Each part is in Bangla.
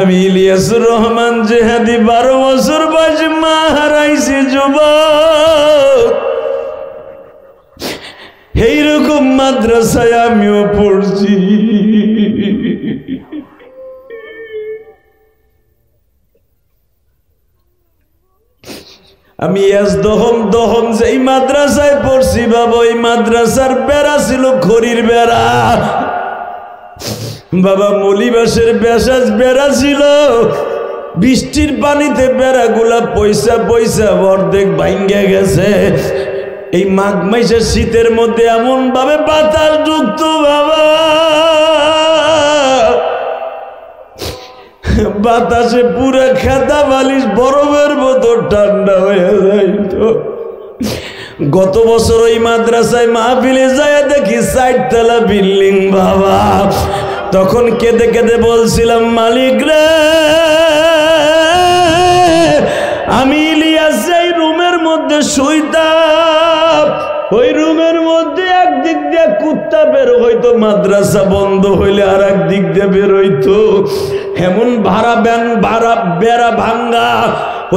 আমি ইলিয়াসুর রহমান জেহাদি 12 বছর বয়সে মা হারাইছি যুবক। এইরকম মাদ্রাসায় আমিও পড়ছি। আমি দহম যেই মাদ্রাসায় পড়ছি বাবা, ওই মাদ্রাসার বেড়া ছিল খড়ির বেড়া বাবা, মলিবাসের বেড়া ছিল। বৃষ্টির পানিতে বেড়াগুলা পয়সা পয়সা অর্ধেক ভাঙ্গে গেছে। এই মাঘ মাসের শীতের মধ্যে এমন ভাবে বাতাস ঢুকতো বাবা, বাতাসে পুরো খেতা বালিশ বরফের মতো ঠান্ডা হয়ে যাইত। গত বছর ওই মাদ্রাসায় মাহফিলে যায় দেখি 4 তলা বিল্ডিং বাবা। তখন কেঁদে কেঁদে বলছিলাম, মালিক রে, আমি ইলিয়াস এই রুমের মধ্যে শুইতাম, ওই রুমের মধ্যে একদিক দিয়ে কুত্তা বের হইতো, মাদ্রাসা বন্ধ হইলে আর একদিক দিয়ে বের হইতো। এমন বেড়া ভাঙ্গা,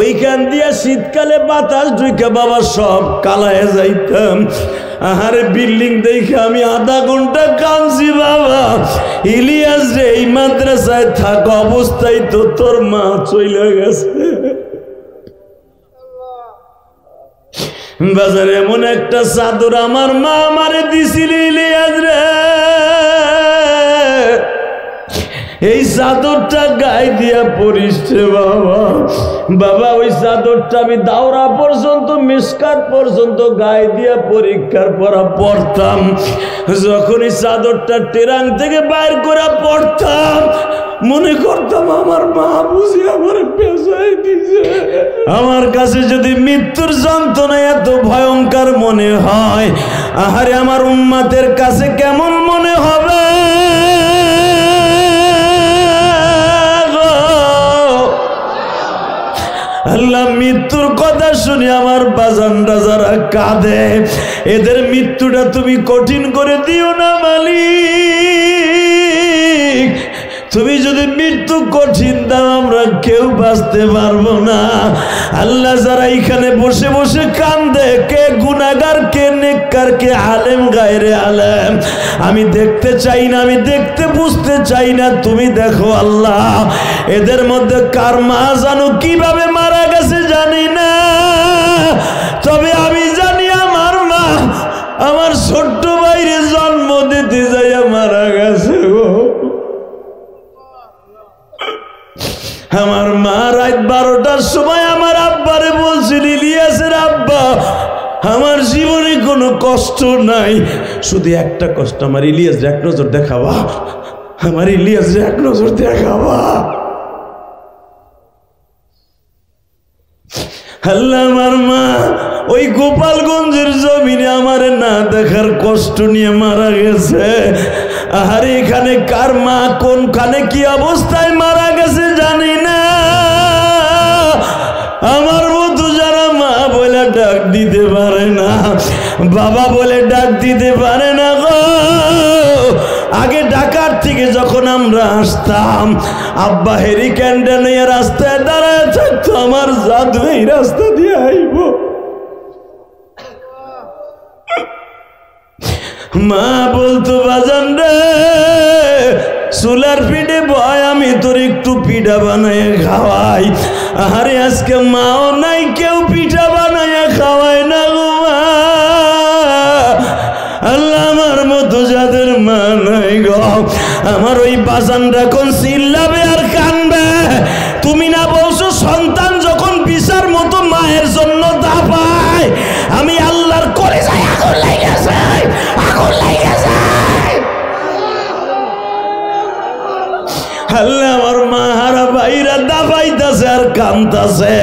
ওইখান দিয়ে শীতকালে বাতাস ঢুকে বাবা সব কালায় যাইতাম। আহারে বিল্ডিং দেখে আমি আধা ঘন্টা কাঁদছি বাবা। ইলিয়াস রে, এই মাদ্রাসায় থাকা অবস্থায় তো তোর মা চলে গেছে। বাজারে এমন একটা চাদর আমার মা আমারে দিছিল ইলিয়াস রে, এই চাদরটা গায়ে দিয়া পরিস বাবা। বাবা ওই চাদরটা আমি দাওরা পর্যন্ত মিসকাত পর্যন্ত গায়ে দিয়া পরীক্ষার পড়া পড়তাম। যখন এই চাদরটা টেরাং থেকে বাইর করে পড়তাম, মনে করতাম আমার মা বুঝি আমার পেশায় দিছে। আমার কাছে যদি মৃত্যুর যন্ত্রণা এত ভয়ঙ্কর মনে হয়, আহারে আমার উম্মতের কাছে কেমন মনে হবে? আল্লাহ, মৃত্যুর কথা শুনে আমার বাজানরা যারা কাঁদে, এদের মৃত্যুটা তুমি কঠিন করে দিও না মালিক। তুমি যদি মৃত্যু কঠিন দাও, আমরা কেউ বাঁচতে পারবো না। আল্লাহ, যারা এখানে বসে বসে কান্দে, কে গুনাহগার, কে নেককার, কে আলেম, গায়রে আলেম, আমি দেখতে চাই না, আমি দেখতে বুঝতে চাই না, তুমি দেখো আল্লাহ। এদের মধ্যে কার মা জানো কিভাবে মারা গেছে জানি না, তবে আমি জানি আমার মা আমার ছোট্ট ভাইরে জন্ম দিতে যাইয়া মারা গেছে গো। আমার মা রাত 12টার সময় আমার আব্বারে বলছিল, ইলিয়াসের আব্বা, আমার জীবনে কোনো কষ্ট নাই, শুধু একটা কষ্ট, আমার ইলিয়াস এক নজর দেখাবা, আমার ইলিয়াস এক নজর দেখাবা। আল্লাহ, আমার মা ওই গোপালগঞ্জের জমিনে আমার না দেখার কষ্ট নিয়ে মারা গেছে। আর এখানে কার মা কোনখানে কি অবস্থায় মারা গেছে জানি না। আমার মতো যারা মা বলে ডাক দিতে পারে না, বাবা বলে ডাক দিতে পারে না গো। আগে ঢাকার থেকে যখন আমরা আসতাম, আব্বা হেরিকেনটা নিয়ে রাস্তায় দাঁড়ায় থাকতো, আমার জাদু এই রাস্তা দিয়ে আইব। মা বলতো, বাজান রে, চুলার পিঠে বয়, আমি তোর একটু পিঠা বানায় খাওয়াই। আরে আজকে মাও নাই, কেউ পিঠা বানায় খাওয়ায় না গো মা। আল্লাহ, আমার মতো যাদের মা নাই গো, আমার ওই বাজানরা কোন চিল্লাবে আর কানবে। তুমি না বলছো সন্তান যখন বিচার মতো মায়ের জন্য দাপায়, আমি আল্লাহর করে যাই, আগুন লাগে যায়, আগুন লাগে যায়। আল্লাহ, আমার মা হারা ভাইরা দাবাইতাছে আর কান্দাছে,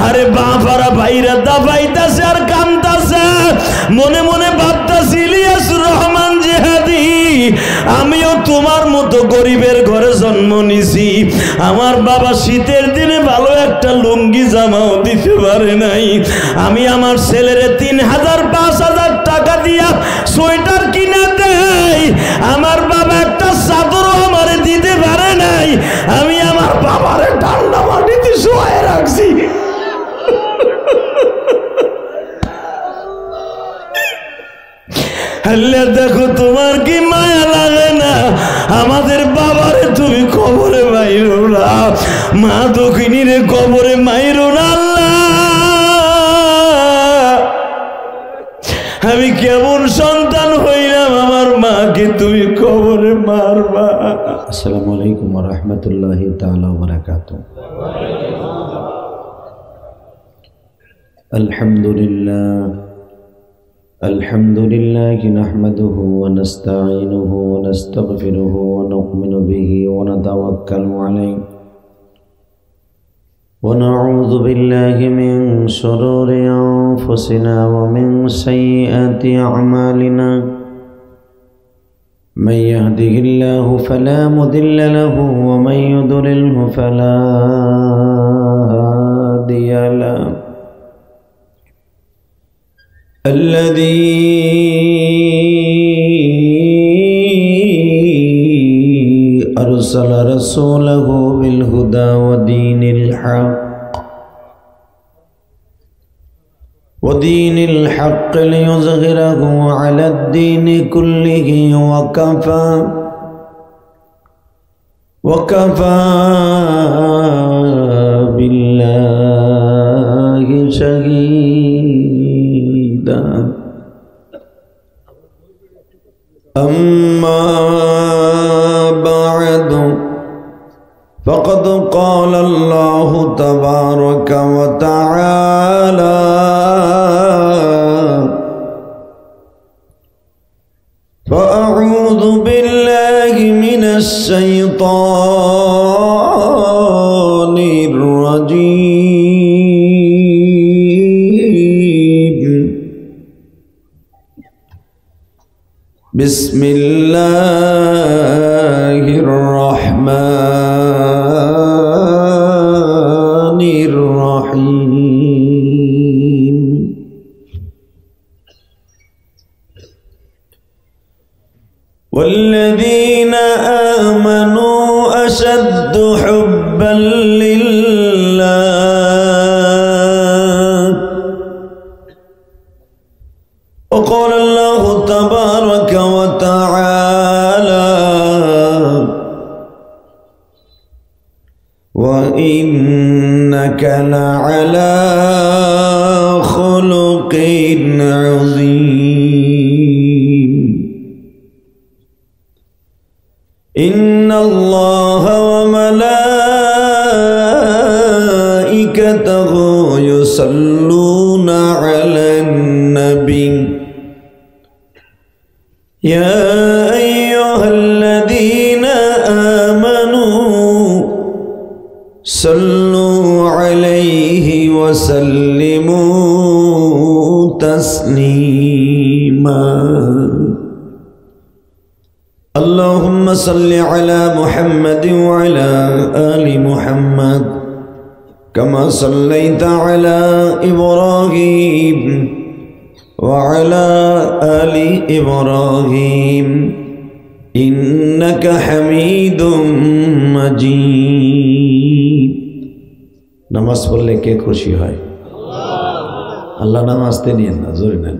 আরে বাপ হারা ভাইরা দাবাইতাছে আর কান্দাছে। মনে মনে ভাবতাছি, ইলিয়াসুর রহমান জেহাদি, আমিও তোমার মতো গরিবের ঘরে জন্ম নিছি। আমার বাবা শীতের দিনে ভালো একটা লুঙ্গি জামাও দিতে পারে নাই। আমি আমার ছেলের 3000-5000 টাকা দিয়া সোয়েটার কিনে দেই, আমার বাবা একটা চাদরও আমারে দিতে পারে নাই। আমি আমার তোমার বাবারে ঠান্ডা মাটিতে শোয়ায় রাখছি। আল্লাহ দেখো তোমার কি মায়া লাগে না? আমাদের বাবারে তুমি কবরে মাইরো না, মা দক্ষিণীরে কবরে মাইরো না। আল্লাহ আমি কেমন সন্তান হইলাম, আমার মাকে তুমি কবরে মারবা। আসসালামু আলাইকুম ওয়া রাহমাতুল্লাহি তাআলা ওয়া বারাকাতুহু। আলহামদুলিল্লাহ নাহমাদুহু ওয়া নাস্তাঈনুহু ওয়া নাস্তাগফিরুহু ওয়া নু'মিনু বিহি ওয়া নাতাওয়াক্কালু আলাইহি ونعوذ بالله من شرور أنفسنا ومن سيئات أعمالنا من يهده الله فلا مضل له ومن يضلله فلا هادي له الذي أرسل رسوله بالهدى ودين الحق ليظهره على الدين كله وكفى بالله شهيدا أما بعد فقد قال الله تبارك وتعالى فأعوذ بالله من الشيطان الرجيم بسم الله الرحمن الرحيم والذين آمنوا أشد حبا لله وقال الله تبارك وتعالى وإنك لعلى خلق عظيم إن الله وملائكته يصلون على النبي يا أيها الذين آمنوا صلوا عليه وسلموا تسليما اللهم صل على محمد وعلى آل محمد كما صليت على إبراهيم وعلى آل إبراهيم إنك حميد مجيد নামাজ পড়লে কে খুশি হয়? আল্লাহ নামাজতে নিয়েন না, জোরে নেন,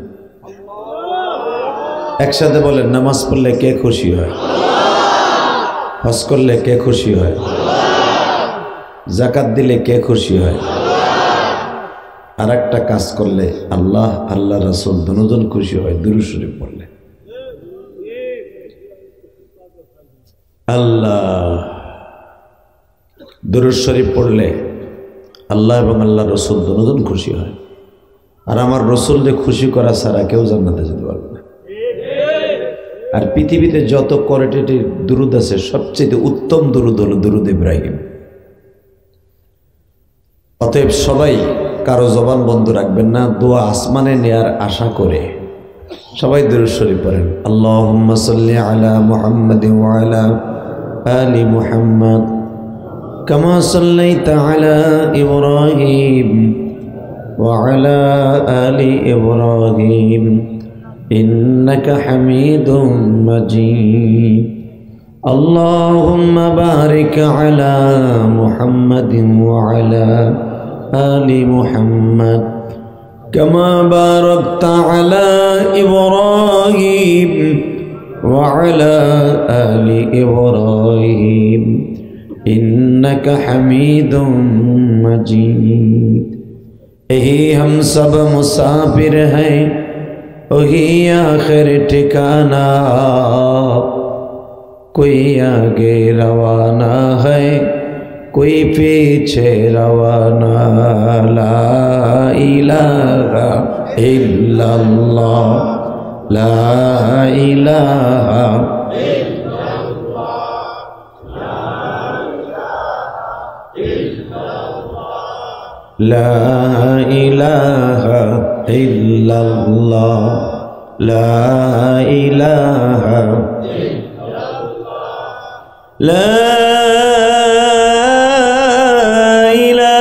একসাথে বলেন নামাজ পড়লে কে খুশি হয়? হজ করলে কে খুশি হয়? যাকাত দিলে কে খুশি হয়? আর একটা কাজ করলে আল্লাহ আল্লাহ রাসূল দুজন খুশি হয়, দুরূদ শরীফ পড়লে। আল্লাহ দুরূদ শরীফ পড়লে আল্লাহ এবং আল্লাহ রাসূল দুজন খুশি হয়। আর আমার রাসূলকে খুশি করা ছাড়া কেউ জান্নাতে যেতে পারবে না। আর পৃথিবীতে যত কোয়ালিটির দুরূদ আছে সবচেয়ে উত্তম দুরূদ হলো দুরূদ ইব্রাহিম। অতএব সবাই কারো জবান বন্ধ রাখবেন না, দোয়া আসমানে নেয়ার আশা করে সবাই দুরূদ শরীফ পড়েন। আল্লাহুম্মা সাল্লি আলা মুহাম্মাদিন ওয়া আলা আলি মুহাম্মাদ কামা সাল্লাইতা আলা ইব্রাহিম ওয়া আলা আলি ইব্রাহিম ইন্নাকা হামিদুম মাজিদ। اللهم بارك على محمد وعلى آل محمد كما باركت على إبراهيم وعلى آل إبراهيم إنك حميد مجيد यही हम सब मुसाफिर हैं, वही आखिर ठिकाना, कोई आगे रवाना है, कोई पीछे रवाना। ला इलाहा इल्लल्लाह, ला इलाहा لا إله إلا الله، لا إله إلا الله، لا إله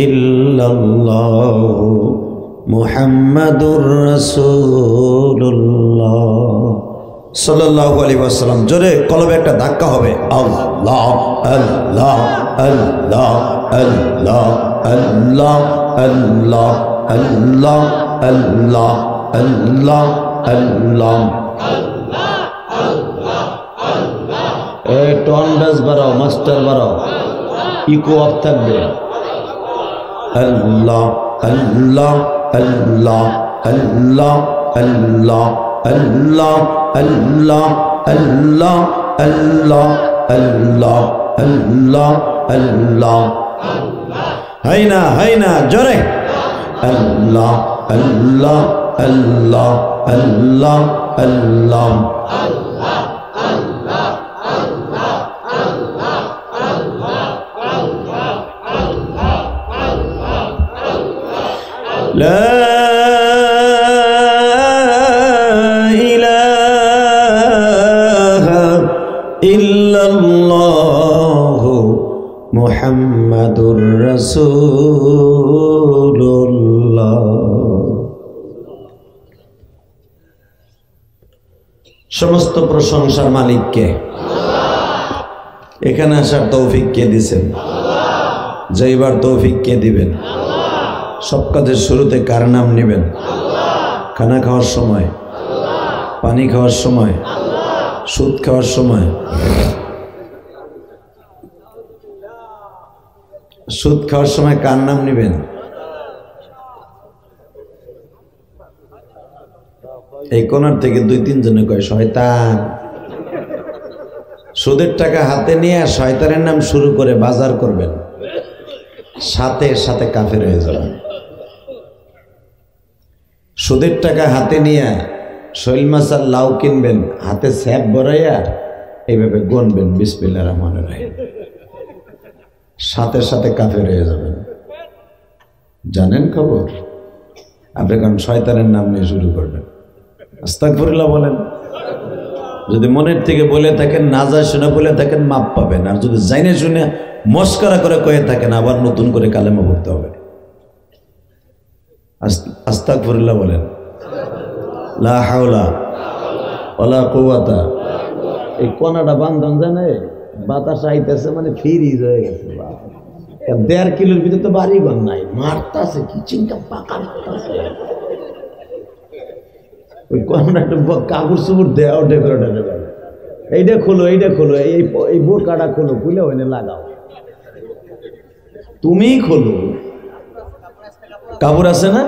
إلا الله محمد رسول الله সাল্লাল্লাহু আলাইহি ওয়াসাল্লাম। জোরে কলবে একটা ধাক্কা হবে, আল্লাহ আল্লাহ আল্লাহ আল্লাহ আল্লাহ আল্লাহ আল্লাহ আল্লাহ আল্লাহ আল্লাহ। টোন বেস বাড়াও, মাস্টার বাড়াও, ইকো অফ থাকবে। আল্লাহ আল্লাহ আল্লাহ আল্লাহ আল্লাহ আল্লাহ আল্লাহ আল্লাহ আল্লাহ আল্লাহ আল্লাহ আল্লাহ। হয় না জোরে আল্লাহ আল্লাহ আল্লাহ আল্লাহ আল্লাহ। لا إله إلا الله محمد رسول الله। সমস্ত প্রশংসার মালিক কে? এখানে আসার তৌফিক কে দিবেন? যাইবার তৌফিক কে দিবেন? সব কাজের শুরুতে কার নাম নেবেন? খানা খাওয়ার সময়, পানি খাওয়ার সময়, সুদ খাওয়ার সময়। সুদ খাওয়ার সময় কার নাম নেবেন? এই কোনার থেকে 2-3 জনে কয় শয়তান। সুদের টাকা হাতে নিয়ে শয়তানের নাম শুরু করে বাজার করবেন, সাথে সাথে কাফের হয়ে যাবেন। সুদের টাকা হাতে নিয়ে শৈল মাছ আর লাউ কিনবেন, হাতে স্যাপ ভরাইয়া এইভাবে গনবেন বিসমিল্লাহির রহমানির রহিম, সাথে সাথে কাফের হয়ে যাবেন। জানেন খবর? আপনি কারণ শয়তানের নাম নিয়ে শুরু করবেন। আস্তাগফিরুল্লাহ বলেন। যদি মনের থেকে বলে থাকেন, না যা শুনে বলে থাকেন, মাপ পাবেন। আর যদি জাইনে শুনে মস্করা করে কয়ে থাকেন, আবার নতুন করে কালেমা পড়তে হবে। আস্তাগফিরুল্লাহ বলেন। লা হাওলা ওয়ালা কুওয়াতা। এই কোনাটা বান্ধন জানে, বাতাস আইতেছে মানে ফ্রিজ হয়ে গেছে। 1.5 কিলোর ভিতরে তো বাড়ি ঘর নাই, মারতাছে কি চিন্তা পাকা মারতাছে। ওই কোনাটা একটু কাগজ চুপুর দেওয়া ডেকোরেটর, এইটা খোলো, এইটা খোলো, এই বোরকাটা খোলো, খুলে ওইনে লাগাও। তুমিই খোলো, কাপড় আছে না?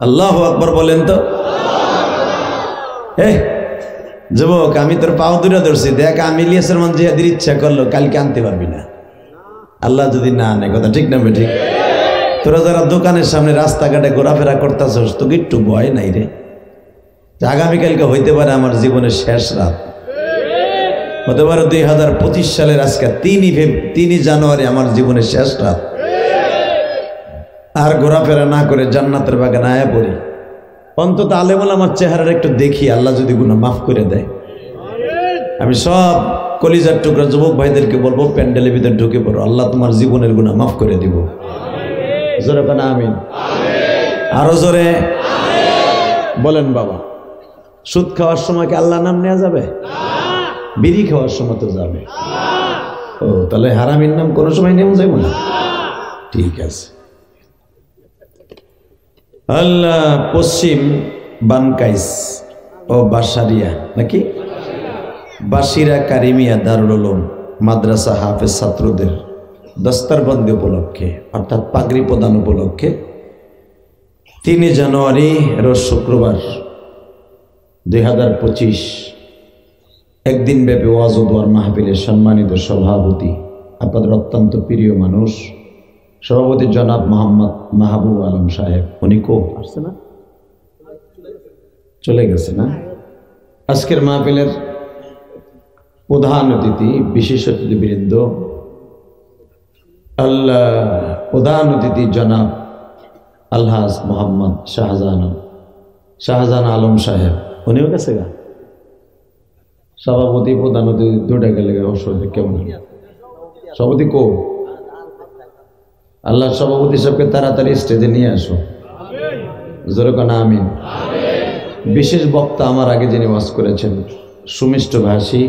আল্লাহু আকবার বলেন তো। যুবক, আমি তোর পাও দূরে ধরছি, দেখ আমি ইলিয়াসের মন জিহাদের ইচ্ছা করলো, কালকে আনতে পারবি না, আল্লাহ যদি না আনে। কথা ঠিক না ঠিক? তোরা যারা দোকানের সামনে রাস্তাঘাটে ঘোরাফেরা করতেছস, তোকে একটু ভয় নাই রে? আগামীকালকে হইতে পারে আমার জীবনের শেষ রাত, হতে পারে 2025 সালের আজকে 3 জানুয়ারি আমার জীবনের শেষ রাত। আর ঘোরাফেরা না করে জান্নাতের বাগানে আয়া পড়ি। অন্তত আলেমুল আমার চেহারার একটু দেখি, আল্লাহ যদি গুনাহ মাফ করে দেয়। আমি সব কলিজার টুকরা যুবক ভাইদেরকে বলবো, প্যান্ডেলের ভিতরে ঢুকে পড়ো, আল্লাহ তোমার জীবনের গুনাহ মাফ করে দিব। জোরে বলেন আমিন। আরো জোরে বলেন বাবা। সুদ খাওয়ার সময় কি আল্লাহ নাম নেওয়া যাবে? বিড়ি খাওয়ার সময় তো যাবে। ও তাহলে হারামির নাম কোনো সময় নেওয়া যাবে না? ঠিক আছে। আল্লাহ পশ্চিম বানকাইস ও বাসারিয়া নাকি বাসিরা কারিমিয়া দারুল উলুম মাদ্রাসা হাফেজ ছাত্রদের দস্তারবন্দি উপলক্ষে অর্থাৎ পাগড়ি প্রদান উপলক্ষে 3 জানুয়ারি রোজ শুক্রবার 2025 একদিন ব্যাপী ওয়াজ ও দোয়ার মাহফিলের সম্মানিত সভাপতি আপনাদের অত্যন্ত প্রিয় মানুষ সভাপতি জনাব মোহাম্মদ মাহবুব আলম সাহেব, উনি আসছে না? চলে গেছে না? আজকের মাহফিলের প্রধান অতিথি বিশেষ অতিথিবৃন্দ, আল্লাহ প্রধান অতিথি জনাব আলহাজ মোহাম্মদ শাহজাহান আলম সাহেব, উনিও গেছে গা। সভাপতি প্রধান অতিথি দুটা গেলে অসুবিধা কেমন? সভাপতি আল্লাহ সভাপতি সাহেবকে তাড়াতাড়ি স্টেজে নিয়ে আসো। জোরে কানা আমিন। বিশেষ বক্তা আমার আগে যিনি ওয়াজ করেছেন, সুমিষ্ট ভাষী,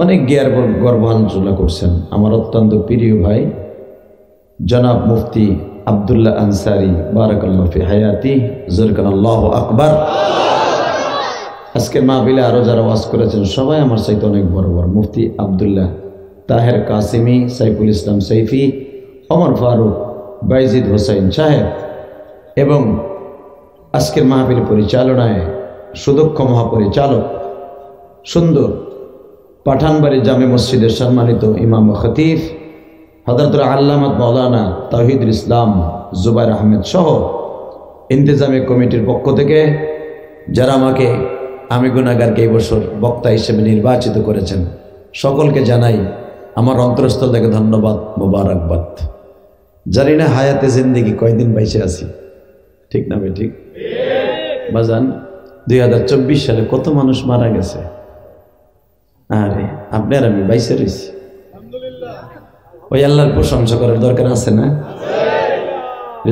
অনেক জ্ঞার গর্বাঞ্চনা করছেন, আমার অত্যন্ত প্রিয় ভাই জনাব মুফতি আব্দুল্লাহ আনসারি বারাকাল্লাহু ফি হায়াতি। জোরে কানা আল্লাহু আকবার। আজকের মাহফিলে আরো যারা ওয়াজ করেছেন সবাই আমার চাইতে অনেক বড় বড়। মুফতি আব্দুল্লাহ তাহের কাসিমি, সাইফুল ইসলাম সাইফি, ওমর ফারুক, বাইজিদ হোসাইন সাহেব এবং আজকের মাহফিল পরিচালনায় সুদক্ষ মহাপরিচালক সুন্দর পাঠানবাড়ি জামে মসজিদের সম্মানিত ইমাম ও খতিব হযরতুল আল্লামা মাওলানা তাওহীদুল ইসলাম জুবাইর আহমেদ সহ ইন্তেজামী কমিটির পক্ষ থেকে যারা আমাকে আমি গুনাহগারকে এই বছর বক্তা হিসেবে নির্বাচিত করেছেন সকলকে জানাই আমার অন্তরস্থল থেকে ধন্যবাদ, মোবারকবাদ। জানি না হায়াতে জিন্দেগি কয়দিন বাইসে আছি, ঠিক না ভাই? ঠিক বাজান। 2024 সালে কত মানুষ মারা গেছে, আরে আপনি আর আমি বাইসে রয়েছি। ওই আল্লাহর প্রশংসা করার দরকার আছে না?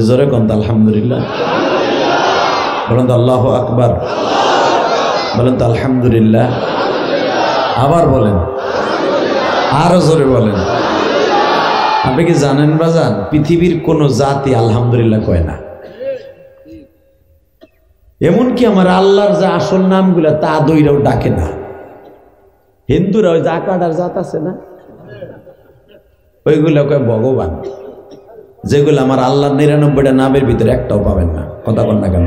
জোরে কোন আলহামদুলিল্লাহ বলেন তো, আল্লাহু আকবার বলেন তো, আলহামদুলিল্লাহ। আবার বলেন, আরো জোরে বলেন। আপনি কি জানেন বাজান, পৃথিবীর কোন জাতি আলহামদুলিল্লাহ কয় না। এমনকি আমার আল্লাহর যে আসল নামগুলা তা দইরাও ডাকে না। হিন্দুরা ওই জাকাটার জাত আছে না, ওইগুলো কয় ভগবান, যেগুলো আমার আল্লাহর 99টা নামের ভিতরে একটাও পাবেন না। কথা বল না কেন?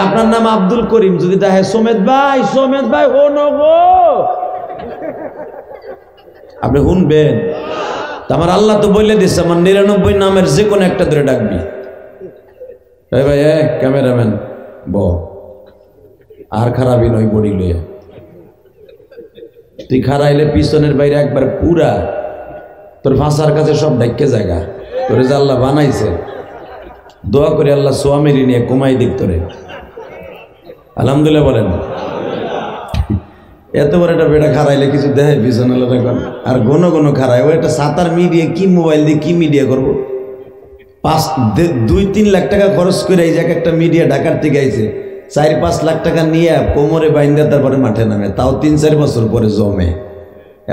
আপনার নাম আব্দুল করিম, যদি দেখে সোমেদ ভাই ও নগো, আপনি শুনবেন? আমার আল্লাহ তো বলে দিচ্ছে আমার 99 নামের যে কোনো একটা ধরে ডাকবি। ভাই ক্যামেরাম্যান আর খারাপই নয়, বড়ি লইয়া তুই খারাইলে পিছনের বাইরে একবার পুরা তোর ভাষার কাছে সব ডাইকে জায়গা তোরে যে আল্লাহ বানাইছে। দোয়া করে আল্লাহ সোয়ামিরি নিয়ে কমাই দিক তোরে। আলহামদুলিল্লাহ বলেন। এত বড় একটা বেটা খারাইলে কিছু দেখে পিছনে এখন আর ঘন ঘন খারাই। ও একটা সাতার মিডিয়া কি মোবাইল দিয়ে কি মিডিয়া করবো? 2-3 লাখ টাকা খরচ করে এই যে একটা মিডিয়া ঢাকার থেকে আইছে, 4-5 লাখ টাকা নিয়ে কোমরে বাইন্দা তারপরে মাঠে নামে, তাও 3-4 বছর পরে জমে।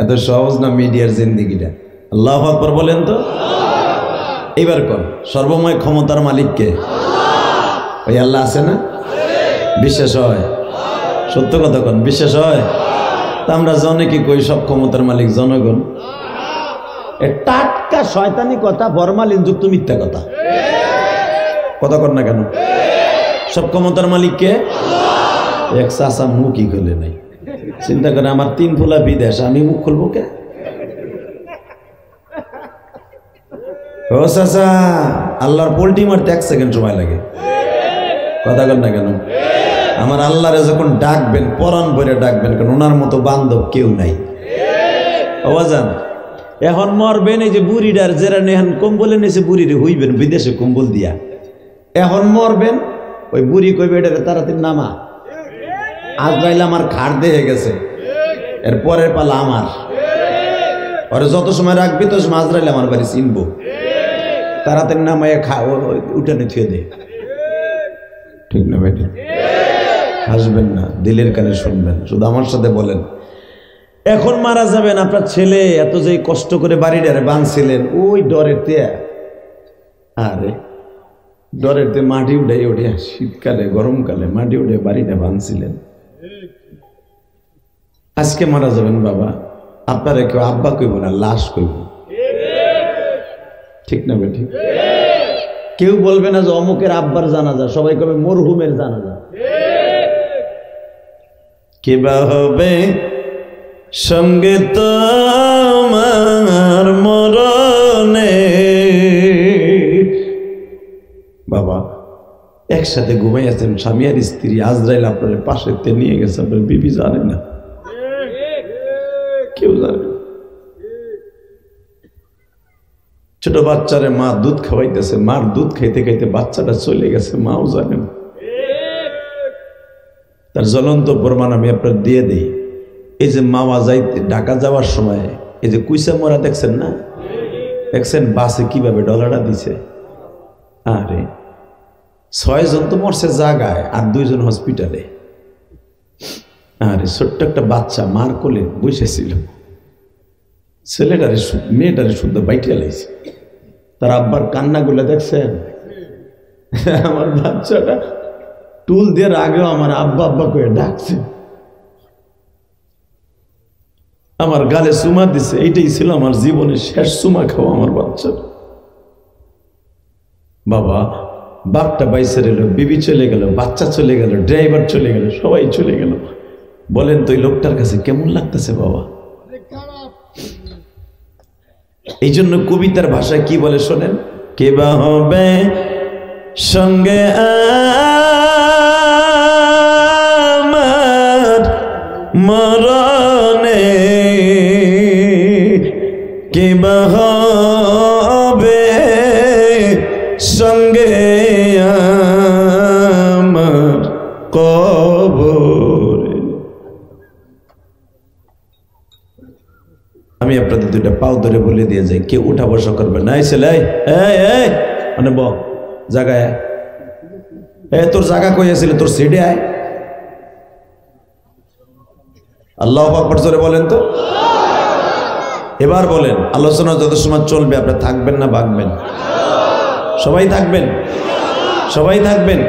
এত সহজ না মিডিয়ার জিন্দিগিটা। আল্লাহু আকবার বলেন তো। এইবার কোন সর্বময় ক্ষমতার মালিককে? ওই আল্লাহ আছে না? বিশ্বাস হয়? সত্য কথা কোন বিশ্বাস হয়? তা আমরা জনে কি কই সব ক্ষমতার মালিক জনগণ? টাটকা শয়তানি কথা, ফরমালিন যুক্ত মিথ্যা কথা। কথা কর না কেন? সব ক্ষমতার মালিককে? এক চাষা মুখই খুলে নাই। চিন্তা করে আমার 3 ফুলা বিদেশ, আমি মুখ খুলবো কে? ও চাষা, আল্লাহর পোল্ট্রি মারতে 1 সেকেন্ড সময় লাগে। কথা কর না কেন? আমার আল্লাহরে যখন ডাকবেন পরাণ ভরে ডাকবেন, কারণ ওনার মতো বান্ধব কেউ নাই। আওয়াজান এখন মরবেন, এই যে বুড়িটার যারা এখন কম্বলে নিয়েছে বুড়িরে হইবেন বিদেশে কম্বল দিয়া, এখন মরবেন ওই বুড়ি কইবে এটারে তাড়াতাড়ি নামা, আজরাইল আমার খাড় দিয়ে গেছে, এর পরের পালা আমার। ওরে যত সময় রাখবি তো সময় আজরাইল আমার বাড়ি চিনবো, তাড়াতাড়ি নামাইয়া উঠানে থুয়ে দে। ঠিক না ভাই? হাসবেন না, দিলের কানে শুনবেন, শুধু আমার সাথে বলেন। এখন মারা যাবেন, আপনার ছেলে এত যে কষ্ট করে বাড়িটারে বাঁধছিলেন ওই ডরের তে, আরে ডরের তে মাটি উঠে উঠে শীতকালে গরমকালে মাটি উঠে বাড়িটা বাঁধছিলেন, আজকে মারা যাবেন বাবা, আপনারা কেউ আব্বা কইব না, লাশ কইব, ঠিক না বে ঠিক? কেউ বলবে না যে অমুকের আব্বার জানাজা, সবাই কবে মরহুমের জানাজা। কিবা হবে সঙ্গে তোমার মরণে, বাবা একসাথে ঘুমাই আছেন স্বামী আর স্ত্রী, আজরাইল আপনার পাশে নিয়ে গেছে, আপনার বিবি জানে না, কেউ জানে না। ছোট বাচ্চারে মা দুধ খাওয়াইতেছে, মার দুধ খাইতে খাইতে বাচ্চাটা চলে গেছে, মাও জানেন। তার জ্বলন্ত প্রমাণ আমি আপনার দিয়ে দিই। এই যে মাওয়া যাইতে ঢাকা যাওয়ার সময় এই যে কুইসা মরা দেখছেন না, দেখছেন বাসে কিভাবে ডলাটা দিছে, আরে 6 জন তো মরছে জায়গায় আর 2 জন হসপিটালে। আরে ছোট্ট একটা বাচ্চা মার কোলে বসেছিল, ছেলেটারে মেয়েটারে শুদ্ধ বাইটিয়া লাইছে, তার আব্বার কান্নাগুলো দেখছেন। আমার বাচ্চাটা টুল দিয়ে আগেও আমার আব্বা আব্বা করে ডাকছে, আমার গালে চুমা দিছে, এইটাই ছিল আমার জীবনের শেষ চুমা খাওয়া আমার বাচ্চা। বাবা বাপটা বাইসে রইল, বিবি চলে গেল, বাচ্চা চলে গেল, ড্রাইভার চলে গেল, সবাই চলে গেল। বলেন তো এই লোকটার কাছে কেমন লাগতেছে বাবা? এই জন্য কবিতার ভাষায় কি বলে শোনেন, কে বা হবে সঙ্গে আমার মরণে, কে বা হবে সঙ্গে আমার কবরে। আমি আপনাদের 2টা পাও ধরে বলে দিয়ে যাই, কেউ উঠা বসা করবে না। এই ছেলে মানে ব জায়গায়, তোর জায়গা কই আছিল, তোর সিটে আয়। আল্লাহু আকবার জোরে বলেন তো। এবার বলেন, আলোচনা যত সময় চলবে আপনারা থাকবেন না ভাগবেন? সবাই থাকবেন, সবাই থাকবেন।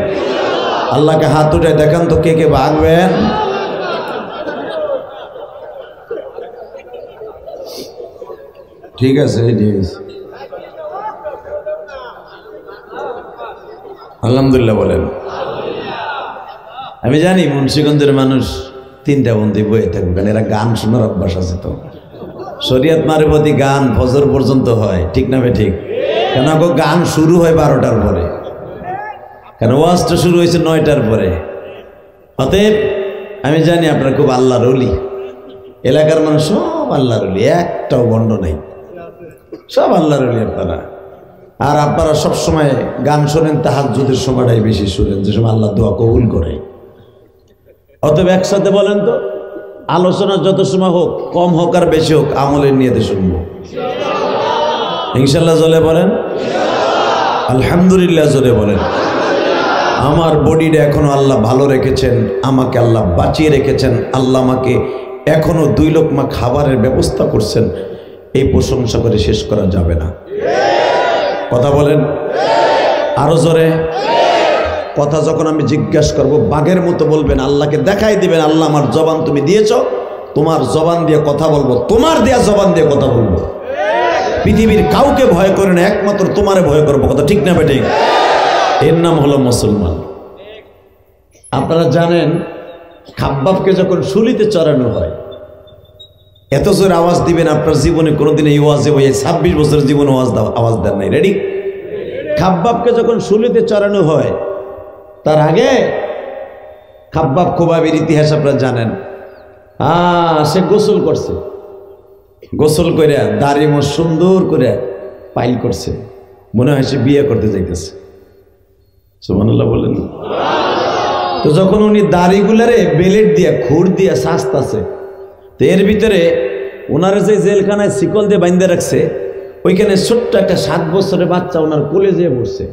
আল্লাহকে হাত উঠে দেখান তো কে কে ভাগবেন। ঠিক আছে, ঠিক আছে, আলহামদুলিল্লাহ বলেন। আমি জানি মুন্সিগঞ্জের মানুষ 3টা বন্দি বয়ে থাকবে, কারণ এরা গান শোনার অভ্যাস আছে। তো শরীয়ত মারিফতি গান ফজর পর্যন্ত হয়, ঠিক না বে ঠিক? কেন গান শুরু হয় 12টার পরে, কেন ওয়াজটা শুরু হয়েছে 9টার পরে। অতএব আমি জানি আপনারা খুব আল্লাহর ওলি, এলাকার মানুষ সব আল্লাহর ওলি, একটাও গন্ড নাই, সব আল্লাহর ওলি আপনারা। আর আপনারা সবসময় গান শোনেন তাহাজ্জুদের সময়টাই বেশি শোনেন, যে সময় আল্লাহ দোয়া কবুল করে। অতএব একসাথে বলেন তো, আলোচনা যত সময় হোক, কম হোক আর বেশি হোক, আমলের নিয়তে শুনবো ইনশাল্লাহ। জলে বলেন আলহামদুলিল্লাহ, জোরে বলেন। আমার বডিটা এখনো আল্লাহ ভালো রেখেছেন, আমাকে আল্লাহ বাঁচিয়ে রেখেছেন, আল্লাহ আমাকে এখনো 2 লোকমা খাবারের ব্যবস্থা করছেন, এই প্রশংসা করে শেষ করা যাবে না। কথা বলেন আরো জোরে। কথা যখন আমি জিজ্ঞাসা করব, বাঘের মতো বলবেন, আল্লাহকে দেখাই দিবেন, আল্লাহ আমার জবান তুমি দিয়েছ, তোমার জবান দিয়ে কথা বলবো, তোমার দেয়া জবান দিয়ে কথা বলবো। পৃথিবীর কাউকে ভয় করে না, একমাত্র তোমারে ভয় করবো। কথা ঠিক না বেঠিক? এর নাম হলো মুসলমান। আপনারা জানেন খাব্বাবকে যখন শুলিতে চড়ানো হয়, এত জোর আওয়াজ দিবেন, আপনার জীবনে কোনোদিন এই ওয়াজে 26 বছরের জীবনে আওয়াজ দেন নাই। রেডি? খাব্বাবকে যখন শুলিতে চড়ানো হয়, তার আগে খাব্বাব খোবাবের ইতিহাস আপনারা জানেন। সে গোসল করছে, গোসল করে দাড়ি মোছ সুন্দর করে পাইল করছে, মনে হয় সে বিয়ে করতে যাইতেছে। সুবহানাল্লাহ বলেন। তো যখন উনি দাড়িগুলারে বেলেট দিয়া খুর দিয়া শাস্তাছে, তো এর ভিতরে ওনারা যে জেলখানায় শিকল দিয়ে বাঁধে রাখছে, ওইখানে ছোট্ট একটা 7 বছরের বাচ্চা ওনার কোলে যেয়ে বসছে।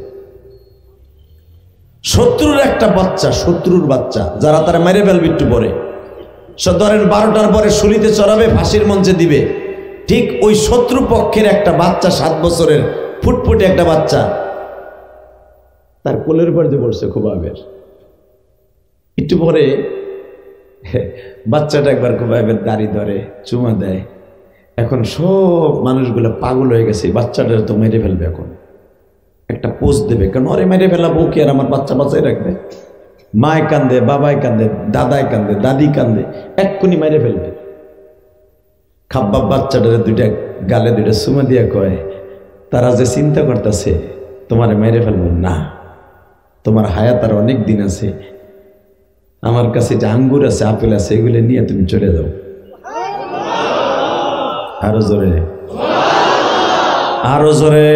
শত্রুর একটা বাচ্চা, শত্রুর বাচ্চা যারা তারা মেরে ফেলবে একটু পরে, ধরেন 12টার পরে শুলিতে চড়াবে, ফাঁসির মঞ্চে দিবে, ঠিক ওই শত্রু পক্ষের একটা বাচ্চা, 7 বছরের ফুটফুটে একটা বাচ্চা তার কোলের উপর দিয়ে পড়ছে খোবাবের। একটু পরে বাচ্চাটা একবার খোবাবের দাড়ি ধরে চুমা দেয়। এখন সব মানুষগুলো পাগল হয়ে গেছে, বাচ্চাটা তো মেরে ফেলবে, এখন একটা পোস্ট দেবে, কারণ ওরে মেরে ফেলাবো কি আর আমার বাচ্চা বাঁচাই রাখবে। মায় কান্দে, বাবাই কান্দে, দাদাই কান্দে, দাদি কান্দে, এক্ষুনি মেরে ফেলবে। খাব্বাব বাচ্চাটারে দুইটা গালে দুইটা চুমা দিয়া কয়, তারা যে চিন্তা করতেছে তোমার মেরে ফেলবো না, তোমার হায়াত আর অনেক দিন আছে, আমার কাছে যে আঙ্গুর আছে, আপেল আছে, এগুলো নিয়ে তুমি চলে যাও। আরো জোরে, আরো জোরে।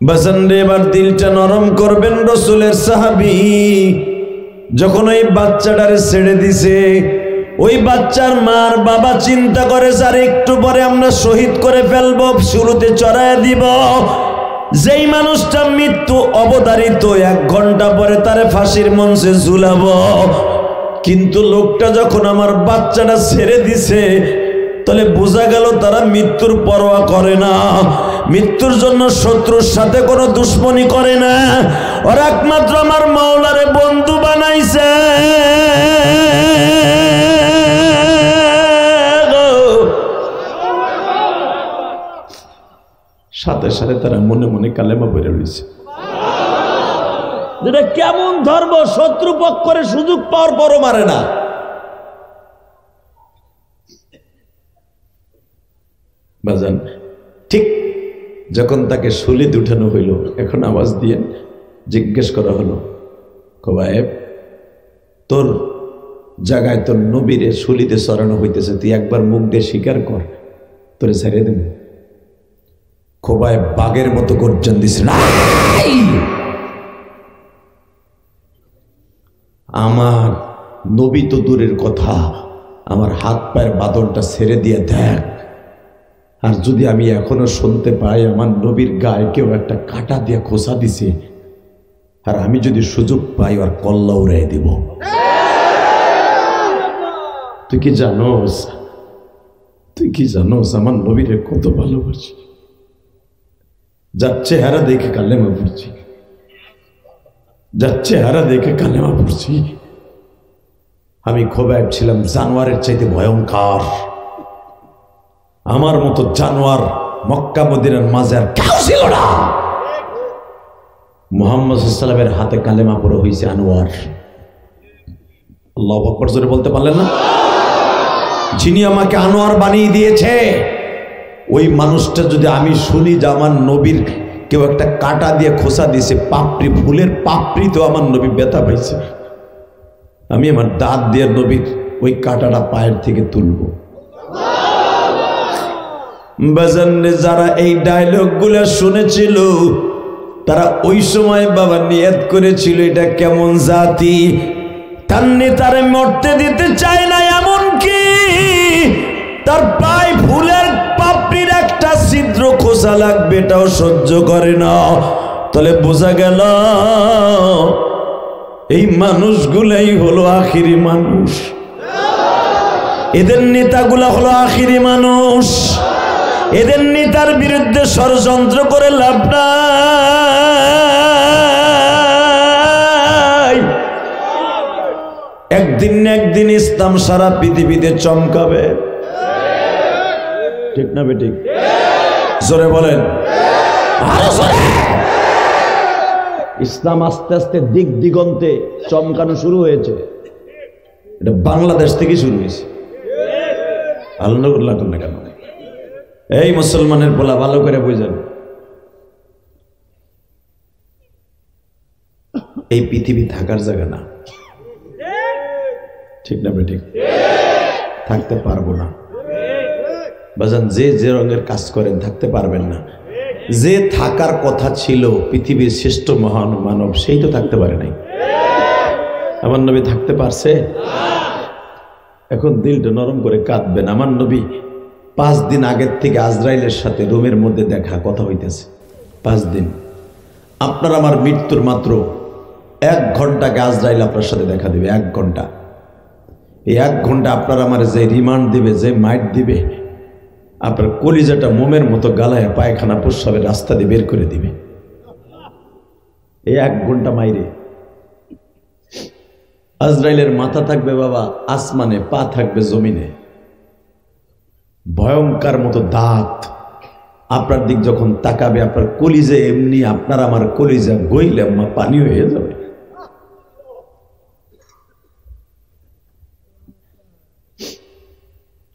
বাজানরে এবার দিলটা নরম করবেন। রসুলের সাহাবী যখন ওই বাচ্চাটারে ছেড়ে দিছে, ওই বাচ্চার মার বাবা চিন্তা করে, স্যার একটু পরে আমরা শহীদ করে ফেলবো, শুরুতে চড়ায় দিব। যেই মানুষটা মৃত্যু অবধারিত, 1 ঘন্টা পরে তারে ফাঁসির মঞ্চে ঝুলাবো, কিন্তু লোকটা যখন আমার বাচ্চাটা ছেড়ে দিছে, তাহলে বোঝা গেল তারা মৃত্যুর পরোয়া করে না, মৃত্যুর জন্য শত্রুর সাথে কোনো দুশ্মনী করে না, ওরা একমাত্র আমার মাওলারে বন্ধু বানাইছে। সাথে সাথে তারা মনে মনে কালেমা পড়ে রয়েছে। যেটা কেমন ধর্ম, শত্রু পক্ষের সুযোগ পাওয়ার পরও মারে না। বাজান ঠিক যখন তাকে শুলিতে উঠানো হইল, এখন আওয়াজ দিয়ে জিজ্ঞেস করা হলো, খোবায়েব তোর জায়গায় তোর নবীরে শুলিতে চড়ানো হইতেছে, তুই একবার মুখ দিয়ে স্বীকার কর, তোরে ছেড়ে দেব। খোবায়েব বাঘের মতো গর্জন দিছে, আমার নবী তো দূরের কথা, আমার হাত পায়ের বাঁধনটা ছেড়ে দিয়ে দেখ, আর যদি আমি এখনো শুনতে পাই আমার নবীর গায়ে কেউ একটা কাঁটা দিয়ে খোসা দিছে, আর আমি যদি সুযোগ পাই আর কল্লা উড়াই দিব। তুই কি জানোস, তুই কি জানোস আমার নবীরে কত ভালোবাসি, যার চেহারা দেখে কালেমা পড়ছি, যার চেহারা দেখে কালেমা পড়ছি। আমি খোবায়েব ছিলাম জানোয়ারের চাইতে ভয়ঙ্কর, আমার মতো জানোয়ার মক্কা মদিনার মাঝে আর কেউ ছিল না। মুহাম্মদ সাল্লাল্লাহু আলাইহি ওয়াসাল্লামের হাতে কালেমা পড়ে হইছে আনোয়ার। আল্লাহু আকবার জোরে বলতে পারলেন না? যিনি আমাকে আনোয়ার বানিয়ে দিয়েছে, ওই মানুষটা যদি আমি শুনি যে আমার নবীর কেউ একটা কাঁটা দিয়ে খোসা দিয়েছে, পাপড়ি, ফুলের পাপড়ি, তো আমার নবী ব্যথা পাইছে, আমি আমার দাঁত দিয়ে নবীর ওই কাঁটাটা পায়ের থেকে তুলবো। বাজানে যারা এই ডায়লগ গুলা শুনেছিল, তারা ওই সময় বাবা নিয়ত করেছিল এটা কেমন জাতি, তার নেতারে মরতে দিতে চায় না, এমন কি তার পায়ে ফুলের পাপড়ির একটা ছিদ্র খোসা লাগবে এটাও সহ্য করে না। তাহলে বোঝা গেল এই মানুষগুলাই হলো আখিরি মানুষ, এদের নেতাগুলা হলো আখিরি মানুষ। এদের নেতার বিরুদ্ধে ষড়যন্ত্র করে লাভ নাই। একদিন না একদিন ইসলাম সারা পৃথিবীতে চমকাবে, ঠিক না বেঠিক? জোরে বলেন। ইসলাম আস্তে আস্তে দিক দিগন্তে চমকানো শুরু হয়েছে, এটা বাংলাদেশ থেকে শুরু হয়েছে। আল্লাহ না কেন? এই মুসলমানের বলা ভালো করে বুঝেন, এই পৃথিবী থাকার জায়গা না, ঠিক না বেঠিক? থাকতে পারবো না বাজান, যে যে রঙের কাজ করেন থাকতে পারবেন না। যে থাকার কথা ছিল পৃথিবীর শ্রেষ্ঠ মহান মানব, সেই তো থাকতে পারে নাই। আমার নবী থাকতে পারছে? এখন দিলটা নরম করে কাঁদবেন। আমার নবী 5 দিন আগের থেকে আজরাইলের সাথে রুমের মধ্যে দেখা কথা হইতেছে, 5 দিন। আপনার আমার মৃত্যুর মাত্র 1 ঘন্টাকে আজরাইল আপনার সাথে দেখা দিবে। 1 ঘন্টা। এই 1 ঘন্টা আপনার আমার যে রিমান্ড দিবে, যে মাইট দিবে, আপনার কলিজাটা মোমের মতো গালায় পায়খানা প্রস্রাবের রাস্তা দিয়ে বের করে দিবে। এই 1 ঘন্টা মাইরে আজরাইলের মাথা থাকবে বাবা আসমানে, পা থাকবে জমিনে, ভয়ঙ্কর মতো দাঁত আপনার দিক যখন তাকাবে, আপনার কলিজা এমনি আপনার আমার কলিজা গইলে পানি হয়ে যাবে।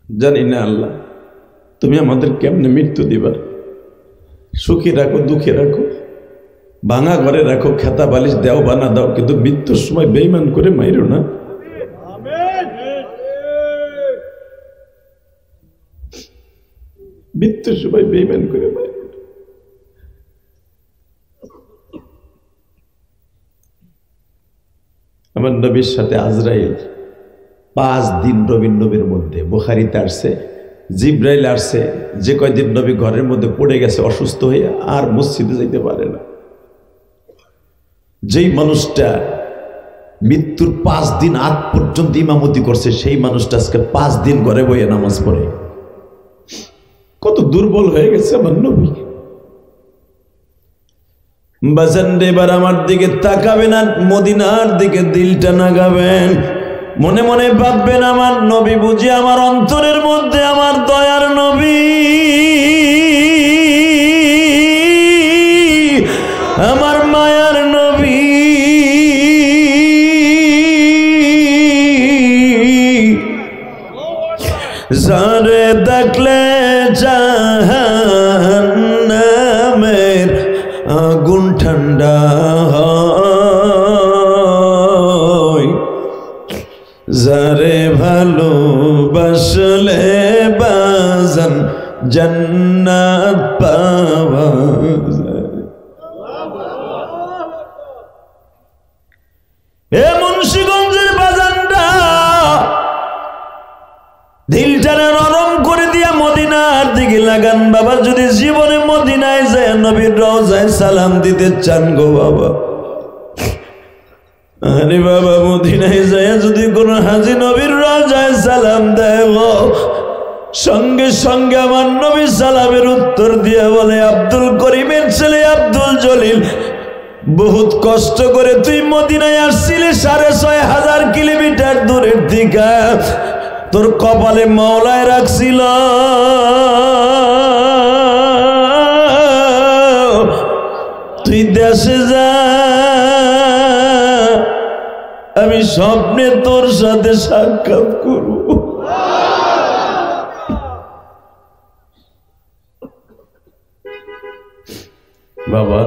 জানি না আল্লাহ তুমি আমাদের কেমনে মৃত্যু দিবা, সুখী রাখো দুঃখে রাখো, ভাঙা ঘরে রাখো, খেতা বালিশ দেও বা না দাও, কিন্তু মৃত্যুর সময় বেঈমান করে মাইরো না। মৃত্যুর সময় বেঈমান করে মাইরো না। আমার নবীর সাথে আজরাইল 5 দিন নবীর মধ্যে, বুখারীতে আসছে জিব্রাইল আসছে, যে কয়দিন নবী ঘরের মধ্যে পড়ে গেছে অসুস্থ হয়ে, আর মসজিদে যাইতে পারে না। যেই মানুষটা মৃত্যুর 5 দিন আগ পর্যন্ত ইমামতি করছে, সেই মানুষটা আজকে 5 দিন ঘরে বইয়ে নামাজ পড়ে। কত দুর্বল হয়ে গেছে আমার নবী। বাজান এবার আমার দিকে তাকাবেন আর মদিনার দিকে দিলটা নাগাবেন, মনে মনে ভাববেন আমার নবী বুঝি আমার অন্তরের মধ্যে আমার দয়ার নবী, আমার মায়ার নবী, যারে দেখলে জাহান্নামের আগুন ঠান্ডা হয়, যারে ভালোবাসলে বাজান জান্নাত পাওয়া যায়। এ মুন্সিগঞ্জের বাজানটা দিলটারে নরম করে দিয়া মদিনার দিকে লাগান বাবা। যদি জীবনে মদিনায় যায় নবীর রওজায় সালাম দিতে চান গো বাবা, আরে বাবা মদিনায় যায় যদি কোন হাজী নবীর রওজায় সালাম দেয়, সঙ্গে সঙ্গে আমার নবী সালামের উত্তর দিয়ে বলে, আব্দুল করিমের ছেলে আব্দুল জলিল, বহুত কষ্ট করে তুই মদিনায় আসছিলি 6500 কিলোমিটার দূরের দিকে, তোর কপালে মাওলায় রাখছিল তুই দেশে যা, আমি স্বপ্নে তোর সাথে সাক্ষাৎ করব। বাবা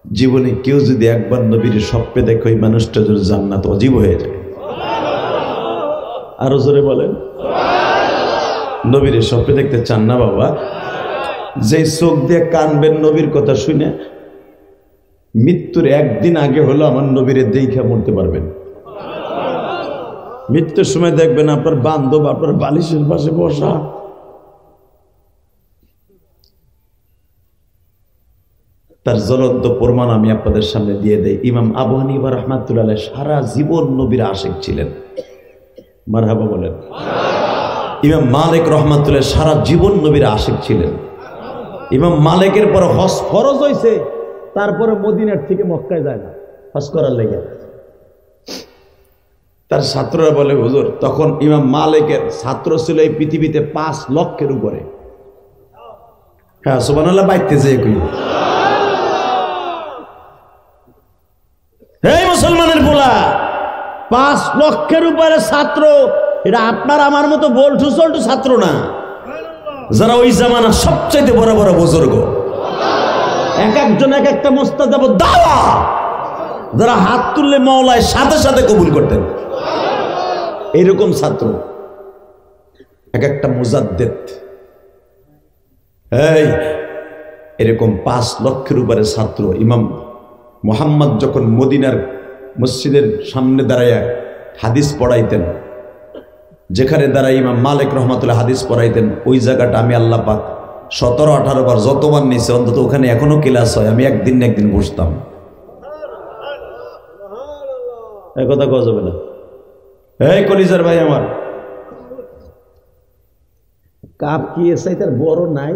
জীবনে কেউ যদি একবার নবীর স্বপ্নে দেখে ওই মানুষটা যদি জান্নাত অজীব হয়ে যায়। আরো জোরে বলেন নবীর স্বপ্নে দেখতে চান না বাবা? যে চোখ দিয়ে কানবেন নবীর কথা শুনে, মৃত্যুর 1 দিন আগে হলো আমার নবীরে দেখে মরতে পারবেন। মৃত্যুর সময় দেখবেন আপনার বান্ধব আপনার বালিশের পাশে বসা। তার জ্বলন্ত প্রমাণ আমি আপনাদের সামনে দিয়ে দেই। ইমাম আবু হানিফা রাহমাতুল্লাহ আলাইহি সারা জীবন নবীর আশিক ছিলেন। মারহাবা বলেন। ইমাম মালিক রহমাতুল্লাহ সারা জীবন নবীর আশিক ছিলেন। ইমাম মালিকের পর হজ ফরজ হয়েছে, তারপরে মদিনার থেকে মক্কায় যায় না হজ করার লেগে। তার ছাত্ররা বলে হুজুর, তখন ইমাম মালিকের ছাত্র ছিল এই পৃথিবীতে 5 লক্ষের উপরে। হ্যাঁ সুবহানাল্লাহ বাইতেছে কই। এই মুসলমানের পোলা, 5 লক্ষের উপরে ছাত্র, এটা আপনার আমার মতো বল্টু সল্টু ছাত্র না, যারা ওই জামানা সবচাইতে বড় বড় বুজুর্গ, এক একজন এক একটা মুস্তাজাব দাওয়া, যারা হাত তুললে মাওলায় সাথে সাথে কবুল করতেন, এইরকম ছাত্র, এক একটা মুজাদ্দেদ। এই এরকম 5 লক্ষের উপরে ছাত্র। ইমাম মুহাম্মদ যখন মদিনার মসজিদের সামনে দাঁড়ায় হাদিস পড়াইতেন, যেখানে দাঁড়ায় ইমাম মালিক রহমাতুল্লাহ হাদিস পড়াইতেন, ওই জায়গাটা আমি আল্লাহ পাক 17-18 বার যতবার নিছে অন্তত ওখানে এখনো ক্লাস হয়, আমি একদিন না একদিন বসতাম। এই কথা কওয়া যাবে না। এই কলিজার ভাই আমার, কাপ কি এসে তার বড় নাই?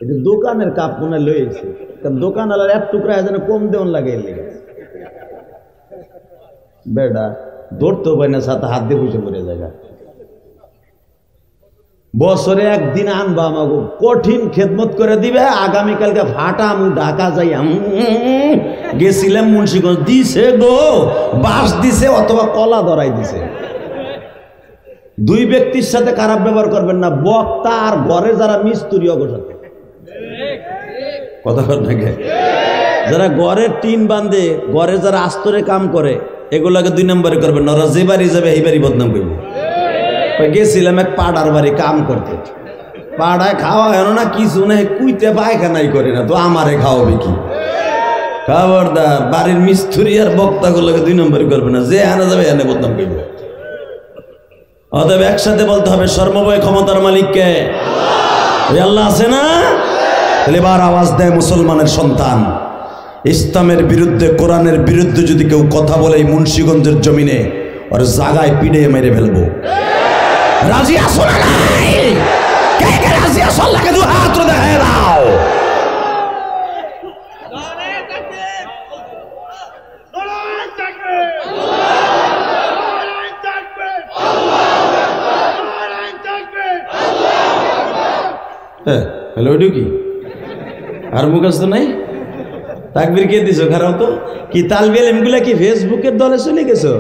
এটা দোকানের কাপ মনে লয়েছে, কারণ দোকান আলার এক টুকরা যেন কম দেওয়ান লাগে। বেটা ধরতেও পাই না, সাথে হাত দিয়ে বসে পড়ে জায়গা। বছরে একদিন আনবা আমাকে, কঠিন খেদমত করে দিবে। আগামীকালকে ফাটা আমু ঢাকা যাই গেছিলাম মুন্সিগঞ্জ, দিছে গো বাস দিছে অথবা কলা ধরাই দিছে। দুই ব্যক্তির সাথে খারাপ ব্যবহার করবেন না, বক্তা আর ঘরে যারা মিস্ত্রি অবসাথে কথা বল নাকি, যারা ঘরের টিন বাঁধে, ঘরে যারা আস্তরে কাম করে, এগুলাকে 2 নম্বরে করবেন না। ওরা যে বাড়ি যাবে এই বাড়ি বদনাম করবে। গেছিলাম এক পাড়ার বাড়ি কাম করতে, পাড়ায় খাওয়া হয় না কিছু নেই, কুইতে পায়খানাই করে না, তো আমারে খাওয়াবে কি? খবরদার, বাড়ির মিস্ত্রি আর বক্তা গুলোকে 2 নম্বরই করবে না, যে আনা যাবে এনে বদনাম করবে। অতএব একসাথে বলতে হবে সর্বময় ক্ষমতার মালিককে আল্লাহ আছে না? এবার আওয়াজ দেয় মুসলমানের সন্তান, ইসলামের বিরুদ্ধে, কোরআনের বিরুদ্ধে যদি কেউ কথা বলে এই মুন্সিগঞ্জের জমিনে ওর জায়গায় পিড়ে মেরে ফেলবো। রাজি আছো না নাই? কে কে রাজি আছো? আল্লাহকে 2 হাত দেখায় দাও। হ্যালো, ওইটু কি আর মুখস্থ নাই? তাকবীর কে দিছো? খারাপ তো কি তালবিল এমগুলা কি ফেসবুকের দলে চলে গেছো?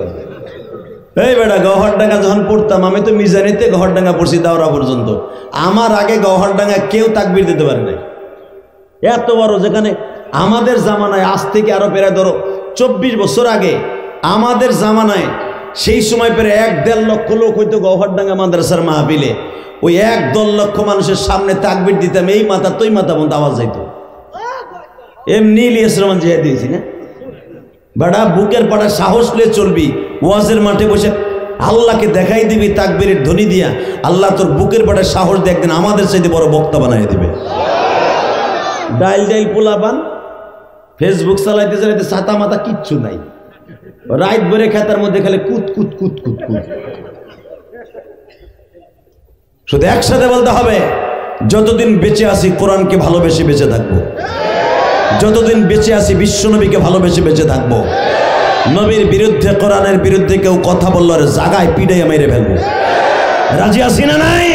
এই বেটা, গহরডাঙ্গা যখন পড়তাম আমি তো মিজানিতে গহরডাঙ্গা পড়ছি দাওরা পর্যন্ত। আমার আগে গহরডাঙ্গা কেউ তাকবীর দিতে পারে নাই। এত বড়, যেখানে আমাদের জামানায় আজ থেকে আরো প্রায় ধরো 24 বছর আগে আমাদের জামানায় সেই সময় প্রায় 1-1.5 লক্ষ লোক হইতো গহরডাঙ্গা মাদ্রাসার মাহফিলে। ওই 1-1.5 লক্ষ মানুষের সামনে তাকবীর দিতাম, এই মাথা তুই মাথা বন্ধ আওয়াজ যাইতো। এমনি ইলিয়াস রহমান জিয়া দিয়েছি না বেটা, বুকের পাড়া সাহস নিয়ে চলবি, ওয়াজের মাঠে বসে আল্লাহকে দেখাই দিবি তাকবীরের ধ্বনি দিয়া, আল্লাহ তোর বুকের পাড়া সাহস দিয়ে একদিন আমাদের চাইতে বড় বক্তা বানাই দিবে। ডাইল পোলাবান ফেসবুক চালাইতে চালাইতে ছাতা মাথা কিচ্ছু নাই, রাইট ভরে খেতার মধ্যে খালি কুত কুত কুত কুত কুত। শুধু একসাথে বলতে হবে, যতদিন বেঁচে আছি কোরআনকে ভালোবেসে বেঁচে থাকবো, যতদিন বেঁচে আছি বিশ্বনবীকে ভালোবেসে বেঁচে থাকবো। নবীর বিরুদ্ধে, কোরআনের বিরুদ্ধে কেউ কথা বললো আর জাগায় পিড়াইয়া মেরে ফেলবো। রাজি আছি না নাই?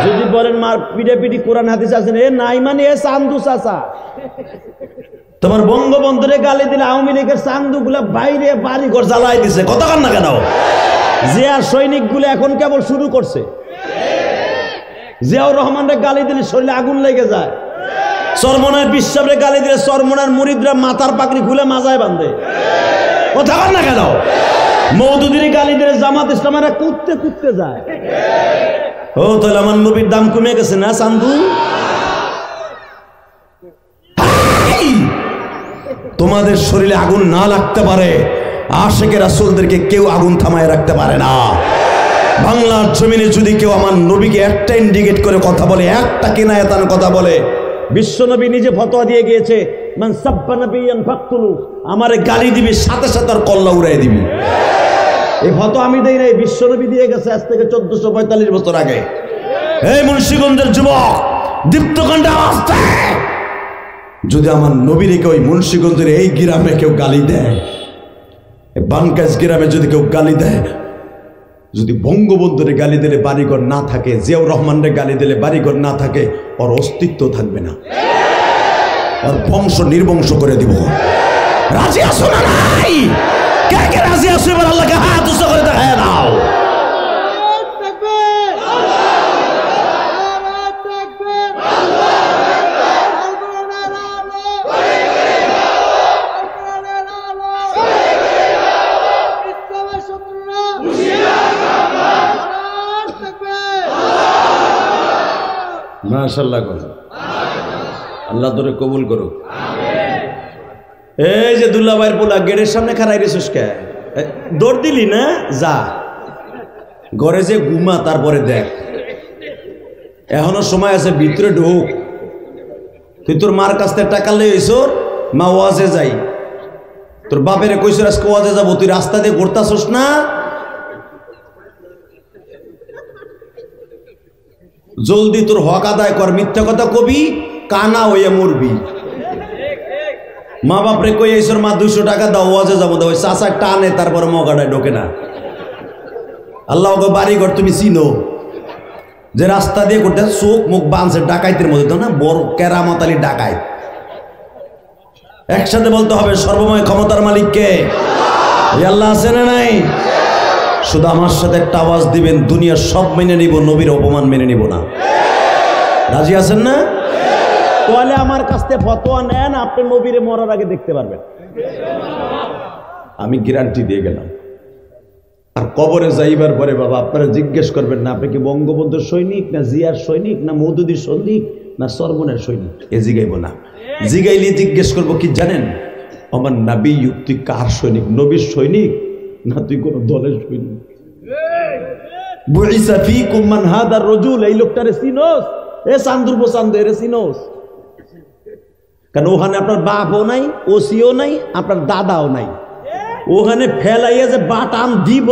যদি বলেন মার পিড়ে পিড়ি কোরআন হাদিস আছেন, এ নাই মানে এ চান্দু চাচা। তোমার বঙ্গবন্ধুরে গালি দিলে আওয়ামী লীগের চান্দু গুলা বাইরে বাড়ি ঘর জ্বালাই দিছে, কথা কান না কেন? জিয়া সৈনিক গুলো এখন কেবল শুরু করছে। জিয়াউর রহমানরে গালি দিলে শরীরে আগুন লেগে যায়। চরমনার বিশ্বাসরে গালি দিলে চরমনার মুরিদরা মাথার পাকড়ি খুলে মাজায় বাঁধে, কথা কান না কেন? মওদুদির গালি দিলে জামাত ইসলামেরা কুদতে কুদতে যায়। ও তাহলে আমার নবীর দাম কমে গেছে না চান্দু? তোমাদের শরীরে আগুন না লাগতে পারে, আশিকে রাসূলদেরকে কেউ আগুন থামায় রাখতে পারে না। বাংলার জমিনে যদি কেউ আমার নবীকে একটা ইন্ডিকেট করে কথা বলে, একটা কিনায়াতান কথা বলে, বিশ্বনবী নিজে ফতোয়া দিয়ে গিয়েছে, মান সাব্বা নাবিয়ান ফাকতুলু, আমারে গালি দিবি সাথে সাথে আর কল্লা উড়াই দিবি। এই ফতোয়া আমি দেই নাই, বিশ্বনবী দিয়ে গেছে আজ থেকে 1445 বছর আগে। এই মুন্সিগঞ্জের যুবক, দীপ্তকণ্ঠে আওয়াজ দেয়, যদি আমার নবীরে কেউ মুন্সিগঞ্জের এই গ্রামে কেউ গালি দেয়, বানকাজ গ্রামে যদি কেউ গালি দেয়, যদি বঙ্গবন্ধুরে গালি দিলে বাড়িঘর না থাকে, জিয়াউর রহমানরে গালি দিলে বাড়িঘর না থাকে, ওর অস্তিত্ব থাকবে না, ওর বংশ নির্বংশ করে দিব। রাজি আছো না নাই? কে কে রাজি আছো? এবার আল্লাহকে হাত উঁচু করে দেখায় দাও। মাশাআল্লাহ, আল্লাহ তোরে কবুল করুক। এই যে দুল্লা ভাইয়ের পোলা গেটের সামনে খাড়াই রেছিস কে? দৌড় দিলি না? যা ঘরে যে ঘুমা, তারপরে দেখ। এখনো সময় আছে, ভিতরে ঢুক। তুই তোর মার কাছ থেকে টাকা লইছ, মা ওয়াজে যাই, তোর বাপের কইছ আজকে ওয়াজে যাবো, তুই রাস্তা দিয়ে ঘুরতাছস না? জলদি তোর হক আদায় কর, মিথ্যা কথা কবি কানা হইয়া মরবি। মা বাপরে কই আইসর মা 200 টাকা দাও, ওয়াজে যাবো, দাও চাচা টানে, তারপর মগাটায় ঢোকে না। আল্লাহ বাড়ি ঘর তুমি চিনো, যে রাস্তা দিয়ে করতে চোখ মুখ বাঁধছে ডাকাইতের মধ্যে, তো না বড় কেরামত আলী ডাকাইত। একসাথে বলতে হবে সর্বময় ক্ষমতার মালিক কে? আল্লাহ আছে না নাই? শুধু আমার সাথে একটা আওয়াজ দিবেন, দুনিয়ার সব মেনে নিব, নবীর অপমান মেনে নিব না। রাজি আছেন না? তাহলে আমার কাছ থেকে ফতোয়া নেন, আপনি নবীরে মরার আগে দেখতে পারবেন, আমি গ্যারান্টি দিয়ে গেলাম। আর কবরে যাইবার পরে বাবা আপনারা জিজ্ঞেস করবেন না আপনি কি বঙ্গবন্ধুর সৈনিক, না জিয়ার সৈনিক, না মওদুদির সৈনিক, না সরবনের সৈনিক, এ জিগাইব না। জিগাইলে জিজ্ঞেস করবো কি জানেন? আমার নবী তুই কার সৈনিক? নবীর সৈনিক না তুই কোন দলের সৈনিক? বুইসা ফীকুম মান হাদার রাজুল, এই লোকটারে চিনোস? এ চান্দুর বসান্দে এরে চিনোস? কারণ ওখানে আপনার বাপও নাই, ওসিও নাই, আপনার দাদাও নাই। ওখানে ফেলাইয়া যে বাটাম দিব,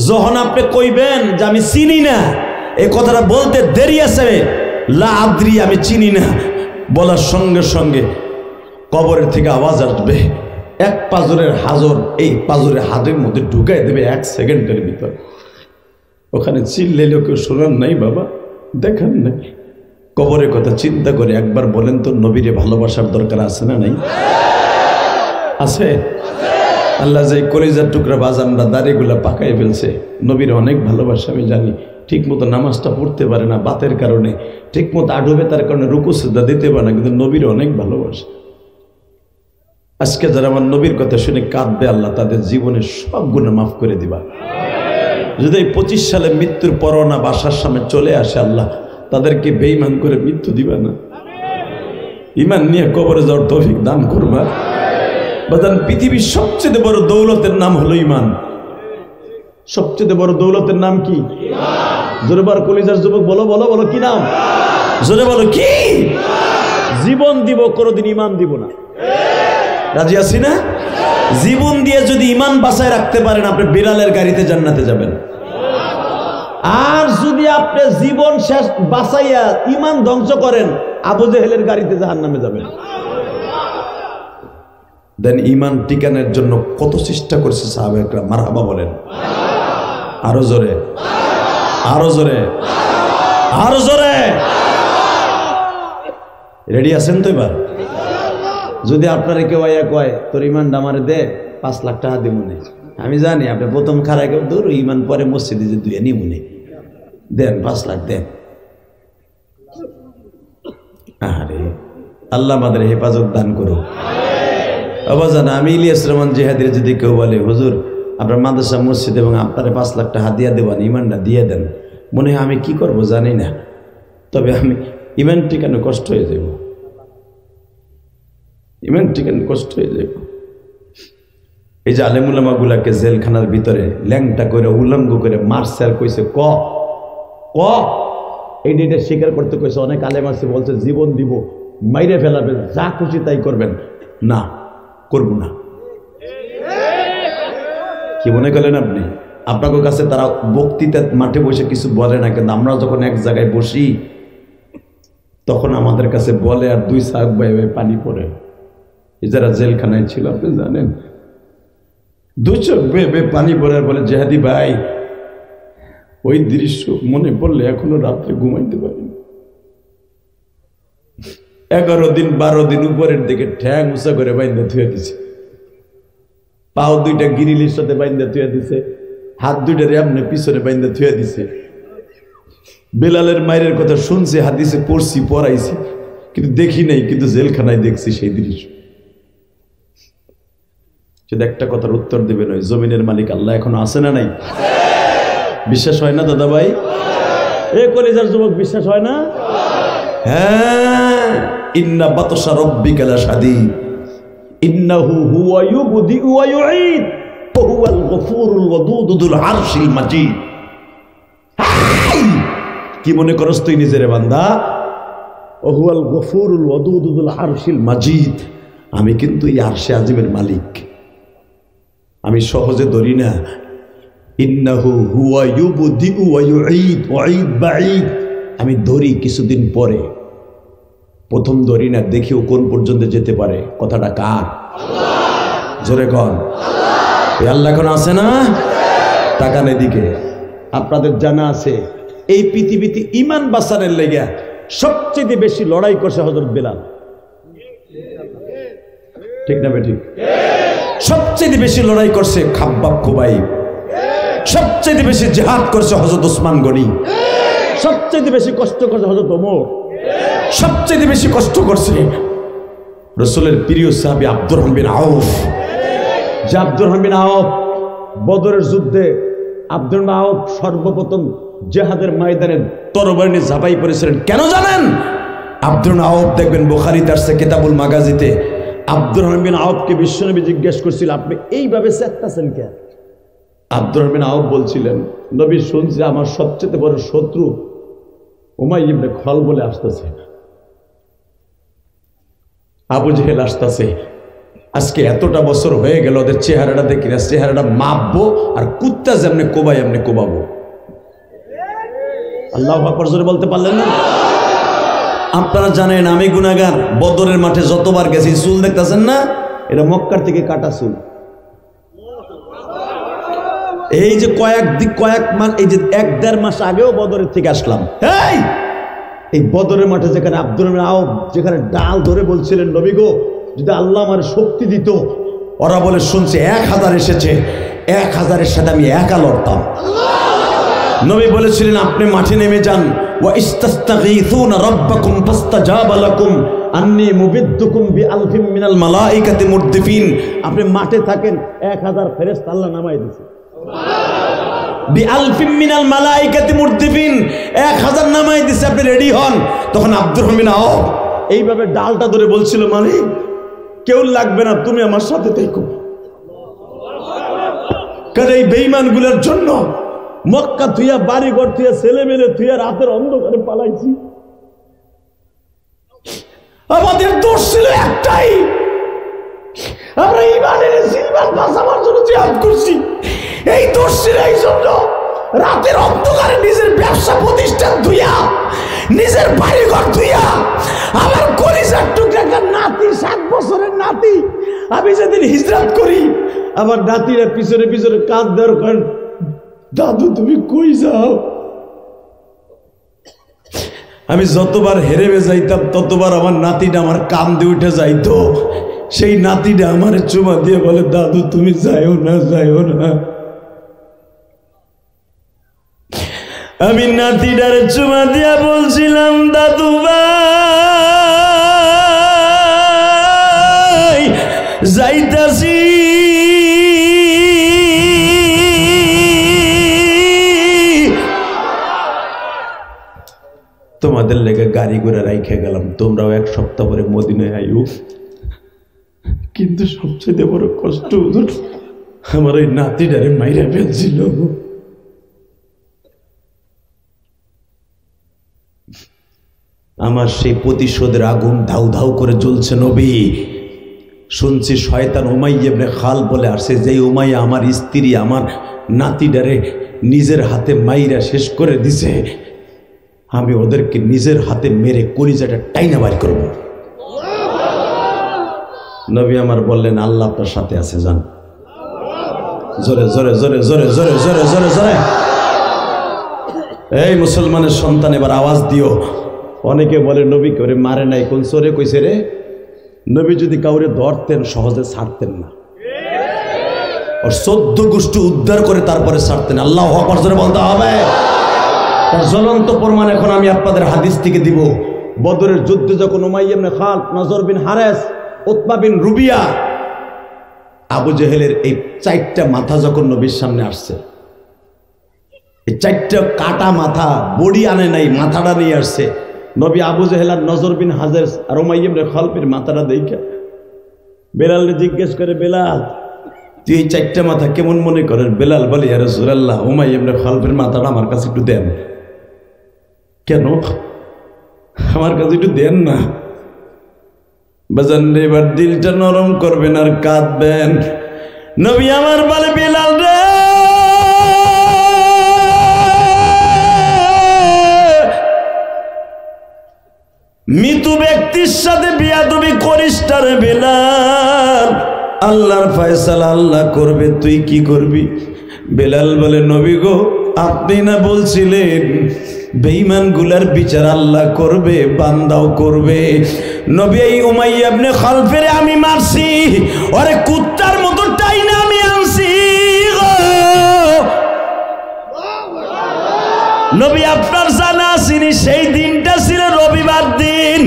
যখন আপনি কইবেন যে আমি চিনি না, এই কথাটা বলতে দেরি আছে, লা আদ্রি আমি চিনি না বলার সঙ্গে সঙ্গে কবরের থেকে আওয়াজ আসবে, এক পাজরের হাজর এই পাজরের হাতের মধ্যে ঢুকাই দেবে 1 সেকেন্ডের ভিতর। ওখানে চিল্লাইলেও কেউ শোনার নাই বাবা, দেখার নাই। কবরের কথা চিন্তা করে একবার বলেন তো, নবীরে ভালোবাসার দরকার আছে না নাই? আছে। আল্লাহ যে কলিজার টুকরা বাজানরা দাড়িগুলা পাকাই ফেলছে, নবীর অনেক ভালোবাসা আমি জানি। ঠিক মতো নামাজটা পড়তে পারে না বাতের কারণে, ঠিক মতো আডবে তার কারণে রুকু সিজদা দিতে পারে না, কিন্তু নবীর অনেক ভালোবাসা। আজকে যারা আমার নবীর কথা শুনে কাঁদবে, আল্লাহ তাদের জীবনের সব গুনাহ মাফ করে দিবা। যদি এই 25 সালে মৃত্যুর পরোয়ানা বাসার সামনে চলে আসে, আল্লাহ তাদেরকে বেঈমান করে মৃত্যু দিবা না, ঈমান নিয়ে কবরে যাওয়ার তৌফিক দান করবা। বাজান, পৃথিবীর সবচেয়ে বড় দৌলতের নাম হলো ঈমান। সবচেয়ে বড় দৌলতের নাম কি? জোরে বার কলিজার যুবক বলো বলো বলো, কি নাম? জোরে বলো কি? জীবন দিব, কোনোদিন ঈমান দিব না। রাজি আছি না? জীবন দিয়ে যদি ঈমান বাঁচায় রাখতে পারেন, আপনি বিড়ালের গাড়িতে জান্নাতে যাবেন। আর যদি আপনি জীবন শেষ বাঁচাইয়া ঈমান ধ্বংস করেন, আবু জেহেলের গাড়িতে জাহান্নামে যাবেন। দেন ঈমান টিকানোর জন্য কত চেষ্টা করছে সাহাবায়ে কেরাম, মারহাবা বলেন। আরো জোরে, আরো জোরে, আরো জোরে। রেডি আছেন তো? এবার যদি আপনারা কেউ আয়া কয় তোর ঈমানটা আমারে দে, 5 লাখ টাকা দিব মনে, আমি জানি আপনি প্রথম খারাপ কেউ দূর ঈমান, পরে মসজিদে যে দুই নি মনে দেন, 5 লাখ দেন। আরে আল্লাহ আমাদের হেফাজত দান করুন। আবাজান, আমি ইলিয়াস রহমান জিহাদির যদি কেউ বলে হুজুর আপনার মাদ্রাসা মসজিদ এবং আপনারা 5 লাখ টাকা হাদিয়া দেবেন, ঈমানটা দিয়ে দেন, মনে হয় আমি কি করব জানি না, তবে আমি ঈমান টিকানো কষ্ট হয়ে যাব, ঈমান টিকানো কষ্ট হয়ে যাব। এই যে আলেম উলামা গুলাকে জেলখানার ভিতরে ল্যাংটা করে উলঙ্গ করে মারছে আর কইছে ক ক, এই ডেটে স্বীকার করতে কইছে। অনেক আলেম আছে বলছে জীবন দিব, মাইরে ফেলাবেন, যা খুশি তাই করবেন, না করব না। কি মনে করলেন আপনি? আপনাদের কাছে তারা বক্তৃতা মাঠে বসে কিছু বলে না, কিন্তু আমরা যখন এক জায়গায় বসি তখন আমাদের কাছে বলে, আর 2 সাক বাইবে পানি পড়ে। যারা জেলখানায় ছিল আপনি জানেন, 2 চোখ বেয়ে পানি পড়ে, বলে জেহাদি ভাই ওই দৃশ্য মনে পড়লে এখনো রাত্রে ঘুমাইতে পারি। 11 দিন 12 দিন উপরের দিকে ঠ্যাং উঁচা করে বাইন্দা থুয়ে দিছে, পাও 2টা গিরিলির সাথে বাইন্দা থুয়ে দিছে, হাত 2টা এমনি পিছনে বাইন্দা থুয়ে দিছে। বেলালের মায়ের কথা শুনছি, হাদিসে পড়ছি, পড়াইছি, কিন্তু দেখি নাই, কিন্তু জেলখানায় দেখছি সেই দৃশ্য। যদি একটা কথার উত্তর দেবেন, ওই জমিনের মালিক আল্লাহ এখনো আছে না নাই? বিশ্বাস হয় না দাদা ভাই? এ কলিজার যুবক, বিশ্বাস হয় না? হ্যাঁ, ইন্না বাতশা রাব্বিকা লাশাদীদ ইন্নাহু হুয়া ইউবদিউ ওয়া ইউঈদ ওয়া হুয়াল গফুরুল ওয়াদুদ যুল আরশিল মাজিদ। কি মনে করস তুই নিজের বান্দা? ওহুয়াল গফুরুল ওয়াদুদুল আরশিল মাজিদ, আমি কিন্তু এই আরশে আজিমের মালিক, আমি সহজে ধরি না। ইন্নাহু হুয়া ইউবদিউ ওয়া ইউঈদ ওয়া ঈদ বাঈদ, আমি ধরি কিছুদিন পরে, প্রথম ধরি না, দেখিও কোন পর্যন্ত যেতে পারে। কথাটা কার? জোরে কন আল্লাহ। আল্লাহ এখন আছে না? তাকান এদিকে। আপনাদের জানা আছে এই পৃথিবীতে ঈমান বাঁচানোর লেগে সবচেয়ে বেশি লড়াই করছে হযরত বেলাল, ঠিক না বেঠিক? সবচেয়ে বেশি লড়াই করছে খাব্বাব খুবাইব, সবচেয়ে বেশি জিহাদ করছে হযরত ওসমান গনি, সবচেয়ে বেশি কষ্ট করছে হযরত ওমর, সবচেয়ে বেশি কষ্ট করছে রাসূলের প্রিয় সাহাবী আব্দুর রহমান বিন আউফ। যে আব্দুর রহমান বিন আউফ বদরের যুদ্ধে আব্দুর রহমান আউফ সর্বপ্রথম জিহাদের ময়দানে তরবারি নিয়ে ঝাঁপাই পড়েছিলেন। কেন জানেন? আব্দুর রহমান আউফ দেখবেন বুখারীতে আসছে কিতাবুল মাগাজিতে, আব্দুর রহমান বিন আউফকে বিশ্বনবী জিজ্ঞেস করছিল, আপনি এইভাবে চেঁচাচ্ছেন কেন? আব্দুর রহমান বিন আউফ বলছিলেন, নবী শুনছি আমার সবচেয়ে বড় শত্রু উমাইয়া ইবনে খলব বলে আসতেছে, আবু জেহেল আসতেছে। আজকে এতটা বছর হয়ে গেল ওদের চেহারাটা দেখি না, চেহারাটা মাপবো আর কুত্তা যেমনি কোবাই এমনি কোবাবো। আল্লাহু আকবার জোরে বলতে পারলেন না? আপনারা জানেন আমি গুনাহগার, বদরের মাঠে যতবার গেছি, চুল দেখতেছেন না, এটা মক্কার থেকে কাটা চুল। এই যে কয়েক মাস, এই যে 1-1.5 মাস আগেও বদরের থেকে আসলাম। এই বদরের মাঠে যেখানে আব্দুর রহমান আউফ যেখানে ডাল ধরে বলছিলেন, নবী গো যদি আল্লাহ আমার শক্তি দিত, ওরা বলে শুনছে 1000 এসেছে, 1000-এর সাথে আমি একা লড়তাম। নবী বলেছিলেন আপনি মাঠে নেমে যান, ওয়া ইস্তাস্তাগীথুনা রাব্বাকুম ফাস্তাজাবা লাকুম আন্নী মুবিদ্দুকুম বিআলফিম মিনাল মালাইকাতি মুরদিফিন। আপনি মাঠে থাকেন, 1000 ফেরেশতা আল্লাহ নামায় দিয়েছে। বিআলফিম মিনাল মালাইকাতি মুরদিফিন, 1000 নামায় দিয়েছে, আপনি রেডি হন। তখন আব্দুর রহমান আউফ এইভাবে ডালটা ধরে বলছিল, মালিক কেউ লাগবে না, তুমি আমার সাথে থেকো। কারণ এই বেঈমানগুলোর জন্য মক্কা থুইয়া, বাড়িঘর থুইয়া, ছেলে মেয়ে থুইয়া রাতের অন্ধকারে পালাইছি। আমাদের দোষ ছিল একটাই, আমরা ঈমানের জীবন বাঁচাবার জন্য জিহাদ করছি। এই দোষ ছিল এই জন্য রাতের অন্ধকারে নিজের ব্যবসা প্রতিষ্ঠান ধুইয়া, নিজের বাড়িঘর ধুইয়া, আমার কলিজার টুকরা নাতি, 7 বছরের নাতি, আমি যেদিন হিজরত করি আমার নাতিরা পিছনে পিছনে কাঁদ দেওয়ার কারণ, দাদু তুমি কই যাও? আমি যতবার হেরে যাইতাম ততবার আমার নাতিটা আমার কান্দে উঠে যাইতো। সেই নাতিটা আমার চুমা দিয়ে বলে, দাদু তুমি যাইও না, যাইও না। আমি নাতিটার চুমা দিয়া বলছিলাম, দাদু ভাই যাইতাছি, তোমাদের লেগে গাড়ি ঘোড়া রাইখে গেলাম, তোমরাও 1 সপ্তাহ পরে মদিনায় আইও। কিন্তু সবচেয়ে বড় কষ্ট আমার ওই নাতিটারে মাইরা ফেলছিল। আমার সেই প্রতিশোধের আগুন ধাউ ধাউ করে জ্বলছে। নবী শুনছি শয়তান উমাইয়া ইবনে খালব বলে আসে, যে উমাইয়া আমার স্ত্রী আমার নাতিটারে নিজের হাতে মাইরা শেষ করে দিছে, আমি ওদেরকে নিজের হাতে মেরে কলিজাটা টাইনা বাড়ি করব। নবী আমার বললেন, আল্লাহ আপনার সাথে আছে, যান। জোরে জোরে জোরে জোরে জোরে জোরে জোরে জোরে। এই মুসলমানের সন্তান এবার আওয়াজ দিও। অনেকে বলে নবী করে মারে নাই, কোন চোরে কইছে রে? নবী যদি কাউরে ধরতেন সহজে ছাড়তেন না, ওর 14 গোষ্ঠী উদ্ধার করে তারপরে ছাড়তেন। আল্লাহু আকবার জোরে বলতে হবে। তার জ্বলন্ত প্রমাণ এখন আমি আপনাদের হাদিস থেকে দিব। বদরের যুদ্ধে যখন উমাইয়া ইবনে খালব, নজর বিন হারেস, উতবা বিন রুবিয়া, আবু জেহেলের এই 4টা মাথা যখন নবীর সামনে আসছে, এই 4টা কাটা মাথা, বডি আনে নাই, মাথাটা নিয়ে আসছে। নবী আবু জেহেল আর নজর বিন হারেস আর উমাইয়া ইবনে খালবের মাথাটা দেখে বেলালকে জিজ্ঞেস করে, বেলাল তুই এই 4টা মাথা কেমন মনে করেন? বেলাল বলে, ইয়া রাসূলুল্লাহ উমাইয়া ইবনে খালবের মাথাটা আমার কাছে একটু দেন। কেন আমার কাছে একটু দেন না বাজান রে, এবার দিলটা নরম করবেন আর কাঁদবেন। নবী আমার বলে বিলাল রে, মৃত ব্যক্তির সাথে বিয়াদবি করিস না রে বিলাল, আল্লাহর ফয়সালা আল্লাহ করবে, তুই কি করবি? বেলাল বলে নবী গো, আপনি না বলছিলেন বেঈমান গুলার বিচার আল্লাহ করবে, বান্দাও করবে। নবী এই উমাইয়া ইবনে খালফের আমি মারছি, ওরে কুত্তার মতো টাইনা আমি আনছি গো। নবী আপনার জানা আসেনি, সেই দিনটা ছিল রবিবার দিন।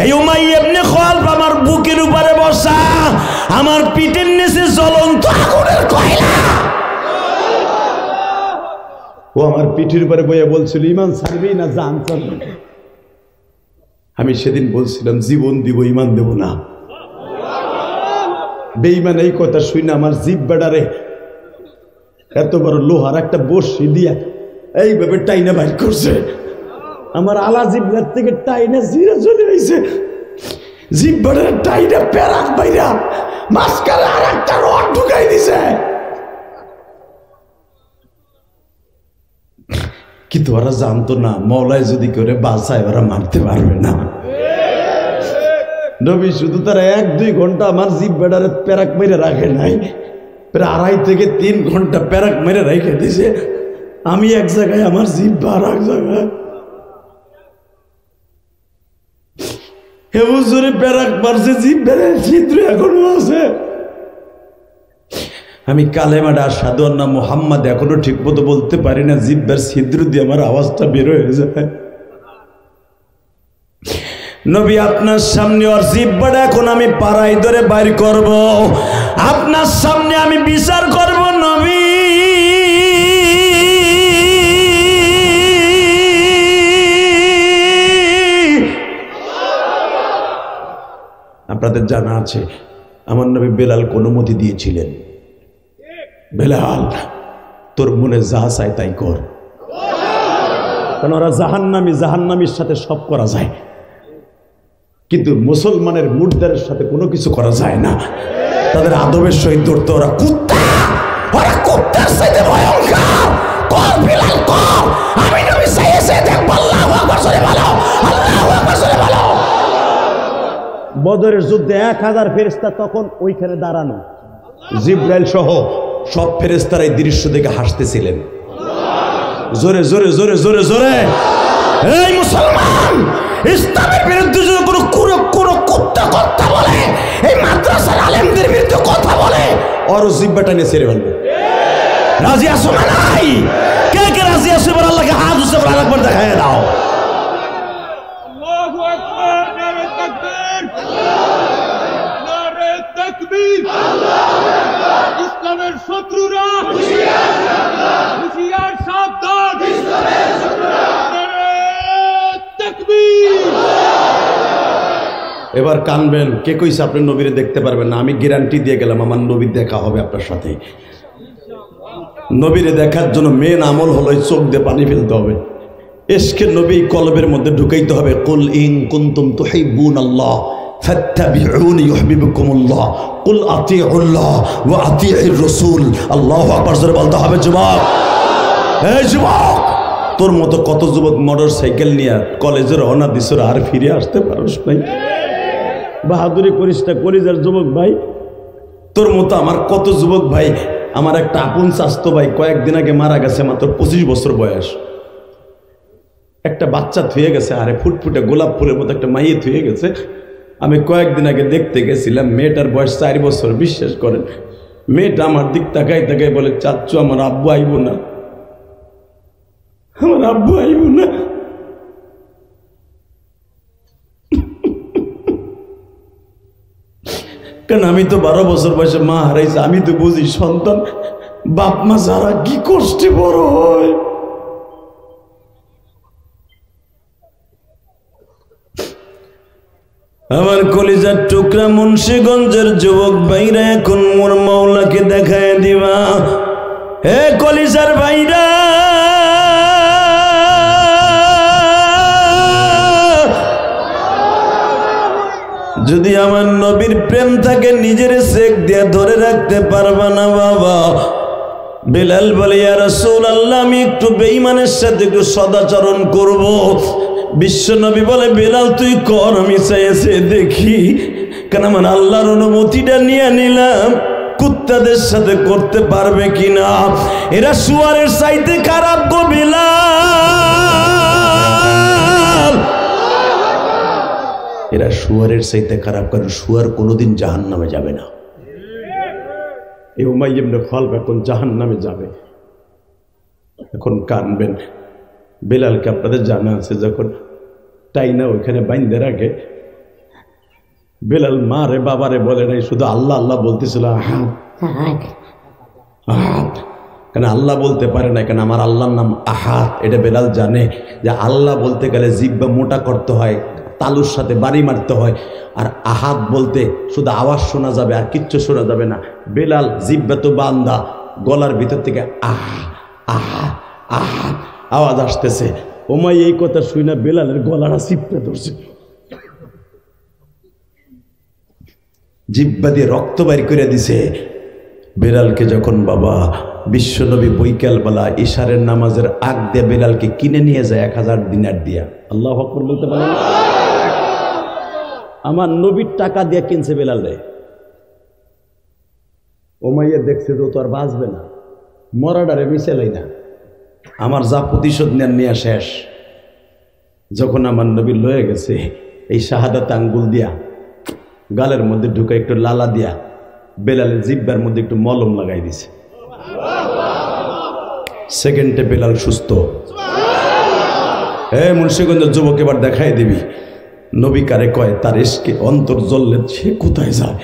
এই উমাইয়া ইবনে খালফ আমার বুকের উপরে বসা, আমার পিঠের নিচে জ্বলন্ত আগুনের কয়লা। ও আমার পিঠের উপরে বইয়া বলছিল ইমান ছাড়বি না জান ছাড়বি। আমি সেদিন বলছিলাম জীবন দিব, ইমান দেব না। বেঈমান এই কথা শুনে আমার জিভ বেড়ারে এত বড় লোহার একটা বর্ষি দিয়া এইভাবে টাইনা বাইর করছে। আমার আলা জিভলার থেকে টাইনা জিরা চলে আইছে, জিভ বেড়ারে টাইনা পেরাক বাইরা মাঝখানে আর একটা রড ঢুকাই দিছে। কিন্তু ওরা জানতো না মওলায় যদি করে বাঁচায় ওরা মারতে পারবে না। নবী শুধু তারা 1-2 ঘন্টা আমার জিভ বেড়ারে প্যারাক মেরে রাখে নাই, প্রায় 2.5 থেকে 3 ঘন্টা প্যারাক মেরে রেখে দিয়েছে। আমি এক জায়গায়, আমার জিভ আর এক জায়গায়। হেবু জোরে প্যারাক মারছে, জিভ বেড়ার ছিদ্র এখনো আছে। আমি কালেমাটা আশহাদু আন্না মুহাম্মাদ এখনো ঠিক মতো বলতে পারি না, জিহ্বার ছিদ্র দিয়ে আমার আওয়াজটা বের হয়ে যায়। নবী আপনার সামনে ওর জিহ্বাটা এখন আমি পাড়ায় ধরে বাইর করব, আপনার সামনে আমি বিচার করব। নবী আপনাদের জানা আছে আমার নবী বেলাল কোন অনুমতি দিয়েছিলেন, বেলাল তোর মনে যা চাই তাই কর। কারণ ওরা জাহান্নামীর সাথে সব করা যায়, কিন্তু মুসলমানের মুর্দারের সাথে কোনো কিছু করা যায় না। তাদের আদবের সহিত ধরতে ওরা কুত্তা, ওরা কুত্তার সাথে ভয়ঙ্কর। কর বেলাল কর, আমি নবী চাইছে দেখব। আল্লাহু আকবার জোরে বলো, আল্লাহু আকবার জোরে বলো। বদরের যুদ্ধে 1000 ফেরেশতা তখন ওইখানে দাঁড়ানো, জিবরাইল সহ সব ফেরেশতারা এই দৃশ্য দেখে হাসতেছিলেন। জোরে জোরে জোরে জোরে জোরে। এই মুসলমান, ইসলামের বিরুদ্ধে যদি কোনো কুত্তা কথা বলে, এই মাদ্রাসার আলেমদের বিরুদ্ধে কথা বলে, ওর জিহ্বাটা নিয়ে ছেড়ে ফেলবে। রাজি আছো না নাই? কে কে রাজি আছো? এবার আল্লাহকে হাত উঁচু করে আরেকবার দেখায় দাও। আল্লাহু আকবার, নারে তাকবীর, নারে তাকবীর। আল্লাহু আকবার। ইসলামের শত্রুরা হুঁশিয়ার সাবধান, ইসলামের শত্রুরা নারে তাকবীর। এবার কানবেন। কে কইছে আপনি নবীরে দেখতে পারবেন না? আমি গ্যারান্টি দিয়ে গেলাম আমার নবীর দেখা হবে আপনার সাথে। নবীরে দেখার জন্য মেন আমল হলো চোখ দিয়ে পানি ফেলতে হবে, ইশকে নবী কলবের মধ্যে ঢুকাইতে হবে। কুল ইন কুনতুম তুহিব্বুনাল্লাহ ফাত্তাবিউনি ইউহিব্বুকুমুল্লাহ, কুল আতিউল্লাহ ওয়া আতিউর রাসূল। আল্লাহু আকবার জোরে বলতে হবে যুবক। এই যুবক, তোর মতো কত যুবক মোটর সাইকেল নিয়ে কলেজে রওনা দিছ, আর ফিরে আসতে পারোস নাই। বাহাদুরি করিস না কলিজার যুবক ভাই। তোর মতো আমার কত যুবক ভাই, আমার একটা আপন চাস্তো ভাই কয়েকদিন আগে মারা গেছে, মাত্র 25 বছর বয়স। একটা বাচ্চা থুয়ে গেছে, আরে ফুটফুটে গোলাপ ফুলের মতো একটা মাইয়ে থুয়ে গেছে। আমি কয়েকদিন আগে দেখতে গেছিলাম, মেয়েটার বয়স 4 বছর। বিশ্বাস করেন, মেয়েটা আমার দিক তাকাই তাকাই বলে, চাচ্চু আমার আব্বু আইব না, আমার আব্বু আইব না। কারণ আমি তো 12 বছর বয়সে মা হারাইছি, আমি তো বুঝি সন্তান বাপ মা যারা কি কষ্টে বড় হয়। আমার কলিজার টুকরা মুন্সিগঞ্জের যুবক ভাইরা, এখন মোর মাওলাকে দেখায় দিবা। হে কলিজার ভাইরা, যদি আমার নবীর প্রেম থাকে নিজের চেক দিয়ে ধরে রাখতে পারবা না বাবা। বেলাল বলে ইয়া রাসূলুল্লাহ আমি একটু বেঈমানের সাথে একটু সদাচরণ করব। বিশ্ব নবী বলে বেলাল তুই কর, আমি চাইছে দেখি, কেন আমার আল্লাহর অনুমতিটা নিয়ে নিলাম কুত্তাদের সাথে করতে পারবে কিনা। এরা শুয়ারের চাইতে খারাপ গো বেলাল, এরা শুয়ারের চাইতে খারাপ, কারণ শুয়ার কোনোদিন জাহান্নামে যাবে না। এই উমাইয়া ইবনে খালব এখন জাহান্নামে যাবে, এখন কানবেন। বেলালকে আপনাদের জানা আছে যখন টাইনা ওইখানে বাইন্ধে রাখে, বেলাল মা রে বাবারে বলে নাই, শুধু আল্লাহ আল্লাহ বলতেছিল। আহাদ, কেন আল্লাহ বলতে পারে না, কেন আমার আল্লাহর নাম আহাদ। এটা বেলাল জানে যে আল্লাহ বলতে গেলে জিহ্বা মোটা করতে হয়, তালুর সাথে বাড়ি মারতে হয়, আর আহাদ বলতে শুধু আওয়াজ শোনা যাবে আর কিচ্ছু শোনা যাবে না। বেলাল জিহ্বা তো বান্দা, গলার ভিতর থেকে আহা আহা আহা আওয়াজ আসতেছে। ওমাই এই কথা শুই না বেলালের গলাটা চিপতে ধরছে, জিহ্বা দিয়ে রক্ত বাইর করে দিছে। বেলালকে যখন বাবা বিশ্বনবী বৈকালবেলা ইশারের নামাজের আগ দিয়ে বেলালকে কিনে নিয়ে যায় 1000 দিনার দিয়া। আল্লাহু আকবার বলতে পারেন? আমার নবীর টাকা দিয়ে কিনছে বেলালে। ওমাইয়া দেখছে তো আর বাঁচবে না, মরাডারে মিশেলাই না, আমার যা প্রতিশোধ নেওয়া শেষ। যখন আমার নবী লয়ে গেছে, এই শাহাদাত আঙ্গুল দিয়া গালের মধ্যে ঢুকে একটু লালা দিয়া বেলালের জিহ্বার মধ্যে একটু মলম লাগাই দিছে। সেকেন্ডে বেলাল সুস্থ। মুন্সিগঞ্জের যুবক এবার দেখাই দিবি নবী কারে কয়, তার ইশকে অন্তর জ্বললে সে কোথায় যায়।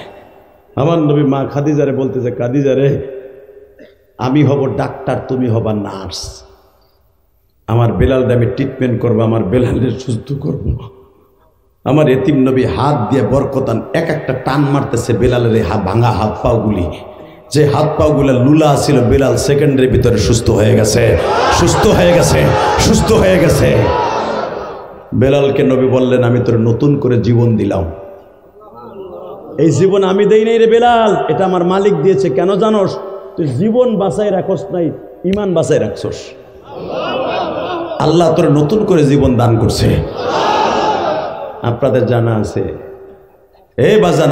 আমার নবী মা খাদিজারে বলতেছে, খাদিজারে আমি হব ডাক্তার, তুমি হবা নার্স, আমার বেলালটা আমি ট্রিটমেন্ট করবো, আমার বেলালের সুস্থ করব। আমার এতিম নবী হাত দিয়ে বরকতান এক একটা টান মারতেছে বেলালের ভাঙা হাত পাগুলি, যে হাত পাগুলা লুলা ছিল, বেলাল সেকেন্ডের ভিতরে সুস্থ হয়ে গেছে, সুস্থ হয়ে গেছে, সুস্থ হয়ে গেছে। বেলালকে নবী বললেন আমি তোর নতুন করে জীবন দিলাম। এই জীবন আমি দেই নাই রে বেলাল, এটা আমার মালিক দিয়েছে। কেন জানোস? তুই জীবন বাঁচাই রাখস নাই, ইমান বাঁচাই রাখছস। আল্লাহ তোর নতুন করে জীবন দান করছে। আপনাদের জানা আছে এ বাজান,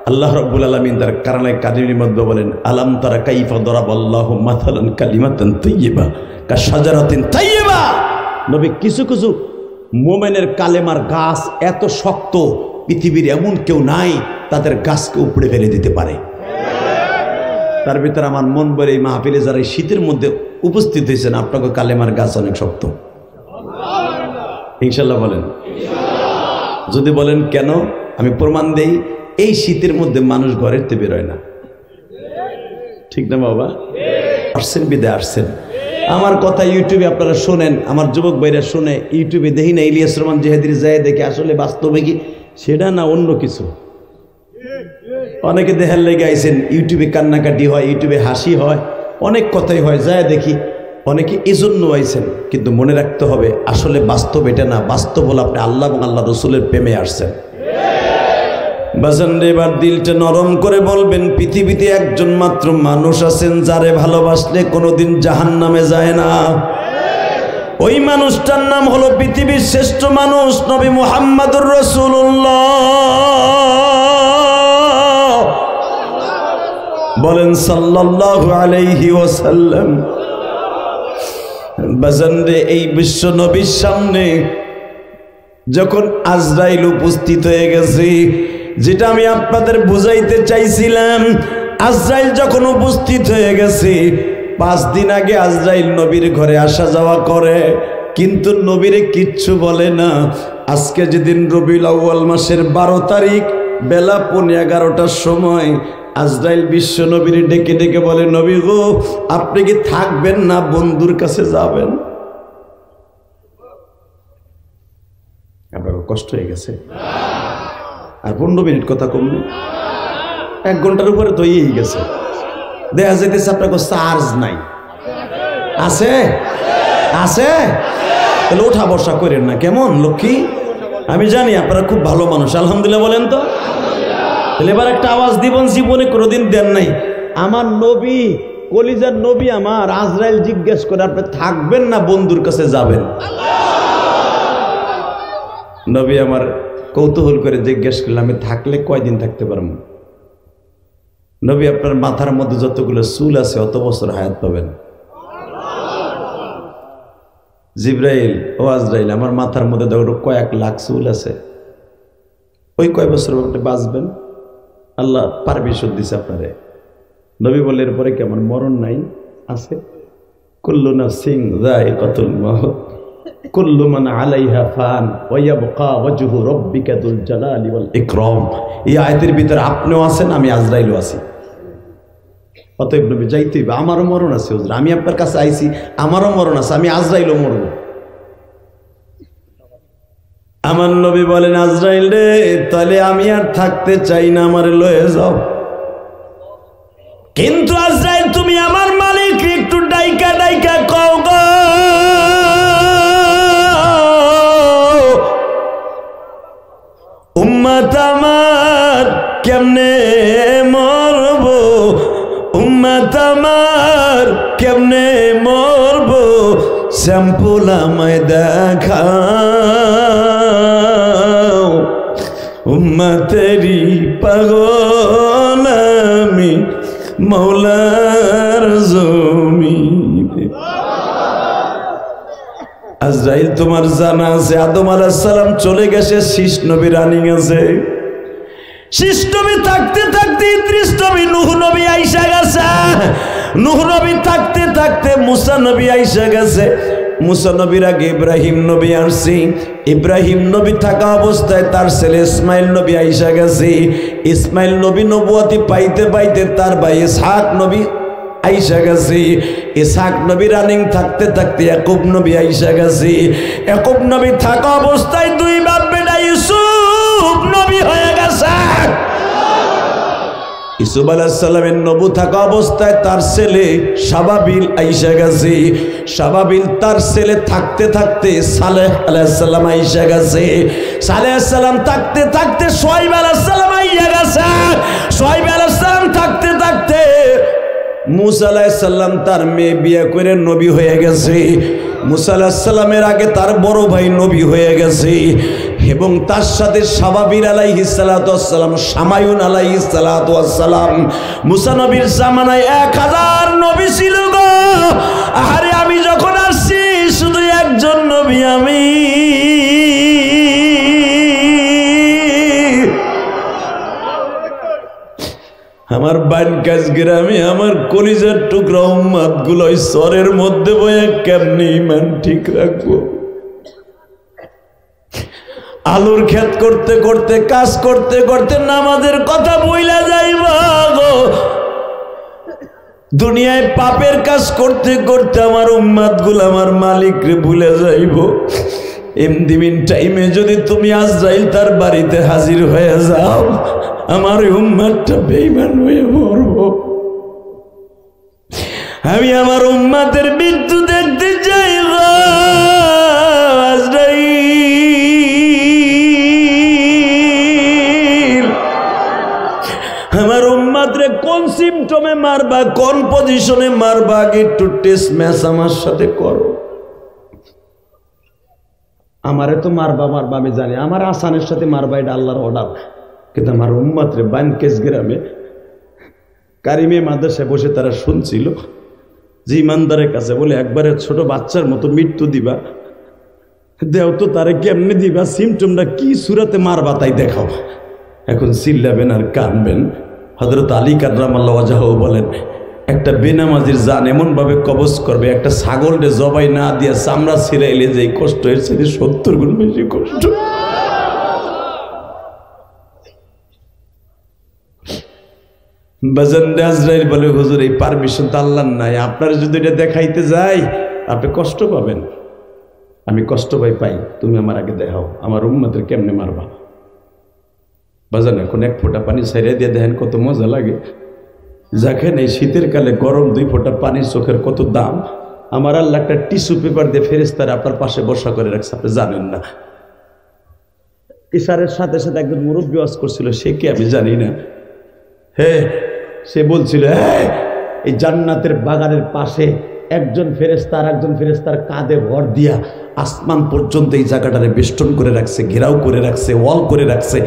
আল্লাহ রাব্বুল আলামিন তার কারণে কাদিমের মধ্যে বলেন, আলাম তারা কাইফা দরাবাল্লাহু মাসালান কালিমাতান তাইয়্যিবা কাশাজারাতিন তাইয়্যিবা। নবী কিছু কিছু মোমেনের কালেমার গাছ এত শক্ত, পৃথিবীর এমন কেউ নাই তাদের গাছকে উপড়ে ফেলে দিতে পারে। তার ভিতরে আমার মন বলে এই মাহফিলে যারা শীতের মধ্যে উপস্থিত হয়েছেন, আপনাকে কালেমার গাছ অনেক শক্ত। ইনশাল্লাহ বলেন? যদি বলেন কেন, আমি প্রমাণ দেই। এই শীতের মধ্যে মানুষ ঘরের থেকে বেরোয় না, ঠিক না বাবা? আসছেন বিদে আসছেন। আমার কথা ইউটিউবে আপনারা শোনেন, আমার যুবক ভাইরা শুনে, ইউটিউবে দেখি না ইলিয়াস রহমান জেহাদির যায় দেখে আসলে বাস্তবে কি সেটা না অন্য কিছু। অনেকে দেখার লেগে আইছেন, ইউটিউবে কান্নাকাটি হয়, ইউটিউবে হাসি হয়, অনেক কথাই হয়, যায় দেখি। অনেকে এই জন্য আইছেন, কিন্তু মনে রাখতে হবে আসলে বাস্তব এটা না। বাস্তব হল আপনি আল্লাহ এবং আল্লাহ রসুলের প্রেমে আসছেন। বাজান এবার দিলটা নরম করে বলবেন, পৃথিবীতে একজন মাত্র মানুষ আছেন যারে ভালোবাসলে কোনোদিন জাহান্নামে যায় না। ওই মানুষটার নাম হলো পৃথিবীর শ্রেষ্ঠ মানুষ, নবী মুহাম্মদুর রাসূলুল্লাহ। বলেন সাল্লাল্লাহু আলাইহি ওয়াসাল্লাম। বাজান রে, এই বিশ্ব নবীর সামনে যখন আজরাইল উপস্থিত হয়ে গেছে, যেটা আমি আপনাদের বুঝাইতে চাইছিলাম, আজরাইল যখন উপস্থিত হয়ে গেছে, 5 দিন আগে আজরাইল নবীর ঘরে আসা যাওয়া করে, কিন্তু নবীরে কিচ্ছু বলে না। আজকে যেদিন রবিউল আউয়াল মাসের 12 তারিখ বেলা 11:15টার সময় আজরাইল বিশ্ব নবীর ডেকে ডেকে বলে, নবী গো আপনি কি থাকবেন না বন্ধুর কাছে যাবেন? আপনার কষ্ট হয়ে গেছে? আর 15 মিনিট কথা কমবে, 1 ঘন্টার উপরে তো এই গেছে। দেখা যাইতেছে আপনার চার্জ নাই। আছে আছে, তাহলে ওঠা বসা করেন না, কেমন লক্ষ্মী? আমি জানি আপনারা খুব ভালো মানুষ, আলহামদুলিল্লাহ বলেন তো। তাহলে এবার একটা আওয়াজ দিবেন, জীবনে কোনোদিন দেন নাই। আমার নবী, কলিজার নবী আমার, আজরাইল জিজ্ঞেস করে আপনি থাকবেন না বন্ধুর কাছে যাবেন? নবী আমার কৌতূহল করে জিজ্ঞেস করলে আমি থাকলে কয়দিন থাকতে পারবো? নবী আপনার মাথার মধ্যে যতগুলো চুল আছে অত বছর হায়াত পাবেন। জিব্রাইল, ও আজরাইল, আমার মাথার মধ্যে দেখো কয়েক লাখ চুল আছে, ওই কয় বছর আপনি বাঁচবেন? আল্লাহ পারমিশন দিছে আপনারে। নবী বলে এরপরে কি আমার মরণ নাই? আছে। কুল্লু নাফসিন যায়িকাতুল মাউত কুল্লু মান আলাইহা ফান ওয়া ইয়াবকা ওয়াজহু রাব্বিকা যুল জালালি ওয়াল ইকরাম। এই আয়াতের ভিতরে আপনিও আছেন, আমি আজরাইলও আছি। অতএব নবী যাইতে হবে, আমারও মরণ আছে হুজুর, আমি আপনার কাছে আইছি, আমারও মরণ আছে, আমি আজরাইলও মরব। আমার নবী বলেন, আজরাইল রে, তাহলে আমি আর থাকতে চাই না, আমারে লয়ে যাও। কিন্তু আজরাইল, তুমি আমার মালিক, একটু ডাইকা ডাইকা কও গো, উম্মত আমার কেমনে মরব, উম্মত আমার কেমনে মরব, স্যাম্পল আমায় দেখাও। উম্মতেরি পাগল আমি মৌলার জমিনে। আজরাইল, তোমার জানা আছে আদম আলাইহিস সালাম চলে গেছে, শীষ নবী রানিং আছে। শীষ নবী থাকতে থাকতে ইদ্রিস নবী, নূহ নবী আইসা গেছে। নূহ নবী থাকতে থাকতে মুসা নবী আইসা গেছে। মুসা নবীর আগে ইব্রাহিম নবী আসছে। ইব্রাহিম নবী থাকা অবস্থায় তার ছেলে ইসমাইল নবী আইসা গেছে। ইসমাইল নবী নবুয়তি পাইতে পাইতে তার ভাই ইসহাক নবী আইসা গেছে। ইসহাক নবী রানিং থাকতে থাকতে ইয়াকুব নবী আইসা গেছে। ইয়াকুব নবী থাকা অবস্থায় দুই বাপ বেটা ইউসুফ নবী হয়ে গেছে। ইউসুফ আলাইহিস সালামের নবু থাকা অবস্থায় তার ছেলে শাবাবিল আইসা গেছে। শাবাবিল তার ছেলে থাকতে থাকতে সালেহ আলাইহিস সালাম আইসা গেছে। সালেহ আলাইহিস সালাম থাকতে থাকতে শুআয়ব আলাইহিস সালাম আইসা গেছে। শুআয়ব আলাইহিস সালাম থাকতে থাকতে মুসা আলাইহিস সালাম তার মেয়ে বিয়ে করে নবী হয়ে গেছে। মুসা আলাইহিস সালামের আগে তার বড় ভাই নবী হয়ে গেছে এবং তার সাথে শাবাবিল আলাইহিস সালাতু ওয়াস সালাম, শামায়ুন আলাইহিস সালাতু ওয়াস সালাম। মুসা নবীর জামানায় 1000 নবী ছিল গো। আরে আমি যখন আসছি শুধু একজন নবী আমি। আমার বানকাজ গ্রামে আমার কলিজার টুকরা উম্মত গুলো সরের মধ্যে বয়ে কেমনি ইমান ঠিক রাখবো? আলুর ক্ষেত করতে করতে, কাজ করতে করতে নামাজের কথা ভুইলা যাইবা গো। দুনিয়ায় পাপের কাজ করতে করতে আমার উম্মত গুলো আমার মালিক রে ভুলে যাইব। এমদিমিন টাইমে যদি তুমি আজরাইল তার বাড়িতে হাজির হয়ে যাও, আমার উম্মতটা বেঈমান হয়ে মরব। আমি আমার উম্মতের মৃত্যু দেখতে চাই গো আজরাইল। আমার উম্মতরে কোন সিমটমে মারবা, কোন পজিশনে মারবা, আগে একটু টেস্ট ম্যাচ আমার সাথে করো। আমারে তো মারবা মারবা আমি জানি, আমার আসানের সাথে মারবা এটা আল্লাহর অর্ডার। কিন্তু আমার উম্মতরে বানকেশ গ্রামে কারিমে মাদ্রাসায় বসে তারা শুনছিল যে ইমানদারের কাছে বলে একবারে ছোট বাচ্চার মতো মৃত্যু দিবা, দেও তো তারে কেমনে দিবা, সিমটমটা কি সুরাতে মারবা তাই দেখাও। এখন চিল্লাবেন আর কানবেন। হযরত আলী কাররামাল্লাহু ওয়াজহাহু বলেন, একটা বেনামাজির জান এমন ভাবে কবজ করবে, একটা ছাগলকে জবাই না দিয়া চামড়া ছিঁড়াইলে যে কষ্ট, এর চেয়ে 70 গুণ বেশি কষ্ট। বাজানরে আজরাইল বলে, হুজুর এই পারমিশন তো আল্লাহর নাই, আপনার যদি এটা দেখাইতে যাই আপনি কষ্ট পাবেন। আমি কষ্ট পাই, তুমি আমার আগে দেখাও আমার উম্মতের কেমনে মারবা। বাজান এখন এক ফোঁটা পানি ছাইড়া দিয়ে দেখেন কত মজা লাগে। দেখেন এই শীতের কালে গরম 2 ফোঁটা পানির চোখের কত দাম। আমার আল্লাহ একটা টিস্যু পেপার দিয়ে ফেরেশতারা আপনার পাশে বসা করে রাখছে, আপনি জানেন না। ইশারের সাথে সাথে একজন মুরব্বী ওয়াজ করছিল, সে কি আমি জানি না। সে বলছিল এই জান্নাতের বাগানের পাশে একজন ফেরেশতা আর একজন ফেরেশতার কাঁধে ভর দিয়া আসমান পর্যন্ত এই জায়গাটারে বেষ্টন করে রাখছে, ঘেরাও করে রাখছে, ওয়াল করে রাখছে।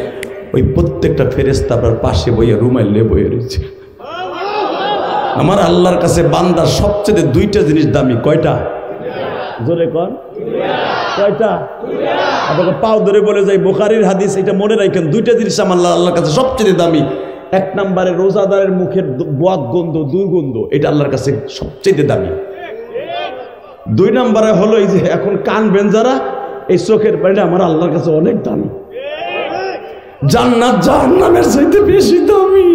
ওই প্রত্যেকটা ফেরেশতা আপনার পাশে বইয়া রুমাইলে বইয়ে রয়েছে। আমার আল্লাহর কাছে বান্দার সবচেয়ে দুইটা জিনিস দামি। কয়টা? জোরে কর। কয়টা? আপনাকে পাও ধরে বলে যাই, বুখারীর হাদিস, এটা মনে রাখেন। দুইটা জিনিস আমার আল্লাহর কাছে সবচেয়ে দামি। এক নম্বরে রোজাদারের মুখের বদ গন্ধ, দুর্গন্ধ, এটা আল্লাহর কাছে সবচেয়ে দামি। দুই নম্বরে হলো এই যে এখন কানবেন যারা, এই চোখের পানিটা আমার আল্লাহর কাছে অনেক দামি। জান্নাত জাহান্নামের চাইতে বেশি দামি।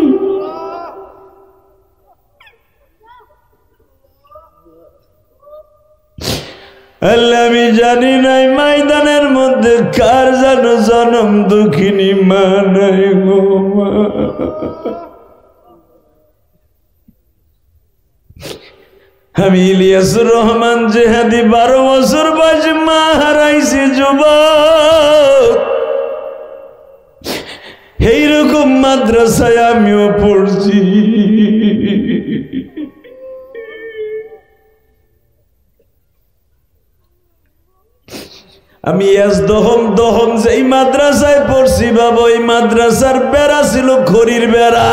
আল্লাহ, আমি জানি নাই ময়দানের মধ্যে কার যেন জনম দুঃখিনী মা নাই গো মা। আমি ইলিয়াসুর রহমান জেহাদি 12 বছর বয়সে মা হারাইছি যুবক। এইরকম মাদ্রাসায় আমিও পড়ছি। আমি দহম যেই মাদ্রাসায় পড়ছি বাবা, ওই মাদ্রাসার বেড়া ছিল খড়ির বেড়া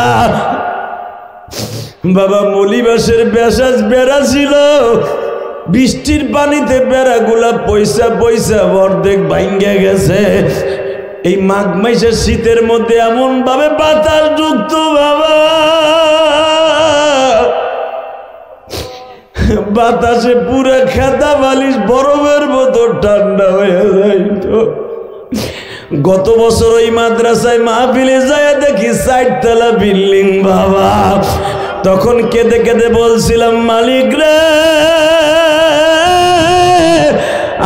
বাবা, মলিবাসের বেড়া ছিল। বৃষ্টির পানিতে বেড়াগুলা পয়সা পয়সা অর্ধেক ভাঙ্গে গেছে। এই মাঘ মাসের শীতের মধ্যে এমন ভাবে বাতাস ঢুকতো বাবা, বাতাসে পুরো খেতা বালিশ বরফের মতো ঠান্ডা হয়ে যাইত। গত বছর ওই মাদ্রাসায় মাহফিলে যায় দেখি 4 তলা বিল্ডিং বাবা। তখন কেঁদে কেঁদে বলছিলাম, মালিক রে,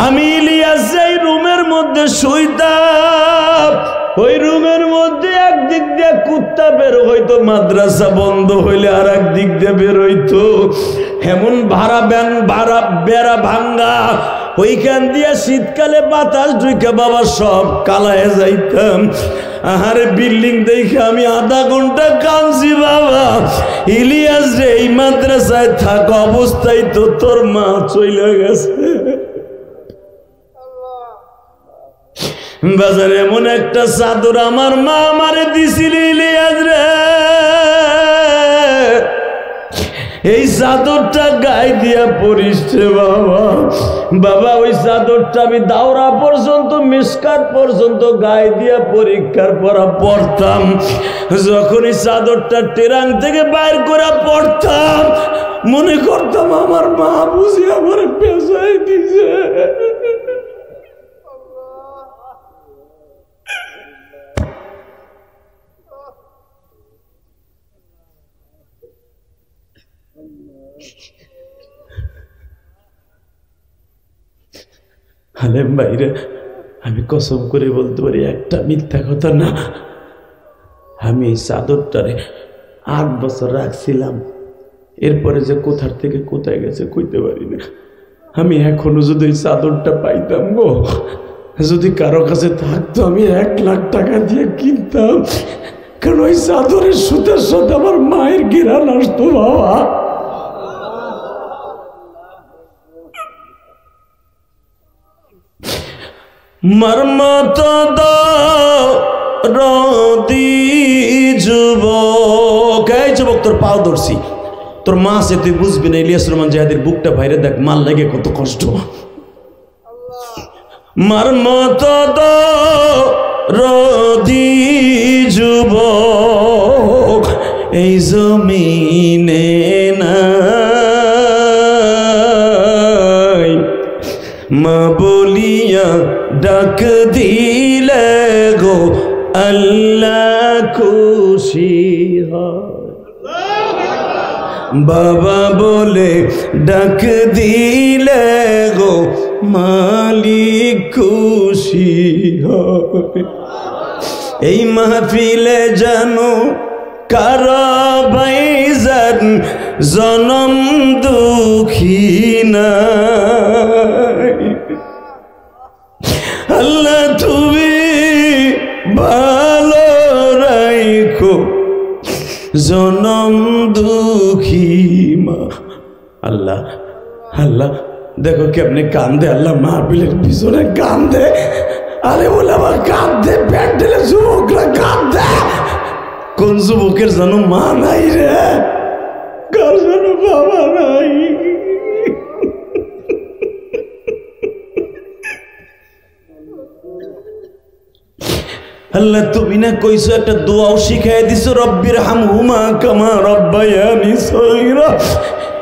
আমি ইলিয়াস এই রুমের মধ্যে শুইতাম, ওই রুমের মধ্যে একদিক দিয়ে কুত্তা বের হইতো, মাদ্রাসা বন্ধ হইলে আর একদিক দিয়ে বের হইতো। এমন বেড়া ভাঙ্গা, ওইখান দিয়ে শীতকালে বাতাস ঢুকে বাবা সব কালায় যাইতাম। আহারে বিল্ডিং দেখে আমি আধা ঘন্টা কাঁদছি বাবা। ইলিয়াস রে, এই মাদ্রাসায় থাকা অবস্থায় তো তোর মা চলে গেছে। বাজারে এমন একটা চাদর আমার মা আমারে দিছিল ইলিয়াস রে, এই চাদরটা গায়ে দিয়া পরিস বাবা। বাবা ওই চাদরটা আমি দাওরা পর্যন্ত, মিসকাত পর্যন্ত গায়ে দিয়া পরীক্ষার পড়া পড়তাম। যখন এই চাদরটা টেরাং থেকে বাইর করে পড়তাম, মনে করতাম আমার মা বুঝি আমার পেশায় দিছে। আলেম ভাইরা, আমি কসম করে বলতে পারি একটা মিথ্যা কথা না। আমি এই চাদরটারে 8 বছর রাখছিলাম, এরপরে যে কোথার থেকে কোথায় গেছে কইতে পারি না। আমি এখনো যদি এই চাদরটা পাইতাম গো, যদি কারো কাছে থাকতো, আমি 1 লাখ টাকা দিয়ে কিনতাম। কারণ ওই চাদরের সুতার সাথে আমার মায়ের ঘেরান আসতো বাবা। মর্মত রদি যুবক, এই যুবক তোর পাও ধরছি, তোর মা সে তুই বুঝবি না। ইলিয়াস রহমান জিহাদির বুকটা ভাইরে দেখ, মাল লাগে কত কষ্ট। মর্মত রদি যুবক এই জমিনে নাই, মা বলিয়া ডাক দিলে গো আল্লাহ খুশি হয়। বাবা বলে ডাক দিলে গো মালিক খুশি হয়। এই মাহফিলে জানো কারা ভাইজান জনম দুঃখী নাই। আল্লাহ তুমি ভালো রাখো জনম দুঃখী মা। আল্লাহ আল্লাহ দেখো কেমনে কান্দে, আল্লাহ মাহফিলের পিছনে কান্দে। আরে বলে আবার কান্দে, প্যান্ডেলে যুবকরা কান্দে। কোন যুবকের যেন মা নাই রে, কার যেন বাবা নাই। আল্লাহ তুমি না কইছো একটা দোয়াও শিখাই দিছো, রব্বির হামহুমা কামা রব্বায়ানি সগীরা।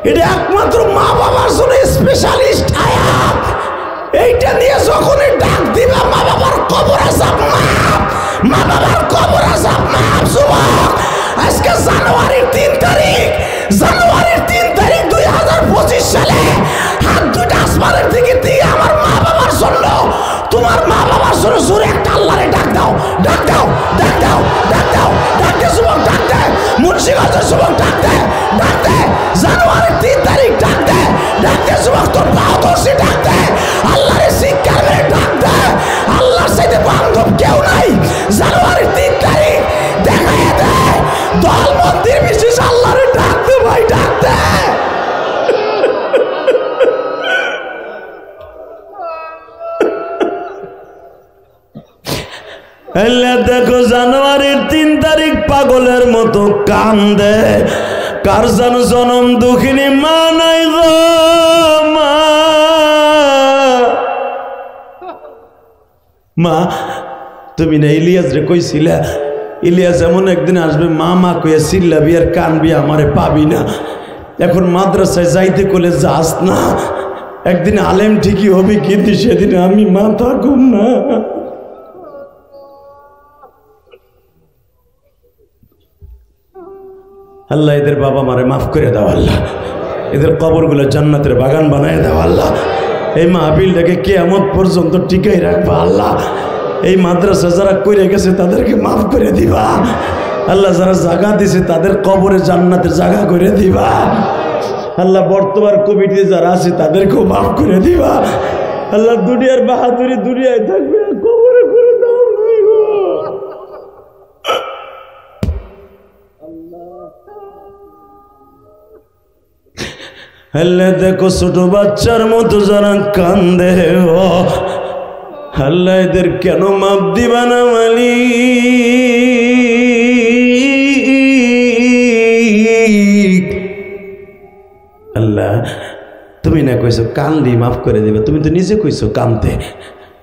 এটা একমাত্র মা বাবার জন্য স্পেশালিস্ট আয়াত। এইটা দিয়ে যখনই ডাক দিবা মা বাবার কবর আযাব মাফ, মা বাবার কবর আযাব মাফ। যুবক আজকে জানুয়ারির 3 তারিখ, জানুয়ারির 3 তারিখ 2025 সালে হাত দুইটা আসমানের দিকে দিয়ে আমার মা বাবার জন্য, তোমার মা বাবার জন্য জোরে একটা আল্লাহরে ডাক দাও, ডাক দাও, ডাক দাও, ডাক দাও, ডাক দে যুবক, ডাক দে মুন্সিগঞ্জের যুবক, ডাক দে, ডাক দে জানুয়ারির 3 তারিখ, ডাক দে, ডাক দে যুবক, তোর পাও ধরছি, ডাক দে আল্লাহরে শিক্ষার মেরে ডাক দে। আল্লাহর সাথে বান্ধব কেউ নাই। জানুয়ারির 3 তারিখ দেখায় দে, দল মন্দির বিশেষ আল্লাহরে ডাক দে ভাই, ডাক দে। দেখো জানুয়ারির 3 তারিখ পাগলের মতো কান্দে। কার যেন জনম দুঃখিনী মা নাই গো মা। মা তুমি না ইলিয়াস রে কইছিলা, ইলিয়াস এমন একদিন আসবে মা মা কইয়া চিল্লাবি আর কানবি, আমারে পাবি না। এখন মাদ্রাসায় যাইতে কইলে যাস না। একদিন আলেম ঠিকই হবে, কিন্তু সেদিন আমি মা থাকুম না। আল্লাহ এদের বাবা মারে মাফ করে দাও, আল্লাহ এদের কবরগুলো জান্নাতের বাগান বানায় দাও, আল্লাহ এই মাহফিলটাকে কিয়ামত পর্যন্ত টিকাই রাখবা, আল্লাহ এই মাদ্রাসা যারা কইরে গেছে তাদেরকে মাফ করে দিবা, আল্লাহ যারা জায়গা দিছে তাদের কবরে জান্নাতের জায়গা করে দিবা, আল্লাহ বর্তমান কমিটিতে যারা আছে তাদেরকেও মাফ করে দিবা, আল্লাহ দুনিয়ার বাহাদুরি দুনিয়ায় থাকবে, কবরে করে দাও নাই গো। আল্লাহ দেখো ছোট বাচ্চার মতো যারা কান্দে, ও আল্লাহ এদের কেন মাপ দিবা না মালিক? আল্লাহ তুমি না কইছো কানলি মাফ করে দিবে, তুমি তো নিজে কইছো কান্দে,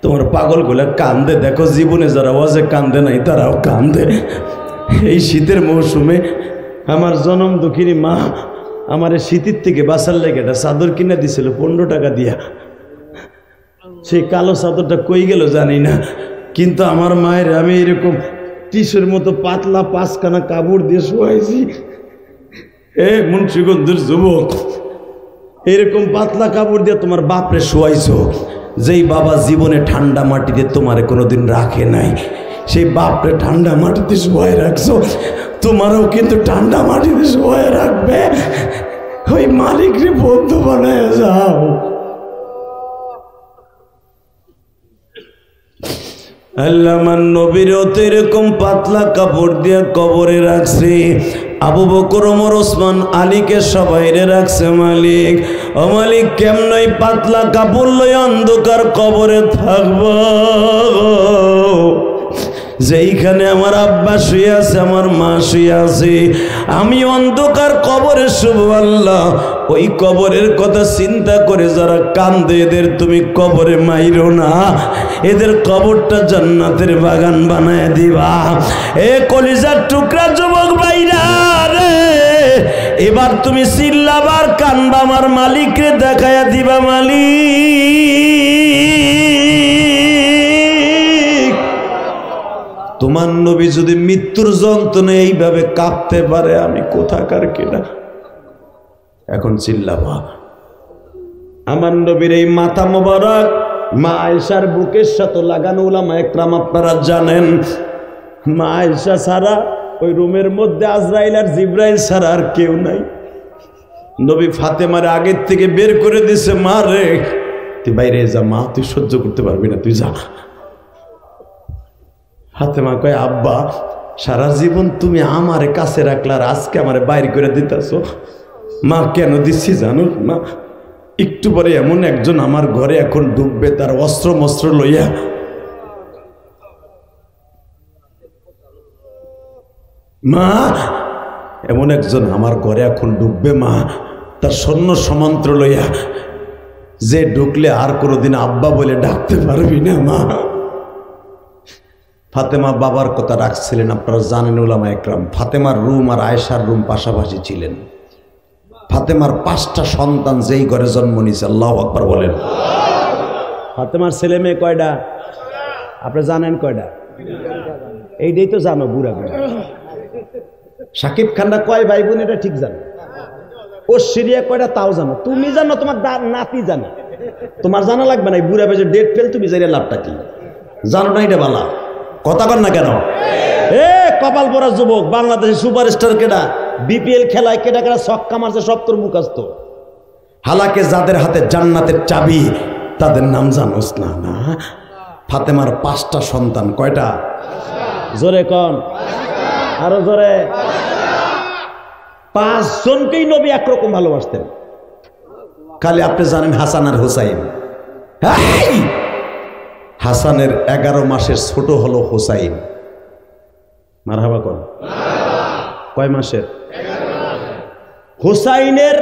তোমার পাগলগুলা কান্দে। দেখো জীবনে যারা ওয়াজে কান্দে নাই তারাও কান্দে। এই শীতের মৌসুমে আমার জনম দুঃখিনী মা আমার শীতের থেকে বাঁচার লেগে একটা চাদর কিনে দিছিল 15 টাকা দিয়া। সেই কালো চাদরটা কই গেল জানি না, কিন্তু আমার মায়ের আমি এরকম টিসের মতো পাতলা 5খানা কাপড় দিয়ে শোয়াইছি। মুন্সিগঞ্জের যুবক, এরকম পাতলা কাপড় দিয়ে তোমার বাপরে শোয়াইছো, যেই বাবা জীবনে ঠান্ডা মাটিতে তোমারে কোনোদিন রাখে নাই, সেই বাপরে ঠান্ডা মাটিতে শোয়াই রাখছো, তোমারও কিন্তু ঠান্ডা মাটিতে শোয়াই রাখবে। ওই মালিকরে বন্ধু বানায় যাও। আল্লাহ মান নবীরও তো এরকম পাতলা কাপড় দিয়ে কবরে রাখছে, আবু বকর ওমর ওসমান আলীকে সবাইরে রাখছে মালিক। ও মালিক কেমনই পাতলা কাপড় লই অন্ধকার কবরে থাকব, যেইখানে আমার আব্বা শুয়ে আছে, আমার মা শুয়ে আছে, আমি অন্ধকার কবরে শুভ। আল্লাহ ওই কবরের কথা চিন্তা করে যারা কান্দে এদের তুমি কবরে মাইরো না, এদের কবরটা জান্নাতের বাগান বানায় দিবা। এ কলিজার টুকরা যুবক ভাইরা রে, এবার তুমি চিল্লাবার কানবা, আমার মালিকরে দেখায়া দিবা, মালিক তোমার নবী যদি মৃত্যুর যন্ত্রণায় এইভাবে কাঁপতে পারে, আমি কোথাকার কিনা। এখন চিল্লাবা। আমার নবীর এই মাথা মোবারক মা আয়েশার বুকের সাথে লাগানো, উলামা একরাম আপনারা জানেন, মা আয়েশা ছাড়া ওই রুমের মধ্যে আজরাইল আর জিব্রাইল ছাড়া আর কেউ নাই। নবী ফাতেমারে আগের থেকে বের করে দিছে, মা রে তুই বাইরে যা, মা তুই সহ্য করতে পারবি না, তুই যা। ফাতেমা কয় আব্বা সারা জীবন তুমি আমারে কাছে রাখলা আর আজকে আমারে বাইরে করে দিতেছো। মা কেন দিচ্ছি জানো মা, একটু পরে এমন একজন আমার ঘরে এখন ঢুকবে তার অস্ত্র মস্ত্র লইয়া। মা এমন একজন আমার ঘরে এখন ঢুকবে মা, তার সৈন্য সমন্ত্র লইয়া, যে ঢুকলে আর কোনোদিন আব্বা বলে ডাকতে পারবি না মা। ফাতেমা বাবার কথা রাখছিলেন। আপনারা জানেন উলামা একরাম, ফাতেমার রুম আর আয়েশার রুম পাশাপাশি ছিলেন। ফাতেমার 5টা সন্তান যেই ঘরে জন্ম নিয়েছে, আল্লাহু আকবার বলেন। ফাতেমার ছেলে মেয়ে কয়টা আপনি জানেন? কয়টা? এইটাই তো জানো বুড়া বুড়া। শাকিব খানরা কয় ভাই বোন এটা ঠিক জানো। ও সিরিয়া কয়টা তাও জানো। তুমি জানো, তোমার নাতি জানো, তোমার জানা লাগবে না। বুড়া বেজে ডেট ফেল, তুমি জানি লাভটা কি জানো না? এটা বালা কথা কর না কেন? এ কপাল পরা যুবক, বাংলাদেশের সুপারস্টার কেডা, বিপিএল খেলায় কেডা কেডা ছক্কা মারছে সব তোর মুখস্থ। হালাকে যাদের হাতে জান্নাতের চাবি তাদের নাম জানোস না? না। ফাতেমার 5টা সন্তান কয়টা? জোরে কন, আরো জোরে। 5 জনকেই নবী একরকম ভালোবাসতেন। খালি আপনি জানেন হাসান আর হুসাইন। হাসানের 11 মাসের ছোট হলো হুসাইন। মারহাবা কর। কয় মাসের? হুসাইনের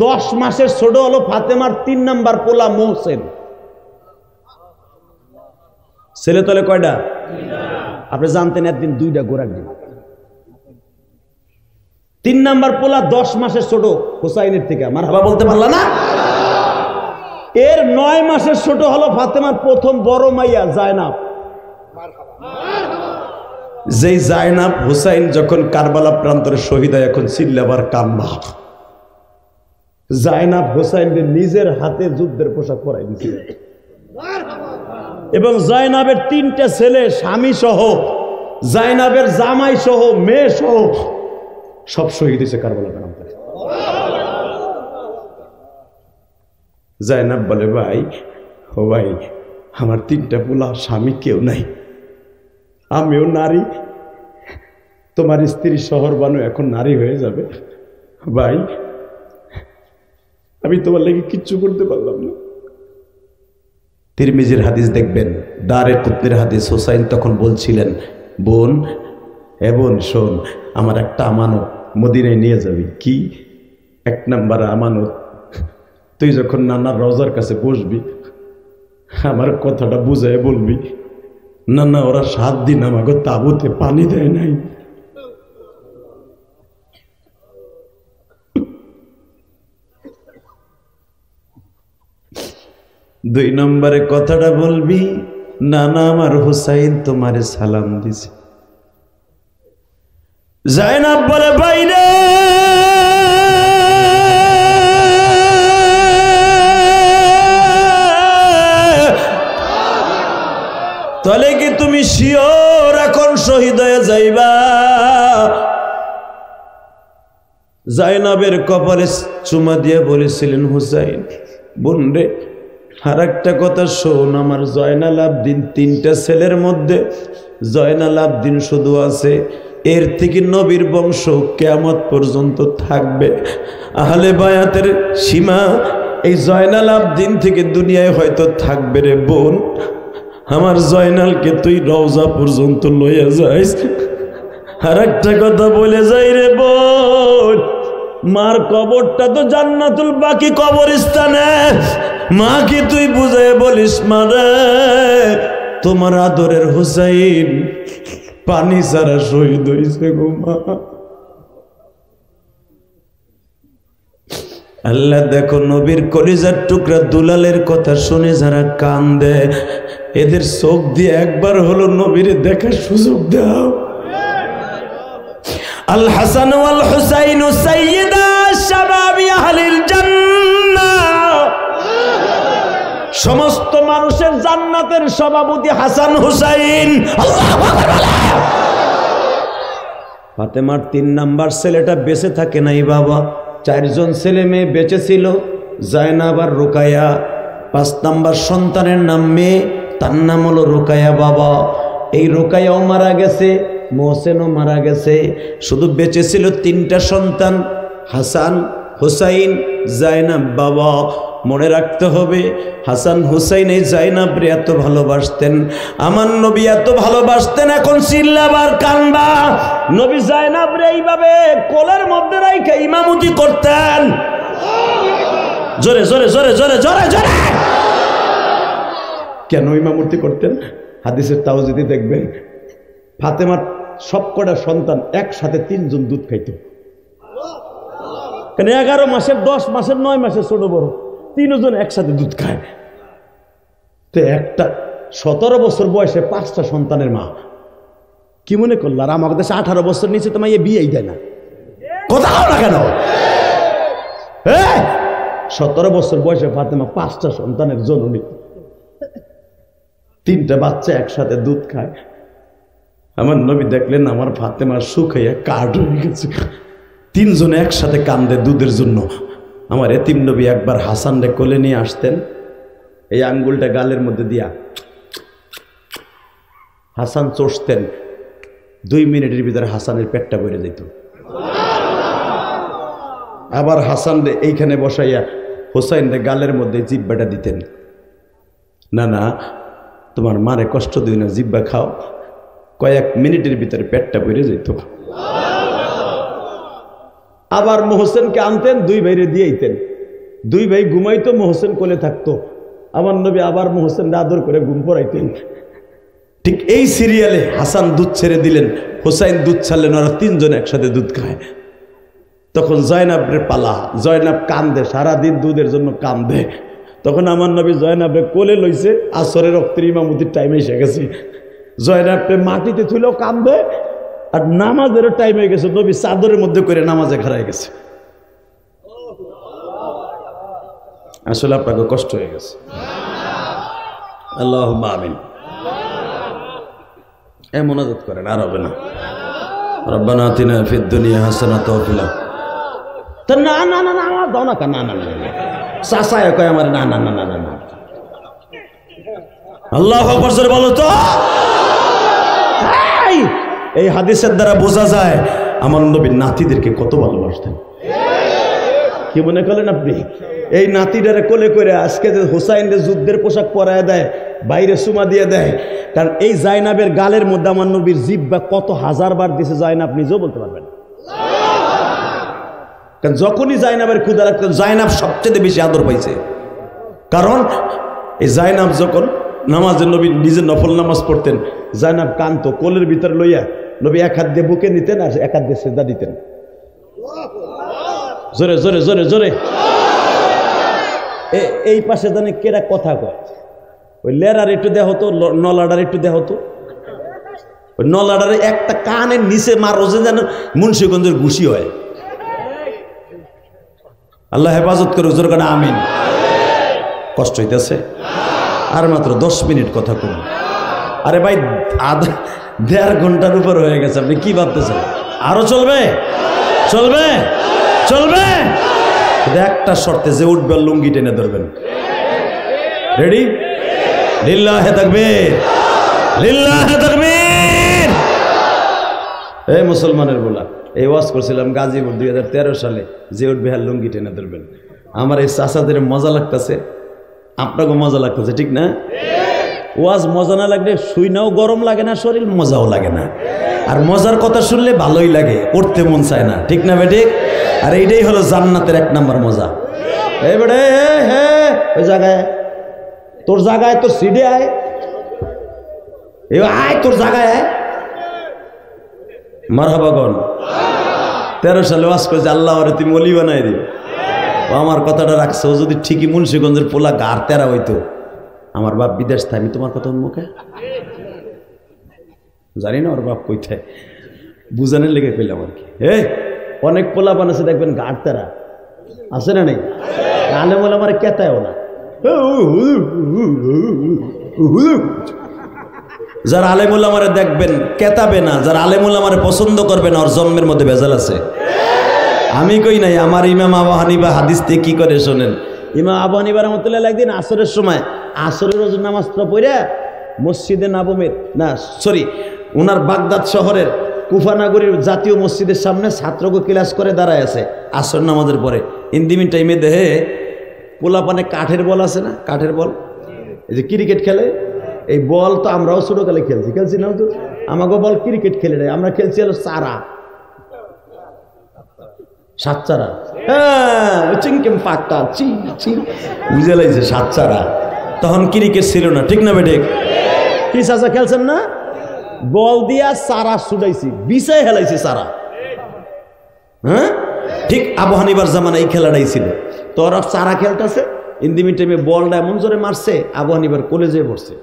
10 মাসের ছোট হলো ফাতেমার 3 নাম্বার পোলা মোহসেন। ছেলে তলে কয়টা? আপনি জানতেন একদিন 2টা গোড়ার দিন। 3 নাম্বার পোলা 10 মাসের ছোট হুসাইনের থেকে। মারহাবা বলতে পারলা না? এর 9 মাসের ছোট হলো ফাতেমার প্রথম বড় মাইয়া জায়নাব। যেই জায়নাব হুসাইন যখন কারবালা প্রান্তরে শহীদ হয়, এখন চিল্লাবার কান্না। জায়নাব হুসাইনকে নিজের হাতে যুদ্ধের পোশাক পরাই দিয়েছিল এবং জায়নাবের 3টা ছেলে স্বামী সহ, জায়নাবের জামাই সহ, মেয়ে সহ সব শহীদ হয়েছে কারবালা প্রান্তরে। জায়নাব বলে ভাই, ও ভাই, আমার 3টা পোলা, স্বামী কেউ নাই, আমিও নারী, তোমার স্ত্রী শহর বানু এখন নারী হয়ে যাবে, ভাই আমি তোমার লাগি কিচ্ছু করতে পারলাম না। তিরমিজির হাদিস দেখবেন, দারে কুতনির হাদিস। হুসাইন তখন বলছিলেন, বোন, এ বোন শোন, আমার একটা আমানত মদিনায় নিয়ে যাবি। কি? 1 নাম্বার আমানত, তুই যখন নানার রওজার কাছে বসবি আমার কথাটা বুঝায় বলবি, না না ওরা 7 দিন আমাকে তাঁবুতে পানি দেয় নাই। দুই নম্বরে কথাটা বলবি, না না আমার হুসাইন তোমারে সালাম দিছে। জায়নাব বলে বাইরে তাহলে কি তুমি শিওর এখন শহীদ হয়ে যাইবা? জায়নাবের কপালে চুমা দিয়ে বলেছিলেন, হুসাইন বোন রে, আর একটা কথা শোন, আমার জয়নাল আবদিন 3টা ছেলের মধ্যে জয়নাল আবদিন শুধু আছে, এর থেকে নবীর বংশ কিয়ামত পর্যন্ত থাকবে। আহলে বায়াতের সীমা এই জয়নাল আবদিন থেকে দুনিয়ায় হয়তো থাকবে রে বোন, আমার জয়নালকে তুই রওজা পর্যন্ত লইয়া যাইস। আর একটা কথা বলে যাই রে বোন, মার কবরটা তো জান্নাতুল বাকি কবরস্থানে, মাকে তুই বুঝায় বলিস, মারে তোমার আদরের হুসাইন পানি ছাড়া শহীদ হয়েছে গো মা। আল্লাহ দেখো, নবীর কলিজার টুকরা দুলালের কথা শুনে যারা কান্দে, এদের চোখ দিয়ে একবার হলো নবীর দেখার সুযোগ দাও। আল হাসান ওয়াল হুসাইন সাইয়্যিদা শাবাবি আহলিল জান্নাহ, সমস্ত মানুষের জান্নাতের সভাপতি হাসান হুসাইন। আল্লাহু আকবার। ফাতেমার 3 নাম্বার ছেলেটা বেঁচে থাকে নাই বাবা, 4 জন ছেলে মেয়ে বেঁচে ছিল, জায়নাব আর রুকায়া। 5 নাম্বার সন্তানের নাম মেয়ে, তার নাম হলো রুকায়া বাবা। এই রোকায়াও মারা গেছে, মোহসেনও মারা গেছে, শুধু বেঁচে ছিল 3টা সন্তান, হাসান, হুসাইন, জাইনাব। বাবা মনে রাখতে হবে, হাসান হুসাইন এই জাইনাবরে এত ভালোবাসতেন, আমার নবী এত ভালোবাসতেন। এখন চিল্লাবার কানবা, নবী জাইনাবরে এইভাবে কোলের মধ্যে রাইখে ইমামতি করতেন। জোরে জোরে জোরে জোরে জোরে জোরে। কেন ইমামতি করতেন? হাদিসের তাওজিদি দেখবেন, ফাতেমার সবকটা সন্তান একসাথে 3 জন দুধ খাইত। কেন 11 মাসের, 10 মাসের, 9 মাসের ছোট বড় 3 জন একসাথে দুধ খায়। তো একটা 17 বছর বয়সে 5টা সন্তানের মা কি মনে করল? আর আমাদের দেশে 18 বছর নিচে তো মাইয়ে বিয়েই দেয় না। কোথাও না কেন? 17 বছর বয়সে ফাতেমা 5টা সন্তানের জননী, 3টা বাচ্চা একসাথে দুধ খায়। আমার নবী দেখলেন আমার ফাতেমার শুকাইয়া কাঠ হয়ে গেছে, 3 জনে একসাথে কান্দে দুধের জন্য। আমার এতিম নবী একবার হাসানরে কোলে নিয়ে আসতেন, এই আঙ্গুলটা গালের মধ্যে দিয়া হাসান চষতেন, 2 মিনিটের ভিতরে হাসানের পেটটা ভরে যেত। আবার হাসান রে এইখানে বসাইয়া হুসাইন রে গালের মধ্যে জিব্বাটা দিতেন, না না তোমার মারে কষ্ট দিও না, জিব্বা খাও। কয়েক মিনিটের ভিতরে পেটটা ভরে যেত। আবার মোহসেনকে আনতেন, 2 ভাইরে দিয়েইতেন, 2 ভাই ঘুমাইতো, মোহসেন কোলে থাকতো। আমার নবী আবার মোহসেনকে আদর করে ঘুম পড়াইতেন। ঠিক এই সিরিয়ালে হাসান দুধ ছেড়ে দিলেন, হুসাইন দুধ ছাড়লেন, ওরা 3 জন একসাথে দুধ খায়। তখন জয়নাবের পালা, জয়নাব কান্দে, সারাদিন দুধের জন্য কান্দে। তখন আমার নবী জয়নাবরে কোলে লইছে, আসরের রক্তের ইমামতির টাইম এসে গেছে। জয়নাবকে মাটিতে থুলেও কান্দে, আর নামাজেরও টাইম হয়ে গেছে, নবী চাদরের মধ্যে করে নামাজে খাড়াই গেছে। আসলে আপনাকে কষ্ট হয়ে গেছে। আল্লাহুম্মা আমিন। মোনাজাত করেন, আর হবে না। রব্বানা আতিনা ফিদ দুনিয়া হাসানাতাও ওয়া ফিল আখিরাতি। না না না না দাও না, না না না চাচায় কয় আমার, না না না না না। আল্লাহু আকবার জোরে বলো তো। এই হাদিসের দ্বারা বোঝা যায় আমার নবী নাতিদেরকে কত ভালোবাসতেন। কি মনে করলেন আপনি? এই নাতিটারে কোলে করে আজকে যে হুসাইনরে যুদ্ধের পোশাক পরায় দেয়, বাইরে সুমা দিয়ে দেয়, কারণ এই জাইনাবের গালের মধ্যে আমার নবীর জিহ্বা কত হাজার বার দিয়েছে জাইনাব নিজেও বলতে পারবেন। কারণ যখনই জাইনাবের ক্ষুধা লাগতো, জাইনাব সবচেয়ে বেশি আদর পাইছে। কারণ এই জাইনাব যখন নামাজের নবী নিজে নফল নামাজ পড়তেন, জাইনাব কান্ত কোলের ভিতরে লইয়া নবী 1 হাত দিয়ে বুকে নিতেন আর 1 হাত দিয়ে সিজদা দিতেন। জোরে জোরে জোরে জোরে। এই পাশে জানে কেরা কথা কয়, ওই লেরার একটু দেহ হতো, নলাডার একটু দেহ হতো। ওই নলাডারে একটা কানের নিচে মারোজে যেন মুন্সিগঞ্জের ঘুষি হয়। আল্লাহ হেফাজত করে, হুজুর কানে আমিন। কষ্ট হইতেছে? আর মাত্র 10 মিনিট কথা কম। আরে ভাই 1.5 ঘন্টার উপর হয়ে গেছে, আপনি কি ভাবতেছেন? আরো চলবে? চলবে চলবে। একটা শর্তে, যে উঠবে লুঙ্গি টেনে ধরবেন। রেডি? লিল্লাহে তাকবীর, লিল্লাহে তাকবীর। এই মুসলমানের বলা, এই ওয়াজ করছিলাম গাজীপুর 2013 সালে, যে উঠবে হ্যাঁ লুঙ্গি টেনে ধরবেন। আমার এই চাচাদের মজা লাগতেছে, আপনাকেও মজা লাগতেছে, ঠিক না? ওয়াজ মজা না লাগলে শুইনাও গরম লাগে না, শরীর মজাও লাগে না। আর মজার কথা শুনলে ভালোই লাগে, উঠতে মন চায় না, ঠিক না বেঠিক? আর এইটাই হলো জান্নাতের 1 নম্বর মজা। এই বেড়ে ওই জায়গায়, তোর জায়গায়, তোর সিডে আয়, আয় তোর জায়গায় আয়। মারহাবাগন 13 সালে ওয়াজ করেছে, আল্লাহ ওরে তুমি ওলি বানাই দিও। আমার কথাটা রাখছো, যদি ঠিকই মুন্সিগঞ্জের পোলা গার তেরা হইতো, আমার বাপ বিদেশ থাকে, আমি তোমার কথা মুখে জানি না ওর বাপ কইথায়, বুঝানোর লেগে পেলাম আর কি। অনেক পোলা বানাচ্ছে দেখবেন গার তেরা, আছে না নেই? আলে বলে আমার কেতায়ও না। যারা আলেমুল আমারে দেখবেন কেতাবে না, যারা আলেমুল আমারে পছন্দ করবে না, ওর জন্মের মধ্যে ভেজাল আছে। আমি কই নাই, আমার ইমাম আবু হানিফা হাদিস থেকে কি করে শোনেন। ইমাম আবু হানিফা রাহমাতুল্লাহ একদিন আসরের সময়, আসরের ওযু নামাজটা পড়ে মসজিদে নাবমের না সরি ওনার বাগদাদ শহরের কুফানাগরীর জাতীয় মসজিদের সামনে ছাত্রকে ক্লাস করে দাঁড়ায় আছে আসর নামাজের পরে ইন্দিমিন টাইমে দেহে পোলাপানে কাঠের বল আছে না, কাঠের বল, এই যে ক্রিকেট খেলে, এই বল তো আমরাও ছোটকালে খেলছি না তো, আমাকে বল ক্রিকেট খেলে নাই, আমরা খেলছি হলো চারা, সাত চারা, হ্যাঁ চিংকেম পাক্কা চি চি বুঝে লাগছে সাত চারা। তখন ক্রিকেট ছিল না, ঠিক না বেঠিক? কি চাচা খেলছেন না? বল দিয়া চারা ছুটাইছি, বিছাই হেলাইছি চারা। হ্যাঁ ঠিক আবু হানিফার জামানা এই খেলাটাই ছিল। তোর চারা খেলতেছে, ইন্দিমিন টাইমে বলটা এমন জোরে মারছে আবু হানিফার কলেজে পড়ছে।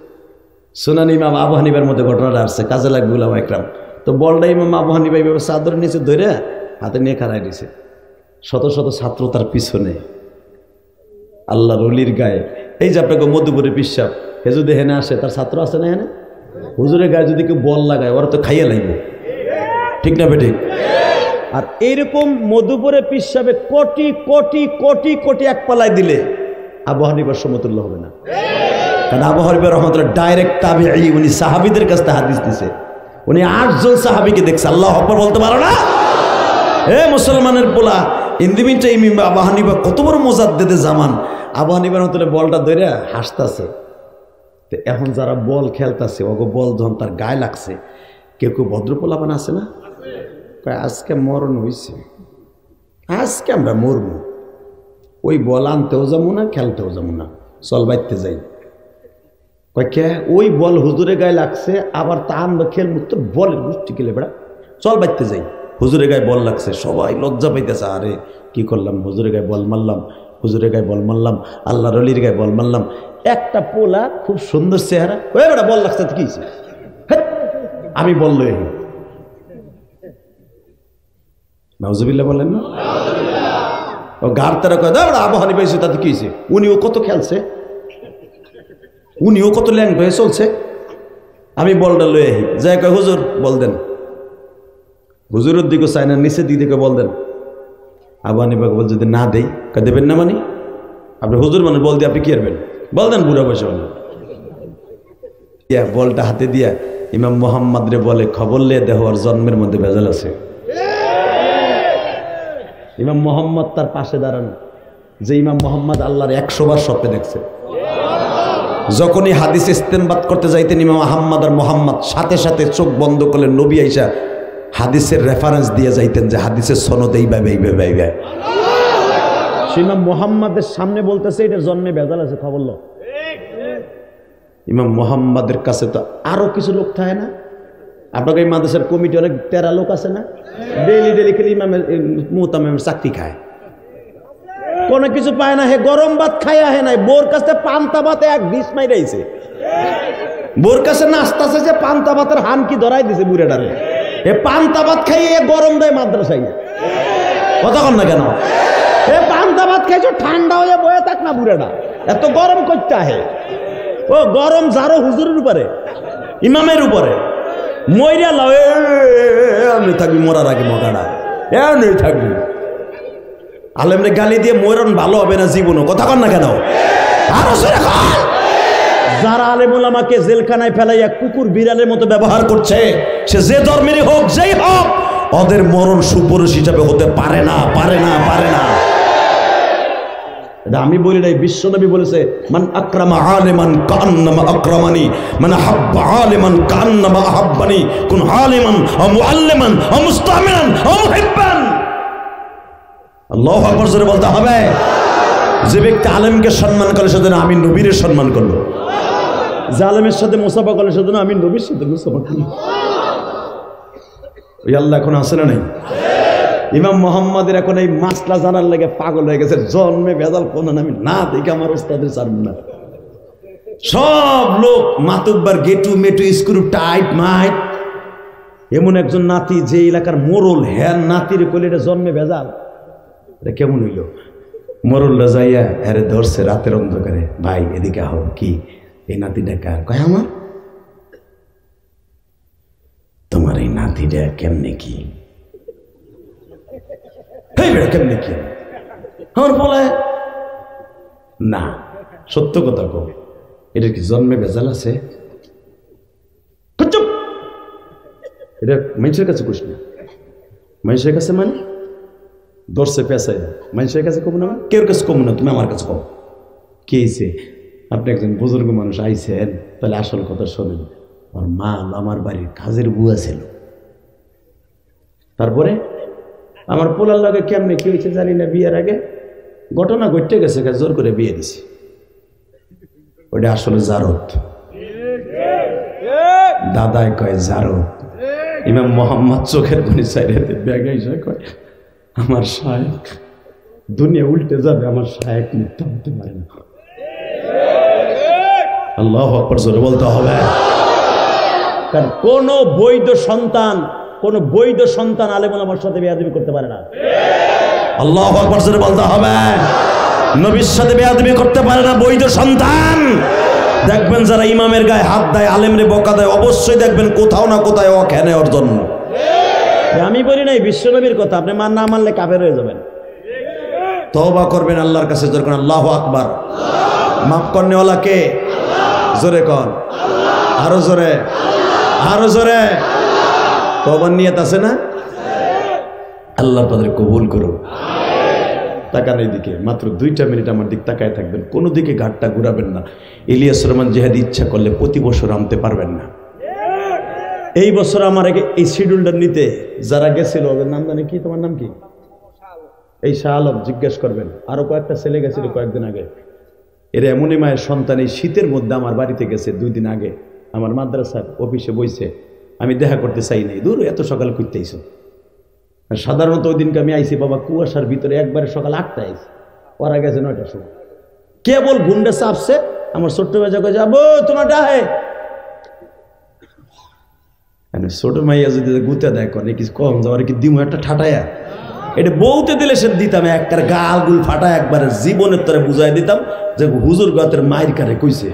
সুনানি ইমাম আবু হানিফার মধ্যে ঘটনাটা আসছে, কাজে লাগবে উলামা একরাম। তো বলটা ইমাম আবু হানিফা এইভাবে চাদর নিচে ধরে হাতে নিয়ে খাড়াই দিছে, শত শত ছাত্র তার পিছনে, আল্লাহর ওলির গায়ে। এই যে আপনাকে মধুপুরে পিসাব, হে যদি হেনে আসে তার ছাত্র আছে না, হেনে হুজুরের গায়ে যদি কেউ বল লাগায় ওরা তো খাইয়ে লাগবে, ঠিক না বেঠিক? আর এইরকম মধুপুরে পিসাবে কোটি কোটি কোটি কোটি এক পালায় দিলে আবু হানিফার সমতুল্য হবে না। কারণ আবু হানিফা রহমাতুল্লাহ ডাইরেক্ট তাবিঈ, উনি সাহাবীদের কাছ থেকে হাদিস দিছে। উনি 8 জন সাহাবীকে দেখছে। আল্লাহু আকবার বলতে পারো না? এ মুসলমানের পোলা, ইন্দিমিন টাইমে আবু হানিফা কত বড় মুজাদ্দিদে জামান, আবু হানিফা রহমাতুল্লাহ বলটা ধরে হাসতাছে। তো এখন যারা বল খেলতেছে ওগো বল যখন তার গায়ে লাগছে, কেউ কেউ ভদ্রপোলাপান আছে না, আজকে মরণ হয়েছে, আজকে আমরা মরবো, ওই বল আনতেও যাবো না খেলতেও যাবো না, চল বাইতে যাই। কে ওই বল হুজুরে গায়ে লাগছে, আবার তা আমরা খেলবো, তোর বলের গোষ্ঠী খেলে বেড়া, চল বাইতে যাই। হুজুরে গায়ে বল লাগছে, সবাই লজ্জা পাইতেছে, আরে কি করলাম, হুজুরে গায়ে বল মারলাম, হুজুরে গায়ে বল মারলাম, আল্লাহর ওলির গায়ে বল মারলাম। একটা পোলা খুব সুন্দর চেহারা, ওই বেটা বল লাগছে কি হয়েছে, আমি বললো এই নাউজুবিল্লাহ বলেন না, ও গার তারা কয় দাঁড়া আবু হানিফা পাইছে তাতে কি হয়েছে, উনিও কত খেলছে, উনিও কত ল্যাং হয়ে চলছে, আমি বলটা লয়ে আহি, যাই কয় হুজুর বল দেন, হুজুরের দিকে চাই না, নিচের দিক থেকে বল দেন। আবু হানিফা বল যদি না দেই, কা দেবেন না মানে আপনি হুজুর মানে বল দিয়ে আপনি কি করবেন, বল দেন বুড়া বসে বলেন। বলটা হাতে দিয়া ইমাম মোহাম্মদ রে বলে, খবর লে দেহ আর জন্মের মধ্যে ভেজাল আছে। ইমাম মোহাম্মদ তার পাশে দাঁড়ানো, যে ইমাম মোহাম্মদ আল্লাহর 100 বার স্বপ্নে দেখছে। যখনই হাদিস ইস্তেমবাদ করতে যাইতেন ইমাম আহম্মদ আর মোহাম্মদ সাথে সাথে চোখ বন্ধ করলে নবী আইসা হাদিসের রেফারেন্স দিয়ে যাইতেন যে হাদিসের সনদ এইভাবে এইভাবে এইভাবে। ইমাম মোহাম্মদের সামনে বলতেছে এটা জন্মে ভেজাল আছে, খবর লো। ইমাম মোহাম্মদের কাছে তো আরো কিছু লোক থাকে না, আপনাকে এই মাদ্রাসার কমিটি অনেক 13 লোক আছে না, ডেইলি ডেইলি খেলে ইমামের মুহতামিমের চাকরি খায়, কোনো কিছু পায় না। হে গরম ভাত খাই আহে নাই, বোর কাছে পান্তা ভাত এক ডিশ মাইরাইছে, বোর কাছে নাস্তা আছে, পান্তা ভাতের হান কি ধরাই দিছে বুড়েটারে, এ পান্তা ভাত খাইয়ে গরম দেয় মাদ্রাসায়, কথা কন না কেন? এ পান্তা ভাত খাইছো ঠান্ডা হয়ে বয়ে থাক না বুড়েটা, এত গরম করতে আহে। ও গরম যারো হুজুরের উপরে, ইমামের উপরে মইরা লাও, আমি থাকবি মরার আগে মগাটা এমনি থাকবি। আলেমরে গালি দিয়ে মরণ ভালো হবে না জীবনও, কথা কন না কেন? আরো সরে কন। যারা আলেম ওলামাকে জেলখানায় ফেলাইয়া কুকুর বিড়ালের মতো ব্যবহার করছে, সে যে ধর্মেরই হোক যেই হোক, ওদের মরণ সুপুরুষ হিসাবে হতে পারে না, পারে না, পারে না। আমি বলি নাই, বিশ্বনবী বলেছে, মান আকরামা আলিমান কান্নামা আকরামানি, মান হাব্বা আলিমান কান্নামা আহাব্বানি, কুন আলিমান আও মুআল্লিমান আও মুস্তামিরান আও মুহিব্বান। আল্লাহু আকবার জোরে বলতে হবে। যে ব্যক্তি আলেমকে সম্মান করে সেজন্য আমি নবীর সম্মান করলো, যে আলেমের সাথে মুসাফা করে সেজন্য আমি নবীর সাথে মুসাফা করলো। ওই আল্লাহ এখন আছে না নাই? ইমাম মোহাম্মদের এখন এই মাসলা জানার লেগে পাগল হয়ে গেছে, জন্মে ভেজাল কোন আমি না দেখে আমার ওস্তাদের চারব না। সব লোক মাতুব্বার গেটু মেটু স্ক্রু টাইট মাইট, এমন একজন নাতি যে এলাকার মোরল, হ্যাঁ নাতির কইলে এটা জন্মে ভেজাল, এটা কেমন হইল? মোরলটা যাইয়া হ্যারে ধরছে রাতের অন্ধকারে, ভাই এদিকে আহ, কি এই নাতিটা কার? কয় আমার। তোমার এই নাতিটা কেমনে কি? কেমনে কি আমার বলে না, সত্য কথা কো, এটা কি জন্মে ভেজাল আছে? এটা মানুষের কাছে কইস না, মানুষের কাছে মানে দর্শে পেশায় মানুষের কাছে কব না, কেউ কাছে কব না, তুমি আমার কাছে কব। কে হয়েছে? আপনি একজন বুজুর্গ মানুষ আইছেন, তাহলে আসল কথা শোনেন। আমার মা আমার বাড়ির কাজের বুয়া ছিল। তারপরে আমার পোলার লাগে কেমনে কি হয়েছে জানি না, বিয়ের আগে ঘটনা ঘটতে গেছে, জোর করে বিয়ে দিছি। ওটা আসলে জারত, দাদায় কয় জারত। ইমাম মোহাম্মদ চোখের পানি চাইতে ব্যাগাইসা কয় আমার শায়েখ, দুনিয়া উল্টে যাবে, আমার শায়েখ মিথ্যা হতে পারে না। আল্লাহু আকবার জোরে বলতে হবে। কারণ কোন বৈধ সন্তান আলেম ওলামার সাথে বেয়াদবি করতে পারে না। আল্লাহু আকবার জোরে বলতে হবে। নবীর সাথে বেয়াদবি করতে পারে না বৈধ সন্তান। দেখবেন যারা ইমামের গায়ে হাত দেয়, আলেমরে বকা দেয়, অবশ্যই দেখবেন কোথাও না কোথাও অখ্যানে ওর জন্য। আমি বলি নাই বিশ্বনবীর কথা, আপনি না মানলে কাফের হয়ে যাবেন। তওবা করবেন আল্লাহর কাছে, জোরে কোন আল্লাহু আকবার। মাফ করনেওয়ালা কে? জোরে কোন, আরো জোরে, আরো জোরে। তওবার নিয়ত আছে না? আল্লাহ তাদের কবুল করুন। তাকান এইদিকে, মাত্র 2টা মিনিট আমার দিক তাকায় থাকবেন, কোনো দিকে ঘাটটা ঘুরাবেন না। ইলিয়াস রহমান জিহাদি ইচ্ছা করলে প্রতি বছর আনতে পারবেন না। এই বছর আমার এই শিডিউলটা নিতে যারা গেছিল, ওদের নাম জানি কি? তোমার নাম কি? এই শাহ আলম, জিজ্ঞেস করবেন। আরো কয়েকটা ছেলে গেছিল কয়েকদিন আগে। এরা এমনই মায়ের সন্তান, এই শীতের মধ্যে আমার বাড়িতে গেছে 2 দিন আগে। আমার মাদ্রাসার অফিসে বইছে, আমি দেখা করতে চাই নাই, দূর এত সকাল করতে আইসো। সাধারণত ওই দিনকে আমি আইসি বাবা কুয়াশার ভিতরে, একবারে সকাল 8টায় আইসি, ওরা গেছে 9টার সময়। কেবল গুন্ডে চাপছে, আমার ছোট্ট ভাইজা কয়ে যাবো তোমার ডাহে। ছোট মাইয়া যদি গুতে দেয় কনে কিছু কম যাওয়ার কি দিমু একটা ঠাটাইয়া, এটা বউতে দিলে সে দিতাম একবার গাল গুল ফাটা, একবারে জীবনের তরে বুঝাই দিতাম যে হুজুর গাতের মায়ের কারে কইছে,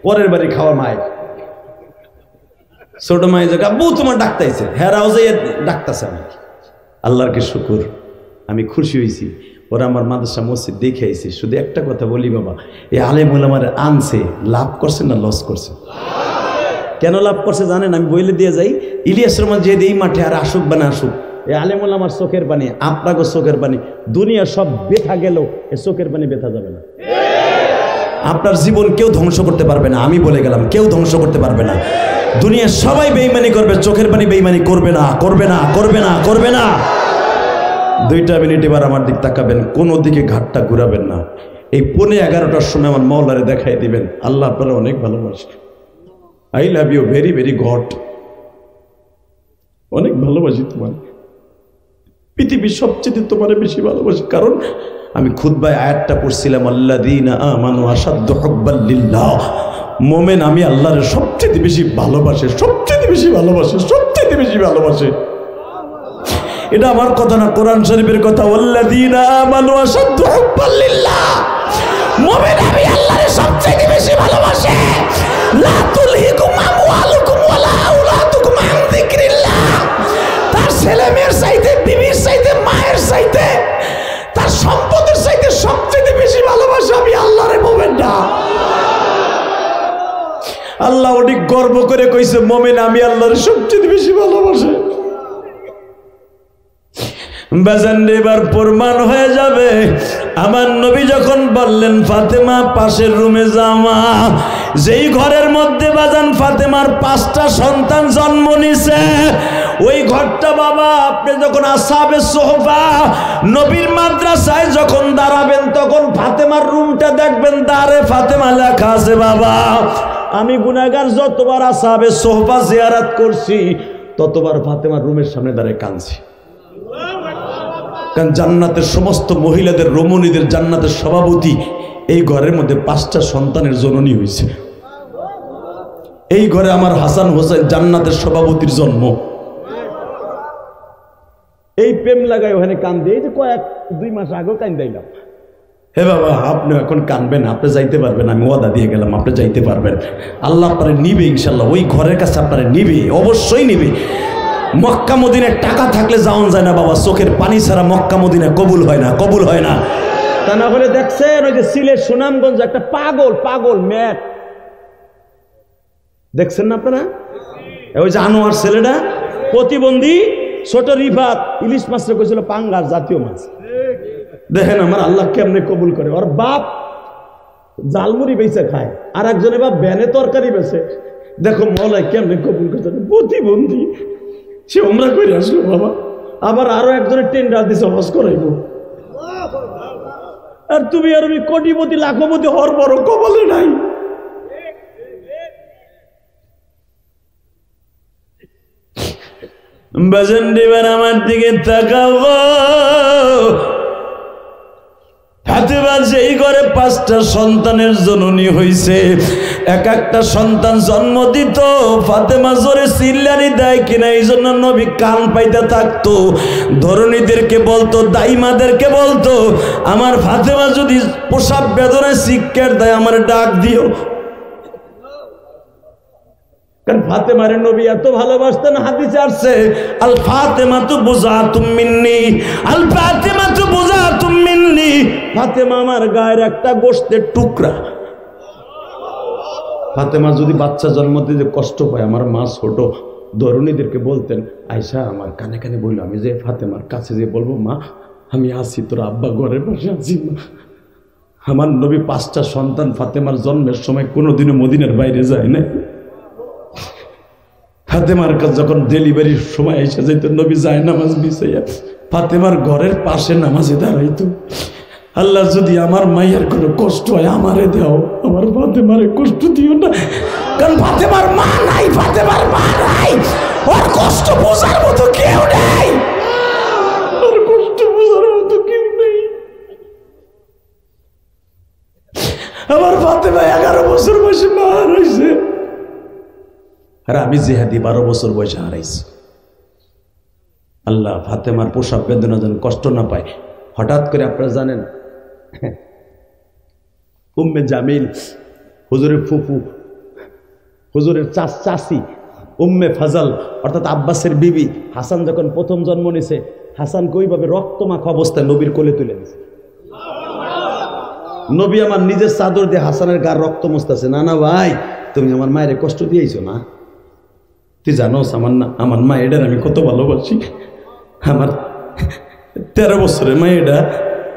পরের বাড়ি খাওয়া মায়ের। ছোট মাই যে আব্বু তোমার ডাকতেছে, হেরাও যে ডাকতেছে। আমি আল্লাহর কে শুকুর, আমি খুশি হয়েছি। ওরা আমার মাদ্রাসা মসজিদ দেখে আইছে। শুধু একটা কথা বলি বাবা, এই আলেম ওলামারে আনছে, লাভ করছে না লস করছে? কেন লাভ করছে জানেন? আমি বইলে দিয়ে যাই, ইলিয়াস রহমান যে এই মাঠে আর আসুক বা না আসুক, এই আলেম ওলামার চোখের পানি, আপনাকে চোখের পানি, দুনিয়া সব ব্যথা গেল, এ চোখের পানি ব্যথা যাবে না। আপনার জীবন কেউ ধ্বংস করতে পারবে না, আমি বলে গেলাম, কেউ ধ্বংস করতে পারবে না। দুনিয়া সবাই বেঈমানি করবে, চোখের পানি বেঈমানি করবে না, করবে না, করবে না, করবে না। 2টা মিনিট এবার আমার দিক তাকাবেন, কোনো দিকে ঘাটটা ঘুরাবেন না। এই 11:15টার সময় আমার মওলারে দেখাই দিবেন, আল্লাহ আপনারা অনেক ভালোবাসে। I love you very very God, অনেক ভালোবাসি তোমার, পৃথিবীর সবচেয়ে তোমার বেশি ভালোবাসি। কারণ আমি খুতবায় আয়াতটা পড়ছিলাম, আল্লাযীনা আমানু আশাদ্দু হুব্বান লিল্লাহ। মোমেন আমি আল্লাহর সবচেয়ে বেশি ভালোবাসে, সবচেয়ে বেশি ভালোবাসে, সবচেয়ে বেশি ভালোবাসে। এটা আমার কথা না, কোরআন শরীফের কথা। আল্লাযীনা আমানু আশাদ্দু হুব্বান লিল্লাহ, মোমেন আমি আল্লাহর সবচেয়ে বেশি ভালোবাসে। লা তুলহিকুম আমওয়ালুকুম ওয়ালা আওলাদুকুম আন যিকরিল্লাহ। তার ছেলে মেয়ের চাইতে, বিবির চাইতে, মায়ের চাইতে, তার সম্পদের চাইতে সবচেয়ে বেশি ভালোবাসে আমি আল্লাহরে। মোমেনটা আল্লাহ অনেক গর্ব করে কইছে, মোমেন আমি আল্লাহর সবচেয়ে বেশি ভালোবাসে। বাজান এবার প্রমাণ হয়ে যাবে। আমার নবী যখন বললেন ফাতেমা পাশের রুমে যাওয়া, যেই ঘরের মধ্যে বাজান ফাতেমার 5টা সন্তান জন্ম নিছে, ওই ঘরটা বাবা আপনি যখন আসহাবে সোহবা নবীর মাদ্রাসায় যখন দাঁড়াবেন, তখন ফাতেমার রুমটা দেখবেন দারে ফাতেমা লেখা আছে। বাবা আমি গুনাহগার যতবার আসহাবে সোহবা জিয়ারত করছি, ততবার ফাতেমার রুমের সামনে দাঁড়িয়ে কাঁদছি। কারণ জান্নাতের সমস্ত মহিলাদের, রমণীদের জান্নাতের সভাপতি এই ঘরের মধ্যে 5টা সন্তানের জননী হয়েছে। এই ঘরে আমার হাসান হোসেন জান্নাতের সভাপতির জন্ম। এই প্রেম লাগাই ওখানে কান্দে, এই যে 2 মাস আগেও কান্দাইলাম। হে বাবা আপনি এখন কানবেন, আপনি যাইতে পারবেন, আমি ওয়াদা দিয়ে গেলাম আপনি যাইতে পারবেন। আল্লাহ আপনারা নিবে ইনশাল্লাহ, ওই ঘরের কাছে আপনারা নিবে, অবশ্যই নিবে। মক্কা মদিনায় টাকা থাকলে যাওয়া যায় না বাবা, চোখের পানি ছাড়া মক্কা মদিনা কবুল হয় না, কবুল হয় না। তা না হলে দেখছেন ওই যে সিলেট সুনামগঞ্জ একটা পাগল ম্যাট দেখছেন না আপনারা, ওই যে আনোয়ার ছেলেটা, প্রতিবন্ধী ছোট রিফাত ইলিশ মাছটা কইছিল পাঙ্গাস জাতীয় মাছ। দেখেন আমার আল্লাহ কেমনে কবুল করে। ওর বাপ জালমুড়ি বেচে খায়, আর একজনের বাপ ব্যানে তরকারি বেচে। দেখো মৌলাই কেমনে কবুল করতে। প্রতিবন্ধী সে ওমরা করে আসলো বাবা, আবার আরো একজনের টেন্ডার দিছে হজ করাইব। আর তুমি আর আমি কোটিপতি লাখপতি হর বড় কবলে নাই। বাজান দিবার আমার দিকে তাকাও। ফাতেমা যেই ঘরে 5টা সন্তানের জননী হইছে, এক একটা সন্তান জন্ম দিত, ফাতেমা জোরে চিল্লানি দেয় কিনা এই জন্য নবী কান পাইতে থাকতো। ধরণীদেরকে বলতো, দাইমাদেরকে বলতো, আমার ফাতেমা যদি প্রসাব বেদনায় চিৎকার দেয় আমার ডাক দিও। কারণ ফাতেমারে নবী এত ভালোবাসতেন, হাদিসে আসছে আল ফাতেমাতু বুযাতুম মিন্নি, আল ফাতেমাতু বুযাতুম মিন্নি, ফাতেমা আমার গায়ের একটা গোশতের টুকরা। ফাতেমা যদি বাচ্চা জন্ম দিতে কষ্ট পায়, আমার মা ছোট, ধরণীদেরকে বলতেন, আয়সা আমার কানে কানে বলল, আমি যে ফাতেমার কাছে যে বলবো, মা আমি আছি, তোর আব্বা ঘরের পাশে আছি। মা আমার নবী 5টা সন্তান ফাতেমার জন্মের সময় কোনোদিনও মদিনার বাইরে যায় না। ফাতেমার কাছে যখন ডেলিভারির সময় এসে যেত, নবী যায় নামাজ বিছাইয়া ফাতেমার ঘরের পাশে নামাজে দাঁড়াইতো। আল্লাহ যদি আমার মায়ের কোনো কষ্ট হয় আমারে দাও, আমার ফাতেমারে কষ্ট দিও না। কারণ ফাতেমার মা নাই, ফাতেমার মা নাই, ওর কষ্ট বোঝার মতো কেউ নেই, ওর কষ্ট বোঝার মতো কেউ নেই। আমার ফাতেমা 11 বছর বয়সে মা হারাইছে, আর আমি জেহাদি 12 বছর বয়সে হারাইছি। আল্লাহ ফাতেমার প্রসব বেদনা যেন কষ্ট না পায়। হঠাৎ করে আপনারা জানেন, উম্মে জামিল হুজুরের ফুফু, হুজুরের চাচি উম্মে ফাজল অর্থাৎ আব্বাসের বিবি, হাসান যখন প্রথম জন্ম নিছে, হাসানকে ওইভাবে রক্তমাখা অবস্থায় নবীর কোলে তুলে দিছে। নবী আমার নিজের চাদর দিয়ে হাসানের গার রক্ত মুছতেছে। না না ভাই, তুমি আমার মায়ের কষ্ট দিয়েছো না, তুই জানোস আমার মা এটার আমি কত ভালোবাসি। আমার 13 বছরের মা এটা,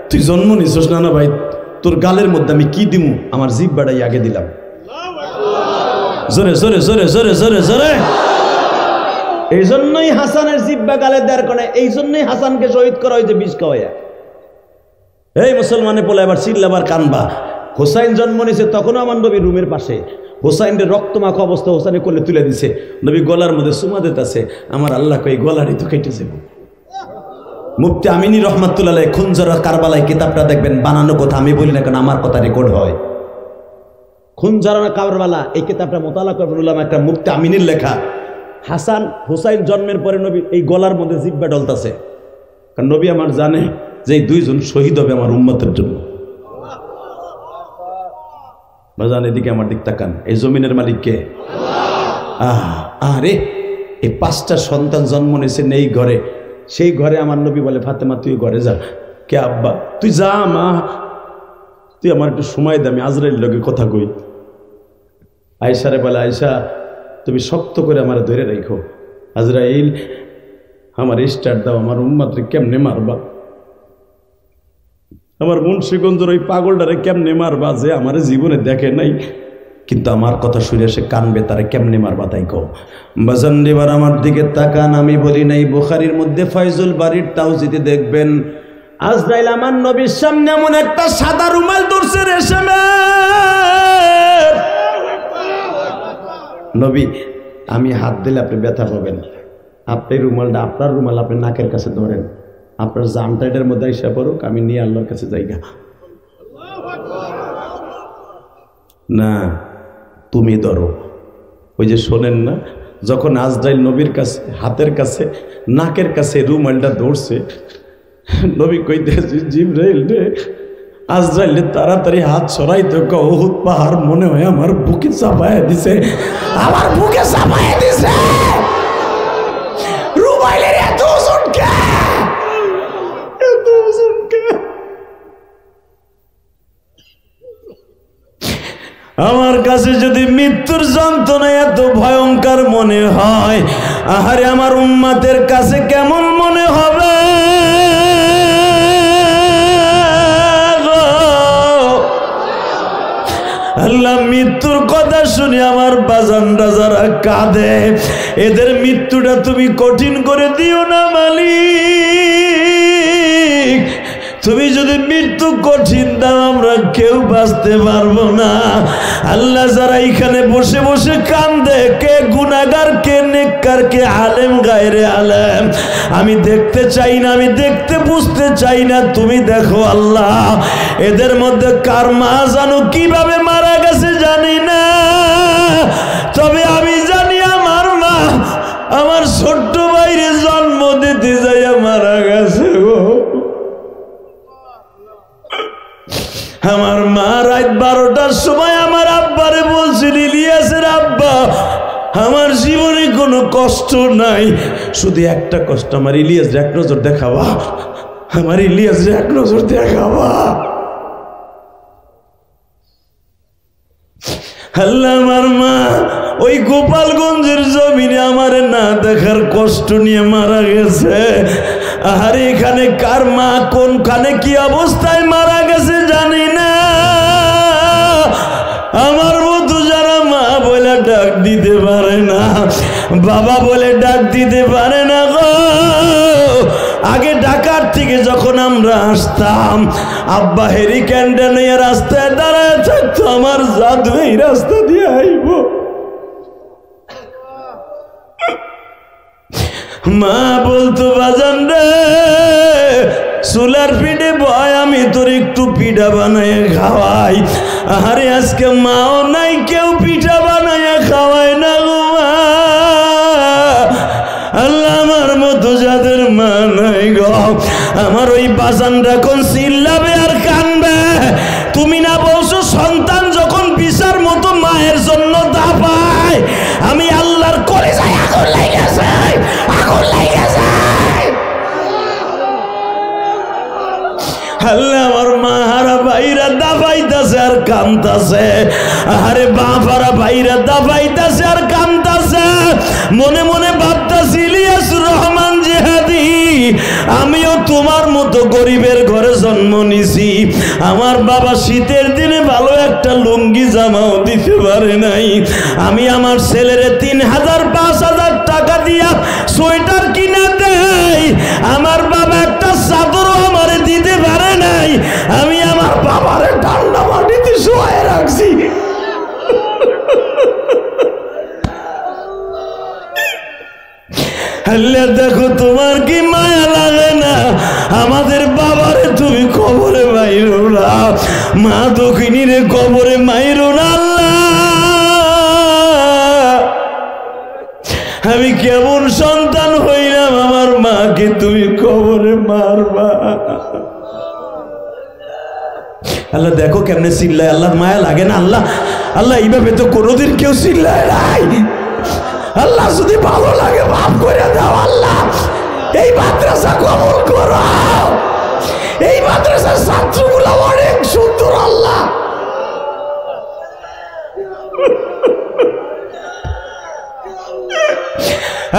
তুই জন্ম নিছস না। না ভাই, তোর গালের মধ্যে আমি কি দিমু, আমার জিহ্বাটাই আগে দিলাম। জোরে জোরে জোরে জোরে জোরে জোরে। এই জন্যই হাসানের জিহ্বা গালে দেওয়ার কারণে, এই জন্যই হাসানকে শহীদ করা হয়েছে বিষ খাওয়াইয়া। এই মুসলমানে বলে এবার চিল্লাবার কানবা। হোসাইন জন্ম নিছে, তখনও আমার নবী রুমের পাশে, হোসাইনের রক্তমাখা অবস্থা হোসাইনে কোলে তুলে দিছে, নবী গলার মধ্যে চুমা দিতেছে। আমার আল্লাহ কই গলারই তো কেটে যাব। মুফতি আমিনী রহমাতুল্লাহ আলাইহি খুনজর কারবালায় কিতাবটা দেখবেন, বানানো কথা আমি বলি না, কারণ আমার কথা রেকর্ড হয়। খুনজর কারবালা এই কিতাবটা মোতালা করবেন উলামা, একটা মুফতি আমিনীর লেখা। হাসান হুসাইন জন্মের পরে নবী এই গলার মধ্যে জিহ্বা ডলতাছে, কারণ নবী আমার জানে যে এই 2 জন শহীদ হবে আমার উম্মতের জন্য। বাজান এদিকে আমার দিক তাকান, এই জমিনের মালিক কে? আরে এই 5টা সন্তান জন্ম নিয়েছেন এই ঘরে, সেই ঘরে আমার নবী বলে, ফাতেমা তুই ঘরে যা। কে আব্বা? তুই যা মা, তুই আমার একটু সময় দে, আমি আজরাইল লগে কথা কই। আয়েশারে বলে, আয়েশা তুমি শক্ত করে আমার ধরে রাখো, আজরাইল আমার স্টার্ট দাও, আমার উম্মতরে কেমনে মারবা, আমার মুন্সিগঞ্জের ওই পাগলটারে কেমনে মারবা, যে আমার জীবনে দেখে নাই কিন্তু আমার কথা শুনে সে কানবে, তারে কেমনে মারবা তাই কও। বাজান এবার আমার দিকে তাকান, আমি বলি নাই। বুখারীর মধ্যে ফায়জুল বারীর তাওজিদে দেখবেন, আজরাইল আমার নবীর সামনে এমন একটা সাদা রুমাল ধরছে রেশমে। নবী আমি হাত দিলে আপনি ব্যথা পাবেন, আপনি রুমালটা, আপনার রুমাল আপনি নাকের কাছে ধরেন, আপনার জানটা এটার মধ্যে এসে পড়ুক, আমি নিয়ে আল্লাহর কাছে যাইগা। না তুমি ধরো। ওই যে শোনেন না, যখন আজরাইল নবীর কাছে হাতের কাছে নাকের কাছে রুমালটা ধরছে, নবী কইতেছে, জিবরাইল রে, আজরাইল তাড়াতাড়ি হাত সরাইতে কও, উহুদ পাহাড় মনে হয় আমার বুকে চাপায় দিছে, আমার বুকে চাপায় দিছে। রুমাইলের এত ওজন কে? এত ওজন কে? আমার কাছে যদি মৃত্যুর যন্ত্রণা এত ভয়ঙ্কর মনে হয়, আহারে আমার উম্মতের কাছে কেমন মনে হবে আল্লাহ মৃত্যুর কথা শুনে আমার বাজানরা যারা কাঁদে এদের মৃত্যুটা তুমি কঠিন করে দিও না মালিক। তুমি যদি মৃত্যু কঠিন দাও আমরা কেউ বাঁচতে পারবো না। আল্লাহ যারা এখানে বসে বসে কান্দে, কে গুনাহগার কে নেককার কে আলেম গায়রে আলেম, আমি দেখতে চাই না, আমি দেখতে বুঝতে চাই না, তুমি দেখো আল্লাহ। এদের মধ্যে কার মা জানো কিভাবে মারা গেছে জানি না, তবে আমি জানি আমার মা আমার ছোট্ট ভাইরে জন্ম দিতে যাইয়া মারা গেছে গো। আমার মা রাত 12টার সময় আমার আব্বারে বলছিল, ইলিয়াসের আব্বা আমার জীবনে কোনো কষ্ট নাই, শুধু একটা কষ্ট, আমার ইলিয়াস এক নজর দেখাবা, আমার ইলিয়াস এক নজর দেখাবা। আল্লাহ আমার মা ওই গোপালগঞ্জের জমিনে আমার না দেখার কষ্ট নিয়ে মারা গেছে। আর এখানে কার মা কোনখানে কি অবস্থায় মারা গেছে জানি না। আমার মতো যারা মা বলে ডাক দিতে পারে না, বাবা বলে ডাক দিতে পারে না গো। আগে ঢাকার থেকে যখন আমরা আসতাম, আব্বা হেরিক্যান্ডে নিয়ে রাস্তায় দাঁড়ায় থাকতো, আমার জাদু এই রাস্তা দিয়ে আইব। মা বলতো, বাজান রে চুলার পিঠে বয়, আমি তোর একটু পিঠা বানায় খাওয়াই। আরে আজকে মাও নাই, কেউ পিঠা বানায় খাওয়ায় না গো মা। আল্লাহ আমার মতো যাদের মা নাই গো, আমার ওই বাজানরা কোন চিল্লাবে আর কানবে। তুমি না বলছো সন্তান যখন বিচার মতো মায়ের জন্য দাপায়, আমি আল্লাহর কলিজায় আগুন লেগেছে, আগুন লেগেছে। আল্লাহ আমার মা হারা ভাইরা দাবাইতাছে আর কামতাছে, আরে বাপারা ভাইরা দাবাইতাছে আর কামতাছে। মনে মনে ভাবতাছি, ইলিয়াস রহমান জিহাদি, আমিও তোমার মতো গরিবের ঘরে জন্ম নিছি। আমার বাবা শীতের দিনে ভালো একটা লুঙ্গি জামাও দিতে পারে নাই। আমি আমার ছেলেরে 3000 5000 টাকা দিয়া সোয়েটার কিনা দেই, আমার বাবা একটা চাদরও আমারে দিতে পারে নাই। আমি আমার বাবারে ঠান্ডা মাটিতে শোয়ায় রাখছি। আল্লাহ দেখো তোমার কি মায়া লাগে না? আমাদের বাবারে তুমি কবরে মাইরো না, মা দক্ষিণীরে কবরে মাইরো না। আল্লাহ আমি কেমন সন্তান হইলাম, আমার মাকে তুমি কবরে মারবা। আল্লাহ দেখো কেমনে চিল্লায়, আল্লাহর মায়া লাগে না? আল্লাহ আল্লাহ এইভাবে তো কোনোদিন কেউ চিল্লায় নাই। আল্লাহ যদি ভালো লাগে মাফ করে দাও। আল্লাহ এই মাদ্রাসা কবুল করো, এই মাদ্রাসার ছাত্রগুলো অনেক সুন্দর। আল্লাহ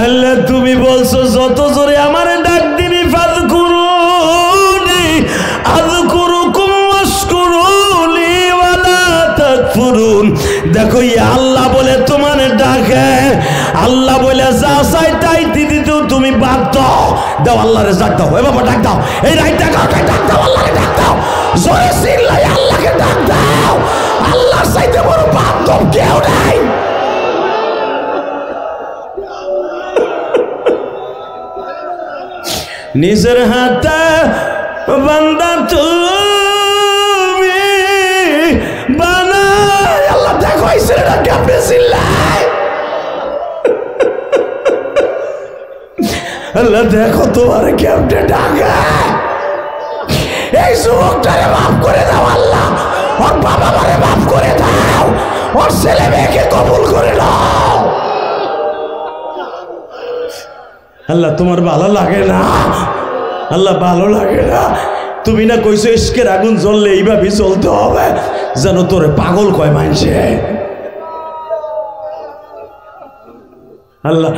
আল্লাহ তুমি বলছো যত জোরে আমারে ডাক দিবি, ফাযকুরুনি আযকুরুকুম ওয়াশকুরুলি ওয়ালা তাকফুরুন। দেখো আল্লাহ বলে তোমার ডাকে, আল্লাহ বলে যা চাই তাই দিতেও তুমি বাধ্য। দাও আল্লাহরে ডাক দাও, এ বাবা ডাক দাও, এই রাইট ডাক দাও, আল্লাহরে ডাক দাও, জোরে চিল্লাই আল্লাহকে ডাক দাও। আল্লাহর চাইতে বড় বান্ধব কেউ নাই। নিজের হাতে বান্দা তুমি বানাই। আল্লাহ দেখো এই ছেলেটা কেমনে চিল্লায়। আল্লাহ দেখো তোমার কেমনে ডাকে। এই যুবকটারে মাফ করে দাও আল্লাহ, ওর বাবা মারে মাফ করে দাও, ওর ছেলে মেয়েকে কবুল করে নাও। আল্লাহ তোমার ভালো লাগে না? আল্লাহ ভালো লাগে না? তুমি না কইছো ইশকের আগুন জ্বললে এইভাবে জ্বলতে হবে, যেন তোরে পাগল কয় মানুষে। আল্লাহ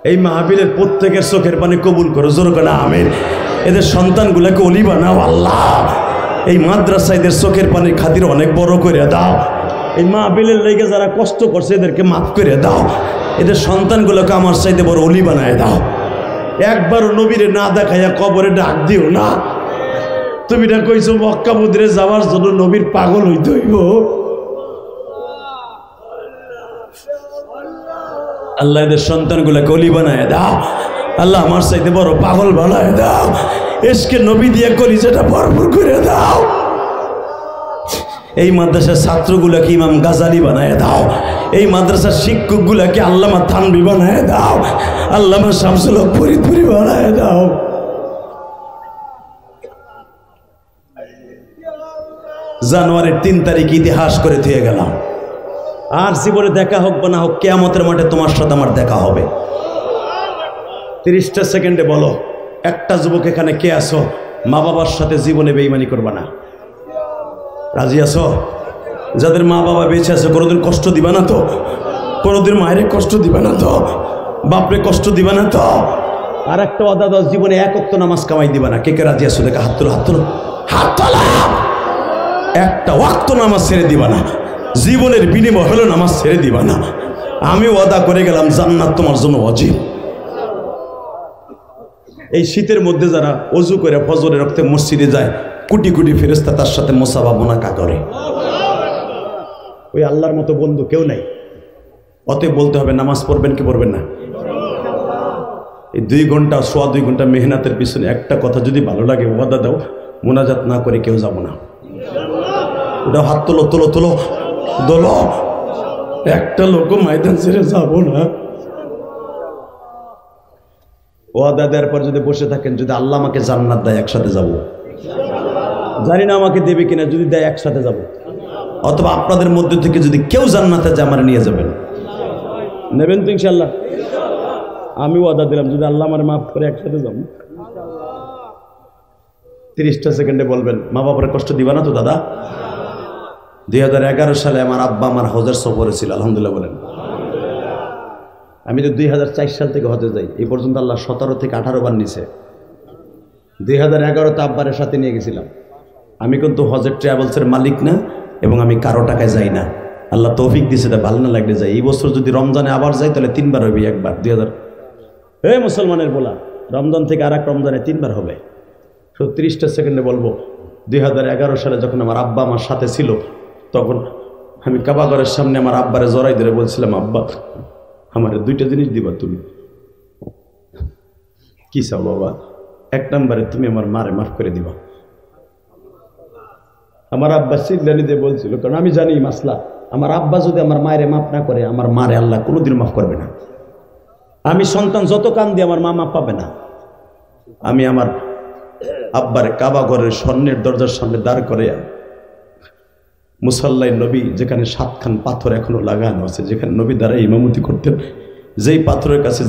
এই মাহফিলের প্রত্যেকের চোখের পানি কবুল করো, জোর করে আমিন। এদের সন্তানগুলোকে ওলি বানাও আল্লাহ। এই মাদ্রাসাদের চোখের পানির খাতির অনেক বড় করে দাও। এই মাহফিলের লেগে যারা কষ্ট করছে এদেরকে মাফ করে দাও। এদের সন্তানগুলোকে আমার চাইতে বড় ওলি বানায় দাও। একবারও নবীরে না দেখাইয়া কবরে ডাক দিও না। তুমি না কইছো মক্কা মদিনায় যাওয়ার জন্য নবীর পাগল হইতে হইব। আল্লাহ এদের সন্তানগুলোকে ওলি বানায় দাও। আল্লাহ আমার চাইতে বড় পাগল বানায় দাও। এসকে নবী দিয়ে কলিজাটা ভরপুর করে দাও। এই মাদ্রাসার ছাত্রগুলোকে ইমাম গাজালি বানায় দাও। এই মাদ্রাসার শিক্ষকগুলোকে আল্লামা থানভী বানায় দাও। আল্লামা শামসুল হক ফরিদপুরি বানায় দাও। জানুয়ারির 3 তারিখ ইতিহাস করে থুয়ে গেলাম। আর জীবনে দেখা হোক বা না হোক, কিয়ামতের মাঠে তোমার সাথে আমার দেখা হবে। 30টা সেকেন্ডে বলো, একটা যুবক এখানে কে আছো মা বাবার সাথে জীবনে বেঈমানি করবা না? রাজি আছো? যাদের মা বাবা বেঁচে আছে কোনোদিন কষ্ট দিবা না তো? কোনোদিন মায়ের কষ্ট দিবা না তো? বাপরে কষ্ট দিবা না তো? আর একটা ওয়াদা দাও, জীবনে এক ওয়াক্ত নামাজ কামাই দিবা না। কে কে রাজি আছো? দেখা হাত তোলো, হাত তোলো, হাত তোলো। একটা ওয়াক্ত নামাজ ছেড়ে দিবা না। জীবনের বিনিময় হলো নামাজ ছেড়ে দিবা না। আমি ওয়াদা করে গেলাম জান্নাত তোমার জন্য ওয়াজিব। এই শীতের মধ্যে যারা অজু করে ফজরের রক্তে মসজিদে যায়, কোটি কোটি ফেরেশতা তার সাথে মুসাফা মুনাকা করে। ওই আল্লাহর মতো বন্ধু কেউ নাই। অতএব বলতে হবে নামাজ পড়বেন কি পড়বেন না। এই 2 ঘন্টা 2.25 ঘন্টা মেহনতের পিছনে একটা কথা যদি ভালো লাগে ওয়াদা দাও, মুনাজাত না করে কেউ যাব না। ওটা হাত তোলো, তোলো, তোলো, দোলো। একটা লোক ময়দান ছেড়ে যাব না। ওয়াদা দেওয়ার পর যদি বসে থাকেন, যদি আল্লাহ আমাকে জান্নাত দেয় একসাথে যাব। জানি না আমাকে দেবে কিনা, যদি দেয় একসাথে যাব। অথবা আপনাদের মধ্যে থেকে যদি কেউ জান্নাতে যায় আমার নিয়ে যাবেন। নেবেন তো ইনশাল্লাহ? আমি ওয়াদা দিলাম যদি আল্লাহ আমার মাফ করে একসাথে যাব। 30টা সেকেন্ডে বলবেন, মা বাবার কষ্ট দিবা না তো দাদা? 2011 সালে আমার আব্বা আমার হজের সফরে ছিল, আলহামদুলিল্লাহ বলেন। আমি তো 2004 সাল থেকে হজে যাই, এই পর্যন্ত আল্লাহ 17 থেকে 18 বার নিছে। 2011তে আব্বারের সাথে নিয়ে গেছিলাম। আমি কিন্তু হজের ট্রাভেলসের মালিক না, এবং আমি কারো টাকায় যাই না। আল্লাহ তৌফিক দিছে, তা ভালো না লাগলে যাই। এই বছর যদি রমজানে আবার যাই তাহলে 3 বার হবে। একবার 2000 মুসলমানের বলা, রমজান থেকে আর এক রমজানে 3 বার হবে। 30টা সেকেন্ডে বলবো, 2011 সালে যখন আমার আব্বা আমার সাথে ছিল, তখন আমি কাবাঘরের সামনে আমার আব্বারে জড়াই ধরে বলছিলাম, আব্বা আমার 2টা জিনিস দিবা তুমি। কি চাও বাবা? 1 নম্বরে তুমি আমার মারে মাফ করে দিবা। আমার আব্বা সিদ্ধানি দিয়ে বলছিল, কারণ আমি জানি মাসলা, আমার আব্বা যদি আমার মায়েরে মাফ না করে, আমার মারে আল্লাহ কোনোদিন মাফ করবে না। আমি সন্তান যত কান দিয়ে আমার মা মাফ পাবে না। আমি আমার আব্বারে কাবাঘরের স্বর্ণের দরজার সামনে দাঁড় করে, মুসাল্লায় নবী যেখানে 7খান পাথর এখনো লাগানো আছে, যেখানে নবী দ্বারা ইমামতি করতেন, যেই পাথরের কাছে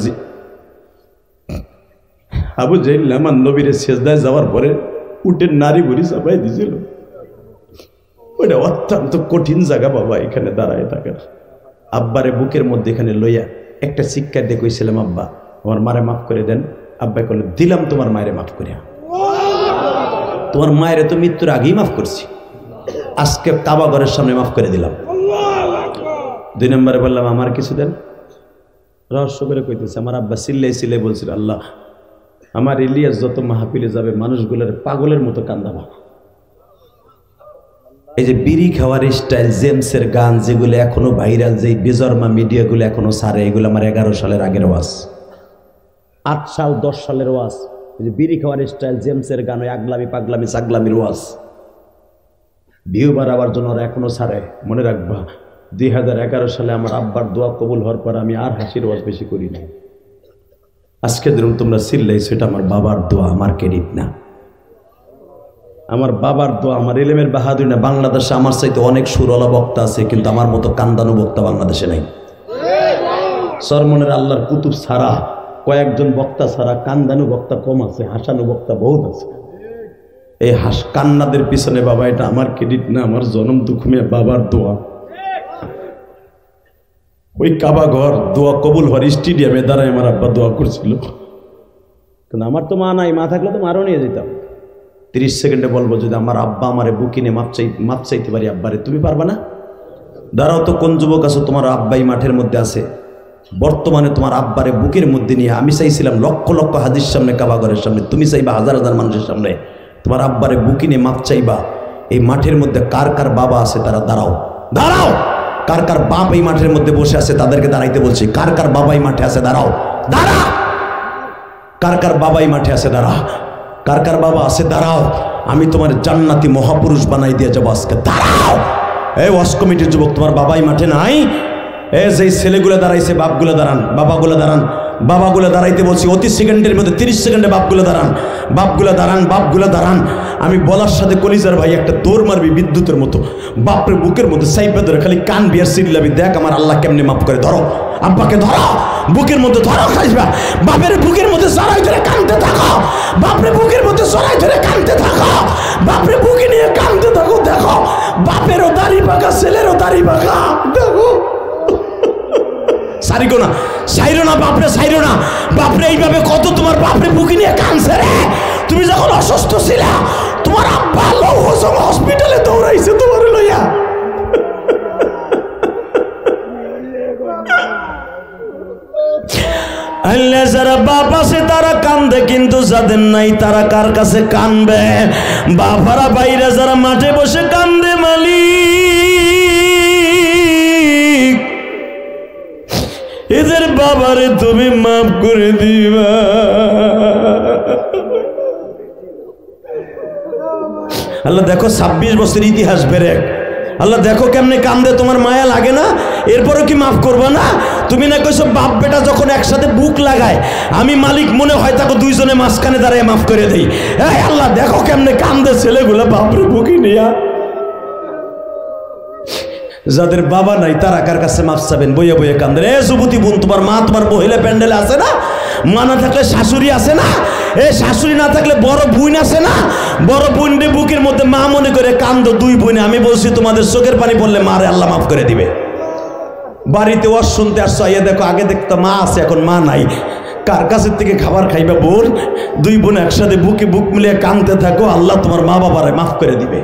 আবু জাহেল আমার নবীরে সেজদায় যাওয়ার পরে উটের নারী বুড়ি চাপাই দিয়েছিল। ওইটা অত্যন্ত কঠিন জায়গা বাবা, এখানে দাঁড়ায় থাকার। আব্বারে বুকের মধ্যে এখানে লইয়া একটা শিক্ষা দিয়ে কইছিলাম, আব্বা আমার মারে মাফ করে দেন। আব্বা বলল, দিলাম তোমার মায়ের মাফ করিয়া। তোমার মায়ের তো মৃত্যুর আগেই মাফ করছি, আজকে কাবাঘরের সামনে মাফ করে দিলাম। 2 নম্বরে বললাম, আমার কিছু দেন। রহস্য করে কইতেছে, আমার আব্বা সিল্লাই সিল্লাই বলছিল, আল্লাহ আমার ইলিয়াস যত মাহফিলে যাবে মানুষগুলোর পাগলের মতো কান্দাবা। এই যে বিড়ি খাওয়ার স্টাইল, জেমসের গান যেগুলো এখনো ভাইরাল, যে বেজরমা মিডিয়াগুলো এখনো ছাড়ে, এগুলো আমার 11 সালের আগের ওয়াজ, 8 সাল 10 সালের ওয়াজ। এই যে বিড়ি খাওয়ার স্টাইল, জেমসের গান, ওই আগলামি পাগলামি চাগলামির ওয়াজ, ভিউ বাড়াবার জন্য ওরা এখনো ছাড়ে। মনে রাখবা, 2011 সালে আমার আব্বার দোয়া কবুল হওয়ার পর আমি আর হাসির ওয়াজ বেশি করি না। আজকে ধরুন তোমরা চিল্লাইছো, এটা আমার বাবার দোয়া, আমার ক্রেডিট না। আমার বাবার দোয়া, আমার এলেমের বাহাদুরি না। বাংলাদেশে আমার চাইতে অনেক সুরলা বক্তা আছে, কিন্তু আমার মতো কান্দানু বক্তা বাংলাদেশে নাই। সরমনের আল্লাহর কুতুব ছাড়া, কয়েকজন বক্তা ছাড়া কান্দানু বক্তা কম আছে, হাসানু বক্তা বহুত আছে। এই কান্নাদের পিছনে বাবা, এটা আমার ক্রেডিট না, আমার জনম দুঃখমে বাবার দোয়া। ওই কাবা ঘর দোয়া কবুল হওয়ার স্টেডিয়ামে দাঁড়ায় আমার আব্বা দোয়া করছিল। কিন্তু আমার তো মা নাই, মা থাকলে তো মারও নিয়ে যেতাম। 30 সেকেন্ডে বলবো, যদি আমার আব্বা আমারে বুকিনে মাপ চাইতে পারি আব্বারে, তুমি পারবা না? দাঁড়াও তো, কোন যুবক আছো তোমার আব্বাই মাঠের মধ্যে আছে? বর্তমানে তোমার আব্বারে বুকের মধ্যে নিয়ে, আমি চাইছিলাম লক্ষ লক্ষ হাদির সামনে, কাবা ঘরের সামনে, তুমি চাইবা হাজার হাজার মানুষের সামনে তোমার আব্বারে বুকিনে মাপ চাইবা। এই মাঠের মধ্যে কার কার বাবা আছে তারা দাঁড়াও, দাঁড়াও। কার কার বাপ এই মাঠের মধ্যে বসে আছে তাদেরকে দাঁড়াইতে বলছি। কার কার বাবাই মাঠে আছে দাঁড়াও, দাঁড়া। কার কার বাবাই মাঠে আছে দাঁড়া, কার কার বাবা আছে দাঁড়াও। আমি তোমার জান্নাতি মহাপুরুষ বানাই দিয়ে যাবো আজকে, দাঁড়াও। এই ওয়াজ কমিটির যুবক, তোমার বাবাই মাঠে নাই? যেই ছেলেগুলো দাঁড়াইছে বাপগুলো দাঁড়ান, বাবাগুলো দাঁড়ান, বাবাগুলো দাঁড়াইতে বলছি। অতি সেকেন্ডের মধ্যে 30 সেকেন্ডে বাপগুলো দাঁড়ান, বাপগুলো দাঁড়ান, বাপগুলো দাঁড়ান। আমি বলার সাথে কলিজার ভাই একটা দৌড় মারবি বিদ্যুতের মতো, বাপরে বুকের মধ্যে সাইপে ধরে খালি কান বিয়ার সিল্লাবি, দেখ আমার আল্লাহ কেমনে মাফ করে। ধরো আব্বাকে, ধরো বুকের মধ্যে, ধরো খাইবা। বাপের বুকের মধ্যে জড়াই ধরে কানতে থাকো, বাপরে বুকের মধ্যে জড়াই ধরে কানতে থাকো, বাপরে বুকে নিয়ে কানতে থাকো। দেখো বাপেরও দাড়ি পাকা, ছেলেরও দাড়ি পাকা। দেখো সারিগো না, সাইরো না বাপরে, সাইরো না বাপরে। এইভাবে কত তোমার বাপরে বুকে নিয়ে কানছে রে। তুমি যখন অসুস্থ ছিলা, তোমার আব্বা লৌহজং হসপিটালে দৌড়াইছে তোমার লইয়া। আল্লাহ যারা বাপ আছে তারা কান্দে, কিন্তু যাদের নাই তারা কার কাছে কানবে? বাপারা বাইরে যারা মাঠে বসে কান্দে, মালিক এদের বাবারে তুমি মাফ করে দিবা। আল্লাহ দেখো 26 বছর ইতিহাস বেড়ে, আল্লাহ দেখো কেমনে কান্দে, তোমার মায়া লাগে না? এরপরও কি মাফ করবা না? তুমি না কইছো বাপ বেটা যখন একসাথে বুক লাগায়, আমি মালিক মনে হয় তাকে দুইজনে মাঝখানে দাঁড়ায় মাফ করে দেই। এই আল্লাহ দেখো কেমনে কান্দে ছেলেগুলো বাপরে বুকে নিয়া। যাদের বাবা নাই তারা কার কাছে মাফ চাবেন? বইয়ে বইয়ে কান্দে। এ যুবতী বোন, তোমার মা তোমার মহিলা প্যান্ডেলে আছে না? মা না থাকলে শাশুড়ি আছে না? এই শাশুড়ি না থাকলে বড় বোন আছে না? বড় বোনরে বুকের মধ্যে মা মনে করে কান্দো, দুই বোনে। আমি বলছি তোমাদের চোখের পানি পড়লে মারে আল্লাহ মাফ করে দিবে। বাড়িতে ওয়াজ শুনতে আসছো, আইয়া দেখো আগে দেখতো মা আছে, এখন মা নাই। কার কাছের থেকে খাবার খাইবা বোন? দুই বোন একসাথে বুকে বুক মিলিয়ে কান্দতে থাকো, আল্লাহ তোমার মা বাবারে মাফ করে দিবে।